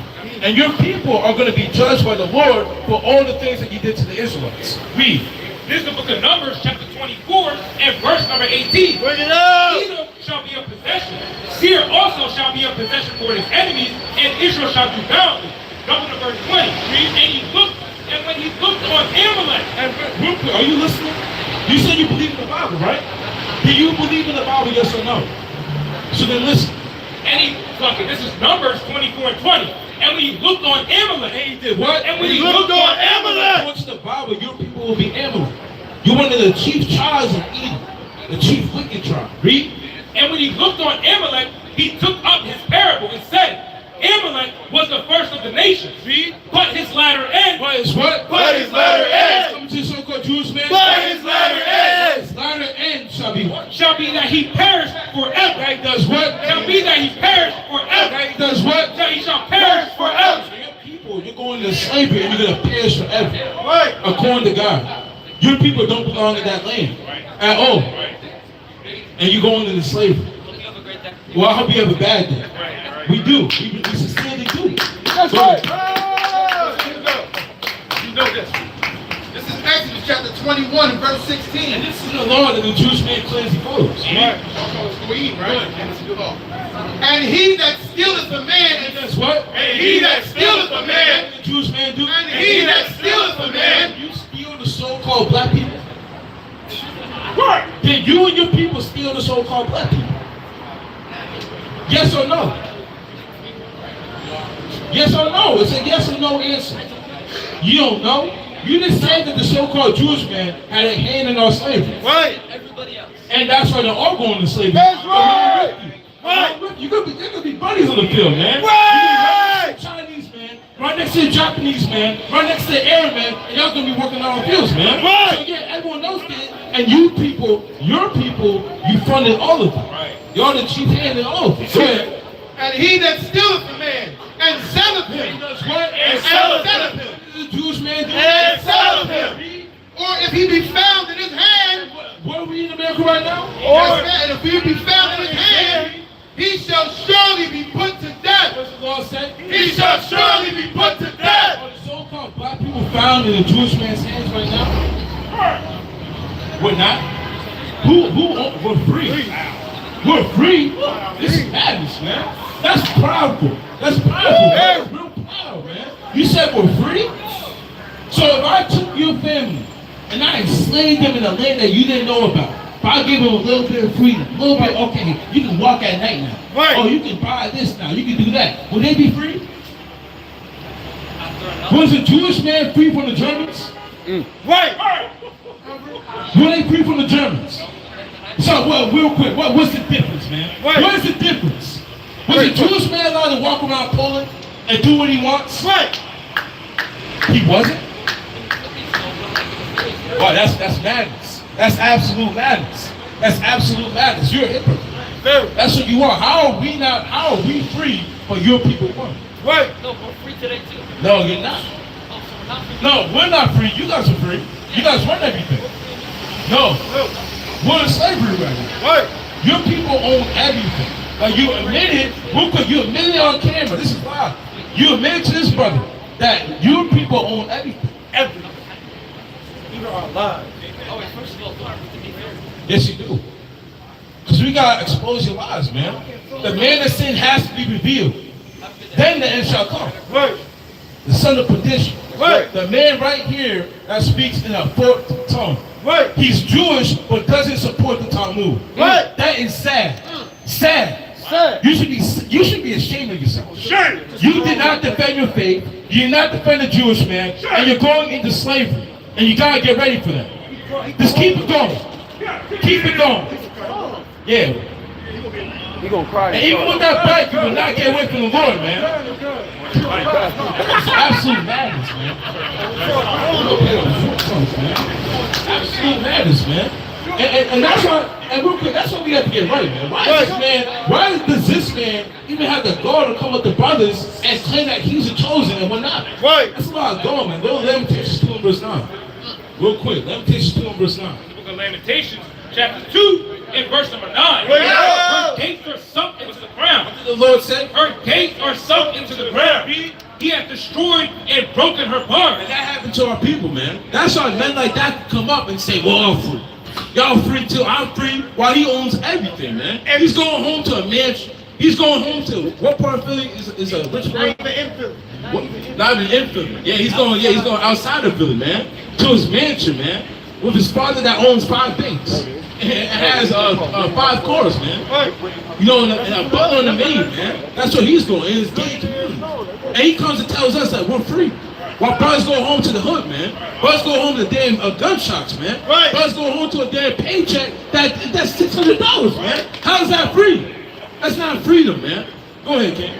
And your people are going to be judged by the Lord for all the things that you did to the Israelites. Read. This is the book of Numbers, chapter 24, and verse number 18. Bring it up. Edom shall be a possession. Seir also shall be a possession for his enemies, and Israel shall do bounty. Go to verse 20. And when he looked on Amalek. And real quick, are you listening? You said you believe in the Bible, right? Do you believe in the Bible, yes or no? So then listen. And this is Numbers 24 and 20. And when he looked on Amalek. And he did what? And when he looked on Amalek. According to the Bible, your people will be Amalek. You're one of the chief tribes of Edom, the chief wicked tribe. Read. And when he looked on Amalek, he took up his parable and said, Amalek was the first of the nations. Read. But his latter end. But his what? But his latter end. Coming to the so-called Jewish man. But his latter end. His latter end shall be what? Shall be that he perish forever. That he does what? Shall be that he perish forever. That he does what? That he shall perish forever. So your people, you're going into slavery and you're going to perish forever. Right. According to God. Your people don't belong in that land at all. And you're going into slavery. Well, I hope you have a bad day. We do. We sincerely do. That's right. You know this. This is Exodus chapter 21 and verse 16. And this is the law that the Jewish man claims he follows. Right. And he that stealeth a man, And that's what? And he that stealeth a man. What the Jewish man do? And he that stealeth a man. You steal the so-called black people. Right. Then you and your people steal the so-called black people. Yes or no? Yes or no? It's a yes or no answer. You don't know? You just said that the so-called Jewish man had a hand in our slavery. Right. Everybody else. And that's why they're all going to slavery. That's right. Right. There could be buddies on the field, man. Right. You could be right next to the Chinese man, right next to the Japanese man, right next to the Arab man, and y'all gonna be working out on fields, man. Right. So yeah, everyone knows that. And you people, your people, you funded all of them. Right. Y'all the chief hand in all of them. Go ahead. and he that stealeth a man, and selleth him, And selleth him. The Jewish man And selleth him. or if he be found in his hand, What are we in America right now? and if he be found in his hand, he shall surely be put to death. What's the law say? He shall surely be put to death. Are the so-called black people found in the Jewish man's hands right now? We're not. We're free. We're free. This is madness, man. That's proudful. That's prideful. That's real proud, man. You said we're free? So if I took your family and I enslaved them in a land that you didn't know about, if I give them a little bit of freedom, a little bit, okay, you can walk at night now. Right. Oh, you can buy this now. You can do that. Will they be free? Was a Jewish man free from the Germans? Right. Were they free from the Germans? So, well, real quick, what's the difference, man? Right. What is the difference? Was a Jewish man allowed to walk around Poland and do what he wants? Right. He wasn't? Oh, that's madness. That's absolute madness. That's absolute madness. You're a hypocrite. That's what you are. How are we free but your people weren't? Right. No, we're free today too. No, you're not. Oh, so we're not free. No, we're not free. You guys are free. You guys run everything. No. We're in slavery right now. Right. Your people own everything. Like you admitted, real quick, you admitted on camera, this is live. You admitted to this brother that your people own everything. Everything. Even our lives. Oh, wait, first of all, don't have to be fair. Yes, you do. Because we got to expose your lies, man. The man that sin has to be revealed. Then the end shall come. Right. The son of perdition. Right. The man right here that speaks in a forked tongue. Right. He's Jewish, but doesn't support the Talmud. Right. That is sad. Sad. Sad. You should be ashamed of yourself. Shame. You did not defend your faith. You did not defend a Jewish man, and you're going into slavery. And you gotta get ready for that. Just keep it going. Keep it going. Yeah. He gonna cry. And even with that back, you will not get away from the Lord, man. It's absolute madness, man. Absolute madness, man. And that's why, and real quick, that's why we have to get right, man. Why does this man even have the gall to come with the brothers and claim that he's a chosen and we're not? Right. That's a lot of gall, man. Go to Lamentations 2 and verse 9. Real quick, Lamentations 2 and verse 9. The book of Lamentations, chapter 2, and verse number 9. Her gates are sunk into the ground. What did the Lord say? Her gates are sunk into the ground. He hath destroyed and broken her bars. And that happened to our people, man. That's why men like that come up and say, well, I'm free. Y'all free too, I'm free, while he owns everything, man. And he's going home to a mansion. He's going home to, what part of Philly is a rich part? Not even in Philly. Not even in Philly. Yeah, he's going outside of Philly, man. To his mansion, man. With his father that owns 5 banks. And has 5 cars, man. You know, and a butler and a maid, man. That's what he's going in his gated community. And he comes and tells us that we're free. While brothers go home to the hood, man. Brothers go home to damn gunshots, man. Right. Brothers go home to a damn paycheck that's $600, man. How is that free? That's not freedom, man. Go ahead, King.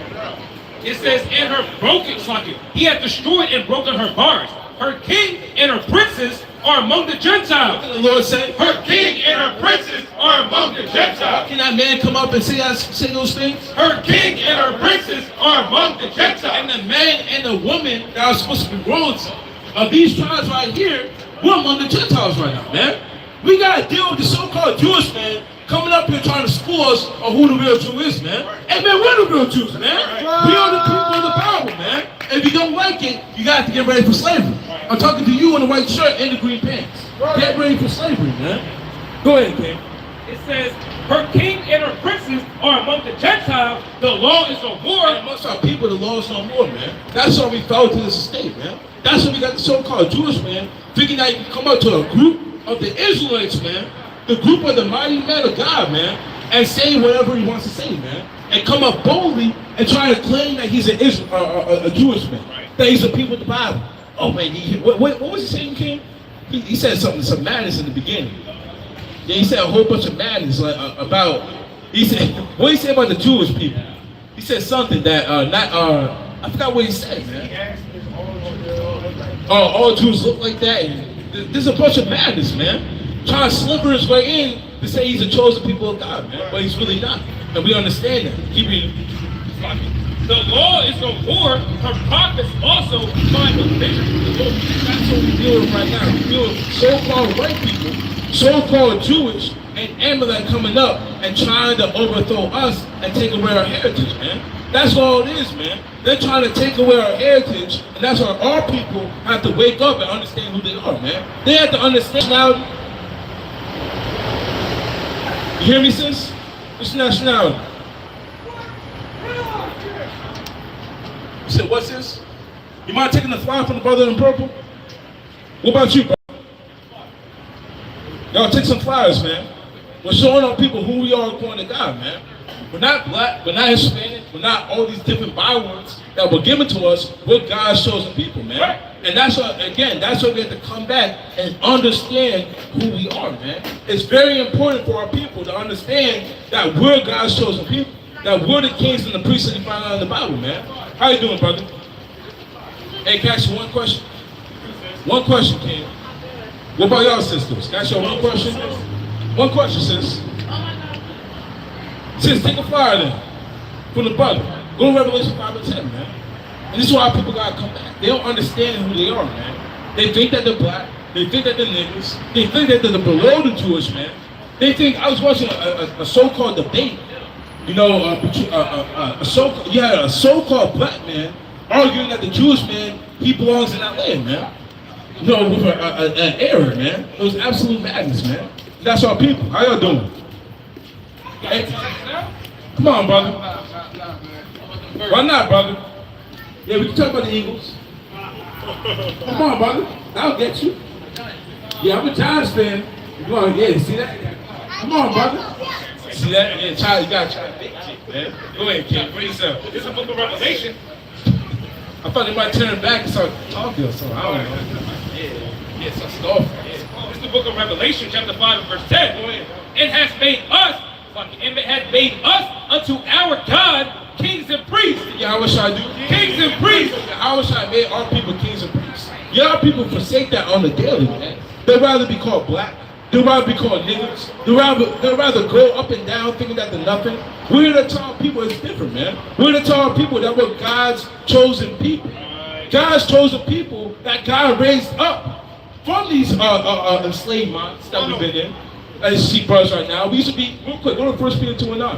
It says, in her broken socket, he hath destroyed and broken her bars. Her king and her princes are among the Gentiles. What did the Lord say? Her king and her princes are among the Gentiles. Can that man come up and say those things? Her king and her princes are among the Gentiles. And the man and the woman that are supposed to be royalty of these tribes right here, we're among the Gentiles right now, man. We gotta deal with the so-called Jewish man coming up here trying to school us on who the real Jew is, man. And man, we're the real Jews, man. We are the people of the Bible, man. If you don't like it, you got to get ready for slavery. I'm talking to you in the white shirt and the green pants. Get ready for slavery, man. Go ahead, King. It says, her king and her princes are among the Gentiles. The law is no more. And amongst our people, the law is no more, man. That's why we fell to this estate, man. That's why we got the so-called Jewish man thinking that you can come up to a group of the Israelites, man. The group of the mighty men of God, man, and say whatever he wants to say, man, and come up boldly and try to claim that he's a Jewish man, that he's a people of the Bible. Oh man, what was he saying, King? He said some madness in the beginning. Yeah, he said a whole bunch of madness about. He said what he said about the Jewish people. He said something that I forgot what he said, man. All Jews look like that. And there's a bunch of madness, man. Trying to sliver his way in to say he's a chosen people of God, man. But he's really not. And we understand that. Keep reading. The law is no more. Her prophets also find no vision. That's what we're dealing with right now. We're dealing with so-called white people, so-called Jewish, and Amalek coming up and trying to overthrow us and take away our heritage, man. That's all it is, man. They're trying to take away our heritage, and that's why our people have to wake up and understand who they are, man. They have to understand now. You hear me, sis? What's nationality? You said, what's this? You mind taking the fly from the brother in purple? What about you, bro? Y'all take some flyers, man. We're showing our people who we are according to God, man. We're not black, we're not Hispanic, we're not all these different bywords that were given to us. We're God's chosen people, man. And that's what, again, that's why we have to come back and understand who we are, man. It's very important for our people to understand that we're God's chosen people, that we're the kings and the priests that you find out in the Bible, man. How you doing, brother? Hey, can I ask you one question? One question, King. What about y'all sisters? Can I ask you one question? One question, sis. Sis, take a flyer then from the brother. Go to Revelation 5 and 10, man. And this is why people gotta come back. They don't understand who they are, man. They think that they're black. They think that they're niggas. They think that they're below the Jewish man. They think, I was watching a so-called debate. You know, you had a so-called black man arguing that the Jewish man, he belongs in that land, man. You know, with an error, man. It was absolute madness, man. That's our people. How y'all doing? Hey, come on, brother. Why not, brother? Yeah, we can talk about the Eagles. Come on, brother. I'll get you. Yeah, I'm a Giants fan. Come on, yeah, see that? Come on, brother. See that? Yeah, child, you gotta try to big chick, man. Go ahead, kid. Bring yourself. It's a book of Revelation. I thought they might turn it back and start talking or something. I don't know. Yeah, so start. It's the book of Revelation, chapter 5 and verse 10. Go ahead. It has made us unto our God kings and priests. Yahawashi do. Kings and priests. Yahawashi made our people kings and priests. Y'all people forsake that on the daily, man. They'd rather be called black. They'd rather be called niggas. They'd rather go up and down thinking that they're nothing. We're the tall people. It's different, man. We're the tall people that were God's chosen people. God's chosen people that God raised up from these enslaved minds that we've been in. As you see brothers right now, we used to be, real quick, go to 1 Peter 2 and 9.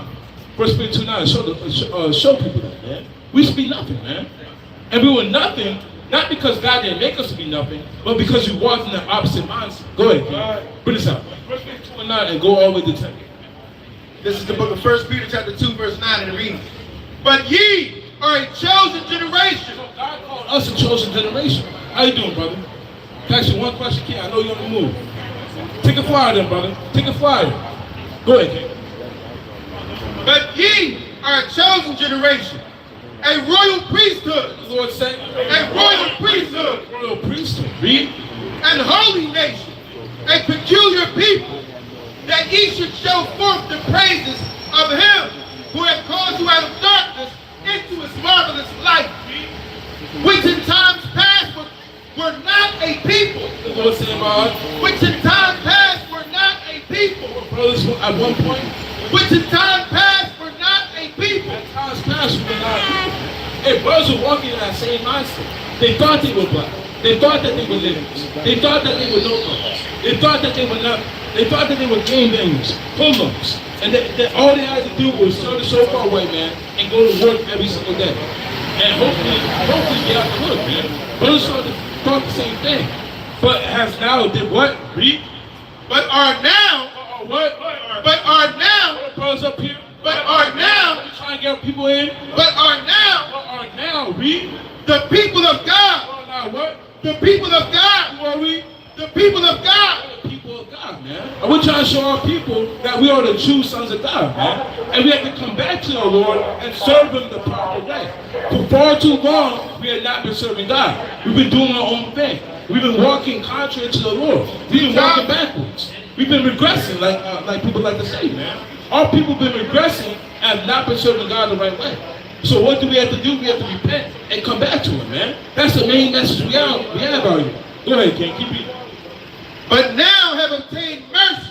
1 Peter 2 and 9, show people that, man. We used to be nothing, man. And we were nothing, not because God didn't make us to be nothing, but because we walked in the opposite mindset. Go ahead, man. Bring this out. 1 Peter 2 and 9 and go all the way to 10. This is the book of 1 Peter chapter 2, verse 9, and it reads, "But ye are a chosen generation." So God called us a chosen generation. How you doing, brother? Can I ask you one question, kid? I know you're on the move. Take a flyer then, brother. Take a flyer. Go ahead, kid. "But ye are a chosen generation, a royal priesthood." The Lord said, "A royal priesthood." Royal priesthood. Read. "And holy nation, a peculiar people, that ye should show forth the praises of him who hath called you out of darkness into his marvelous light, which in times past were not a people." The Lord said, "Which in times past were not a people." Brothers, at one point, "Which in times past were not a people." at times past, we were not people. Hey, brothers were walking in that same mindset. They thought they were black. They thought that they were niggas. They thought that they were no-nobodies. They thought that they were not. They thought that they were game bangers, hoodlums, and all they had to do was serve the so-called white man and go to work every single day. And hopefully get out the hood, man. Brothers started to thought the same thing, but has now did what? Read. "But are now." What? "But are now." Brothers up here. "But are now." Trying to get people in. "But are now." What are now? Read. "The people of God." What are now? What? "The people of God." Who are we? "The people of God." The people of God, man. And we're trying to show our people that we are the true sons of God, man. And we have to come back to the Lord and serve Him the proper way. For far too long, we have not been serving God. We've been doing our own thing. We've been walking contrary to the Lord. We've been walking backwards. We've been regressing, like people like to say, man. Our people have been regressing and have not been serving God the right way. So what do we have to do? We have to repent and come back to Him, man. That's the main message we have out here. Go ahead, King. Keep reading. "But now have obtained mercy."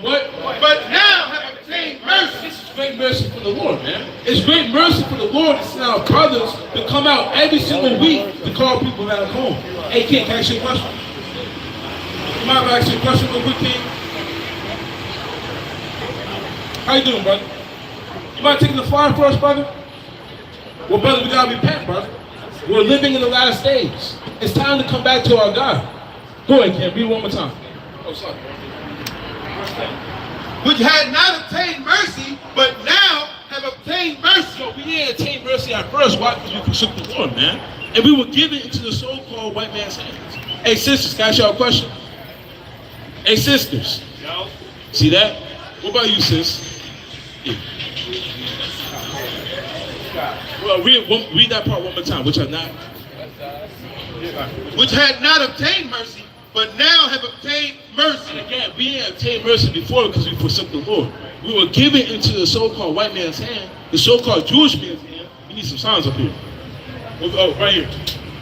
What? "But now have obtained mercy." This is great mercy from the Lord, man. It's great mercy for the Lord to send our brothers to come out every single week to call people back home. Hey, King, can I ask you a question? You mind if I ask you a question real quick, King? How you doing, brother? You mind taking the flyer for us, brother? Well, brother, we gotta repent, brother. We're living in the last days. It's time to come back to our God. Go ahead, King. Read one more time. Oh, sorry. "Which had not obtained mercy, but now have obtained mercy." So we didn't attain mercy at first. Why? Because we forsook the Lord, man. And we were given into the so-called white man's hands. Hey, sisters, can I ask y'all a question? Hey, sisters. See that? What about you, sis? Yeah. Well, read that part one more time, which had not. Which had not obtained mercy, but now have obtained mercy. And again, we didn't obtain mercy before because we forsook the Lord. We were given into the so-called white man's hand, the so-called Jewish man's hand. We need some signs up here. Oh, right here.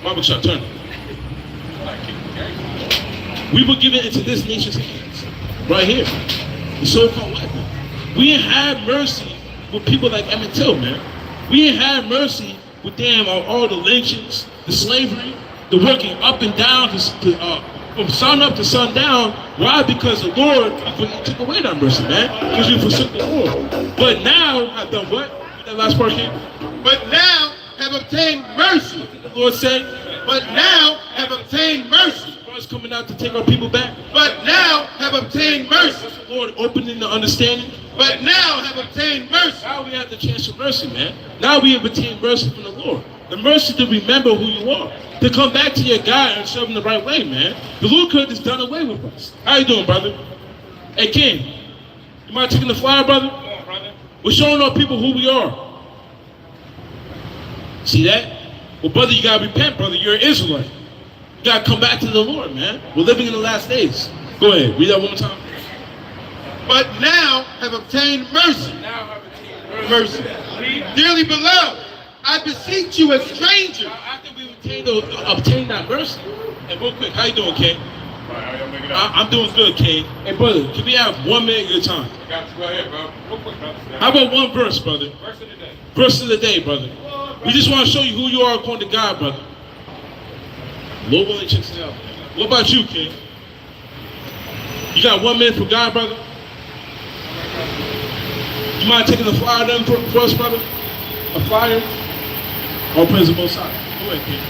Bible shot, turn. We were given into this nation's hands. Right here. The so-called white man. We didn't have mercy with people like Emmett Till, man. We didn't have mercy with all the lynchings, the slavery, the working up and down from sun up to sundown. Why? Because the Lord took away that mercy, man. Because we forsook the Lord. But now I've done what? That last part here. But now have obtained mercy. What did the Lord say? But now have obtained mercy. God's coming out to take our people back. But now have obtained mercy. The Lord opening the understanding. But now have obtained mercy. Now we have the chance for mercy, man. Now we have obtained mercy from the Lord. The mercy to remember who you are. To come back to your God and serve him the right way, man. The Lord could have just done away with us. How you doing, brother? Hey, King. You mind taking the flyer, brother? Come on, brother. We're showing our people who we are. See that? Well, brother, you gotta repent, brother. You're an Israelite. You gotta come back to the Lord, man. We're living in the last days. Go ahead. Read that one more time. But now have obtained mercy. Now have obtained mercy. Dearly beloved, I beseech you as strangers. After we obtain that mercy, and real quick, how you doing, King? I'm doing good, King. Hey, brother, can we have 1 minute at a time? Got you. Go ahead, bro. Real quick, brother. How about one verse, brother? Verse of the day. Verse of the day, brother. We just want to show you who you are according to God, brother. Lord willing, checks it out. What about you, King? You got 1 minute for God, brother? You mind taking a flyer then for us, brother? A flyer? All praise the Most High. Go ahead, King.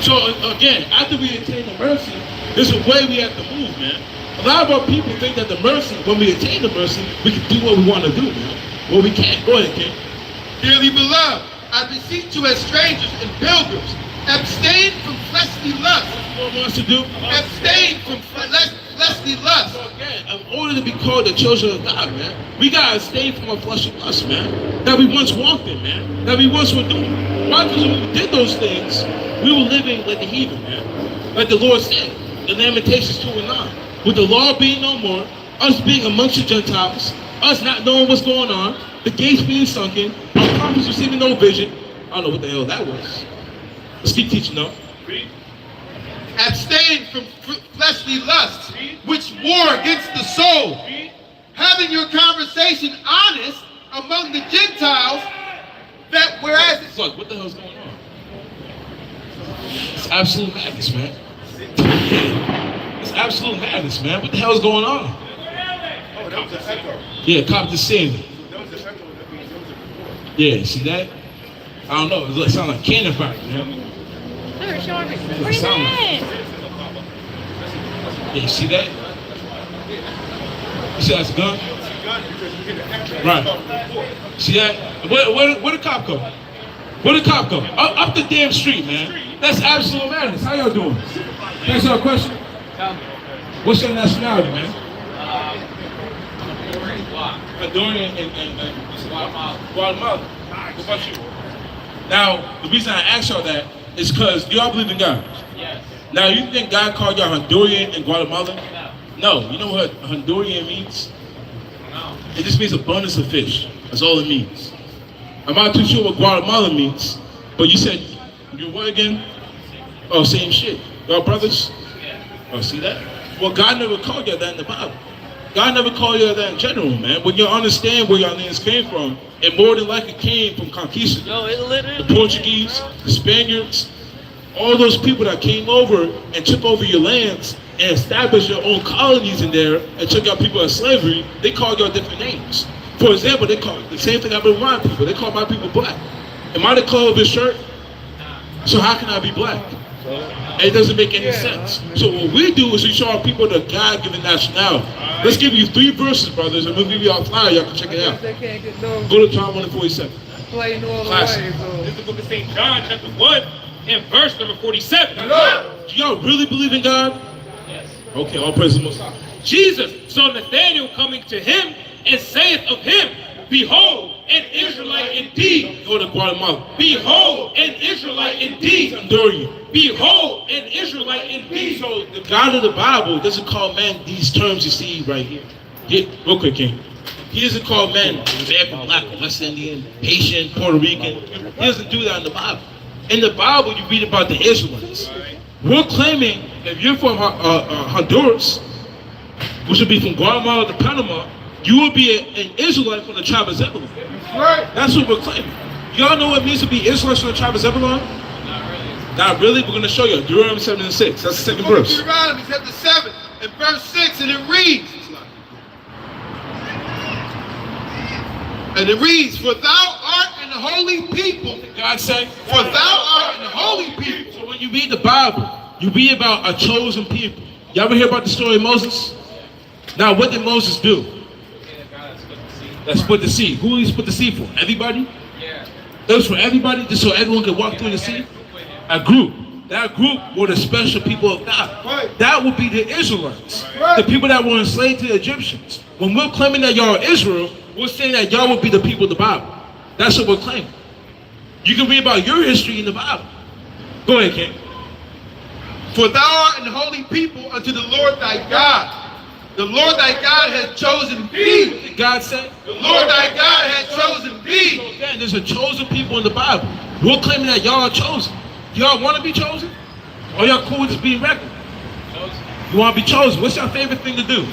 So again, after we attain the mercy, there's a way we have to move, man. A lot of our people think that the mercy, when we attain the mercy, we can do what we want to do, man. Well, we can't. Go ahead, King. Dearly beloved, I beseech you as strangers and pilgrims, abstain from fleshly lust. What wants to do? Abstain from fleshly lust. So again, in order to be called the children of God, man, we gotta abstain from our fleshly lust, man. That we once walked in, man. That we once were doing. Why? Because when we did those things, we were living like the heathen, man. Like the Lord said in Lamentations 2:9. With the law being no more, us being amongst the Gentiles, us not knowing what's going on, the gates being sunken, our prophets receiving no vision. I don't know what the hell that was. Let's keep teaching though. Abstain from fleshly lusts, which war against the soul. Having your conversation honest among the Gentiles, that whereas... Look, what the hell's going on? It's absolute madness, man. It's absolute madness, man. What the hell's going on? Oh, that was an echo. Yeah, cop just saying it. That was an echo. Yeah, see that? I don't know. It sounds like cannon fire, man. Look, Sean, breathe in. Yeah, you see that? You see that's a gun? Right. See that? Where the cop go? Where the cop go? Up the damn street, man. That's absolute madness. How y'all doing? Thanks for our question. What's your nationality, man? Honduran and Guatemala. What about you? Now, the reason I asked y'all that is because y'all believe in God. Yes. Now, you think God called y'all Honduran and Guatemala? No. You know what Honduran means? No. It just means abundance of fish. That's all it means. I'm not too sure what Guatemala means, but you said, you're what again? Oh, same shit. Y'all brothers? Yeah. Oh, see that? Well, God never called y'all that in the Bible. God never called y'all that in general, man. When you understand where y'all lands came from, it more than likely came from conquistadors. No, it literally... The Portuguese, the Spaniards, all those people that came over and took over your lands and established your own colonies in there and took out people as slavery, they called y'all different names. For example, they call the same thing happened with my people. They call my people black. Am I the color of his shirt? So how can I be black? It doesn't make any sense. So what we do is we show our people the God-given nationality. Let's give you 3 verses, brothers, and we'll give you our flyer. Y'all can check it out. Go to John 1:47. Classic. This is the book of St. John, chapter 1, and verse number 47. Do y'all really believe in God? Yes. Okay, all praise the Most High. Jesus saw Nathanael coming to him and saith of him, Behold, an Israelite indeed. Go to Guatemala. Behold, an Israelite indeed. Honduran. Behold, an Israelite indeed. So the God of the Bible doesn't call man these terms you see right here. Yeah, real quick, King. He doesn't call men American, Black, West Indian, Haitian, Puerto Rican. He doesn't do that in the Bible. In the Bible, you read about the Israelites. We're claiming if you're from Honduras, which would be from Guatemala to Panama, you would be an Israelite from the tribe of Zebulun. Right. That's what we're claiming. Y'all know what it means to be Israelites from the tribe of Zebulun? Not really. We're going to show you. Deuteronomy 7 and 6. That's the second verse. Deuteronomy chapter 7 and verse 6, and it reads. And it reads, for thou art an holy people. God said, For thou art an holy people. So when you read the Bible, you read about a chosen people. Y'all ever hear about the story of Moses? Now, what did Moses do? That split the sea. Who did he split the sea for? Everybody? Yeah. It was for everybody, just so everyone could walk through the sea? A group. That group were the special people of God. Right. That would be the Israelites. Right. The people that were enslaved to the Egyptians. When we're claiming that y'all are Israel, we're saying that y'all would be the people of the Bible. That's what we're claiming. You can read about your history in the Bible. Go ahead, King. For thou art an holy people unto the Lord thy God. The Lord thy God has chosen thee. What did God said? The Lord thy God has chosen thee. Again, there's a chosen people in the Bible. We're claiming that y'all are chosen. Y'all want to be chosen? Or y'all cool with just being regular? You want to be chosen? What's your favorite thing to do?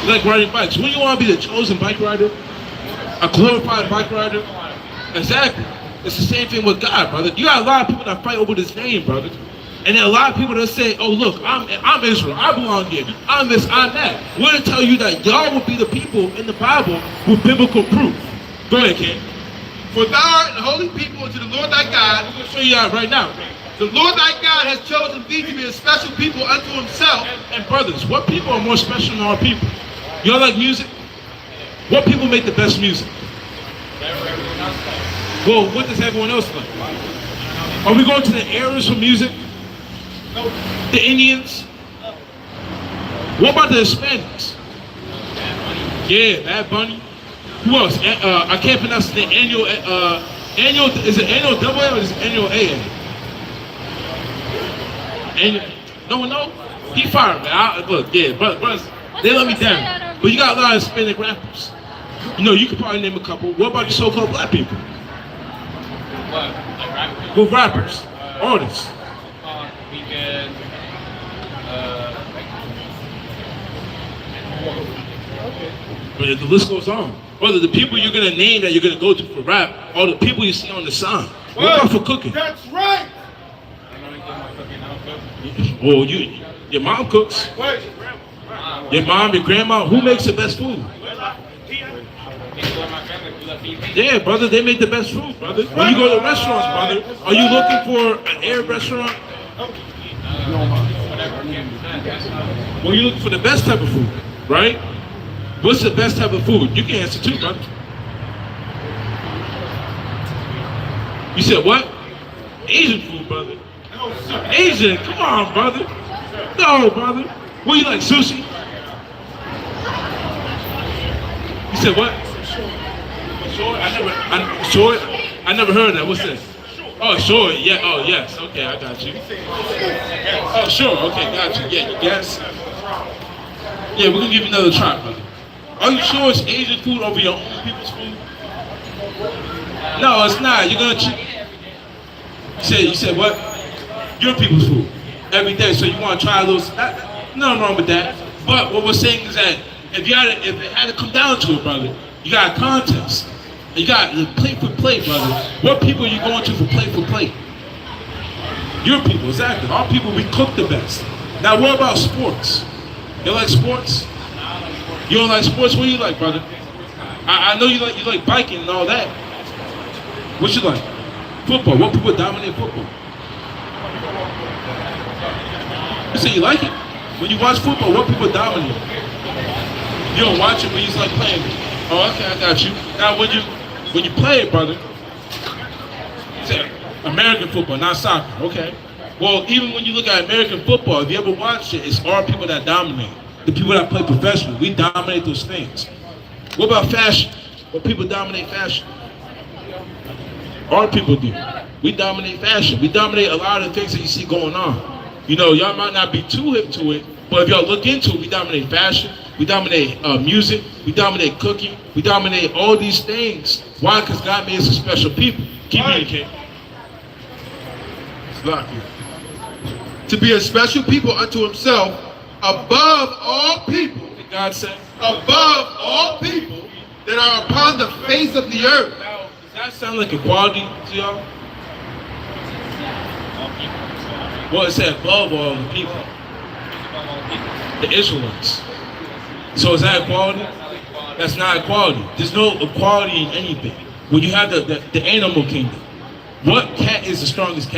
You like riding bikes. When you want to be the chosen bike rider? A glorified bike rider? Exactly. It's the same thing with God, brother. You got a lot of people that fight over this name, brother. And then a lot of people that say, oh, look, I'm Israel. I belong here. I'm this, I'm that. We're going to tell you that y'all will be the people in the Bible with biblical proof. Go ahead, King. For thou art an holy people unto the Lord thy God. I'm going to show you that right now. The Lord thy God has chosen thee to be a special people unto himself. And brothers, what people are more special than our people? Y'all like music? What people make the best music? Well, what does everyone else like? Are we going to the Arabs for music? The Indians? What about the Hispanics? Yeah, Bad Bunny. Who else? I can't pronounce the annual. Is it annual double A or is it annual AA? No one know? He fired, man. Look, yeah, brothers, they let me down. But you got a lot of Hispanic rappers. You know, you could probably name a couple. What about the so-called black people? What? Like rappers? Well, rappers, artists. We can, But the list goes on. Brother, the people you're gonna name that you're gonna go to for rap are the people you see on the sign. What about for cooking? That's right. Well, your mom cooks. Your mom, your grandma, who makes the best food? Yeah, brother, they make the best food, brother. When you go to restaurants, brother, are you looking for an Arab restaurant? Well, you're looking for the best type of food, right? What's the best type of food? You can answer too, brother. You said what? Asian food, brother. Asian, come on, brother. No, brother. What, you like, sushi? You said what? Short? I never heard of that. What's this? Oh, sure. Yeah. Oh, yes. Okay, I got you. Oh, sure. Okay, got you. Yeah, you guess. Yeah, we're gonna give you another try, brother. Are you sure it's Asian food over your own people's food? No, it's not. You're gonna you said what? Your people's food every day. So you want to try a little? Nothing wrong with that. But what we're saying is that if it had to come down to it, brother, you got a contest. You got plate for plate, brother. What people are you going to for plate for plate? Your people, exactly. Our people, we cook the best. Now, what about sports? You like sports? You don't like sports? What do you like, brother? I know you like biking and all that. What you like? Football. What people dominate football? You say you like it? When you watch football, what people dominate? You don't watch it when you just like playing it. Oh, okay, I got you. Now, when you play it, brother, say American football, not soccer. Okay. Well, even when you look at American football, if you ever watch it, it's our people that dominate. The people that play professionally, we dominate those things. What about fashion? But people dominate fashion. Our people do. We dominate fashion. We dominate a lot of things that you see going on. You know, y'all might not be too hip to it, but if y'all look into it, we dominate fashion, we dominate music, we dominate cooking, we dominate all these things. Why? Because God made us a special people. Keep reading, King. To be a special people unto himself, above all people. God said, above all people that are upon the face of the earth. Now, does that sound like equality to y'all? Well, it said above all the people. The Israelites. So is that equality? That's not equality. There's no equality in anything. When you have the animal kingdom, what cat is the strongest cat?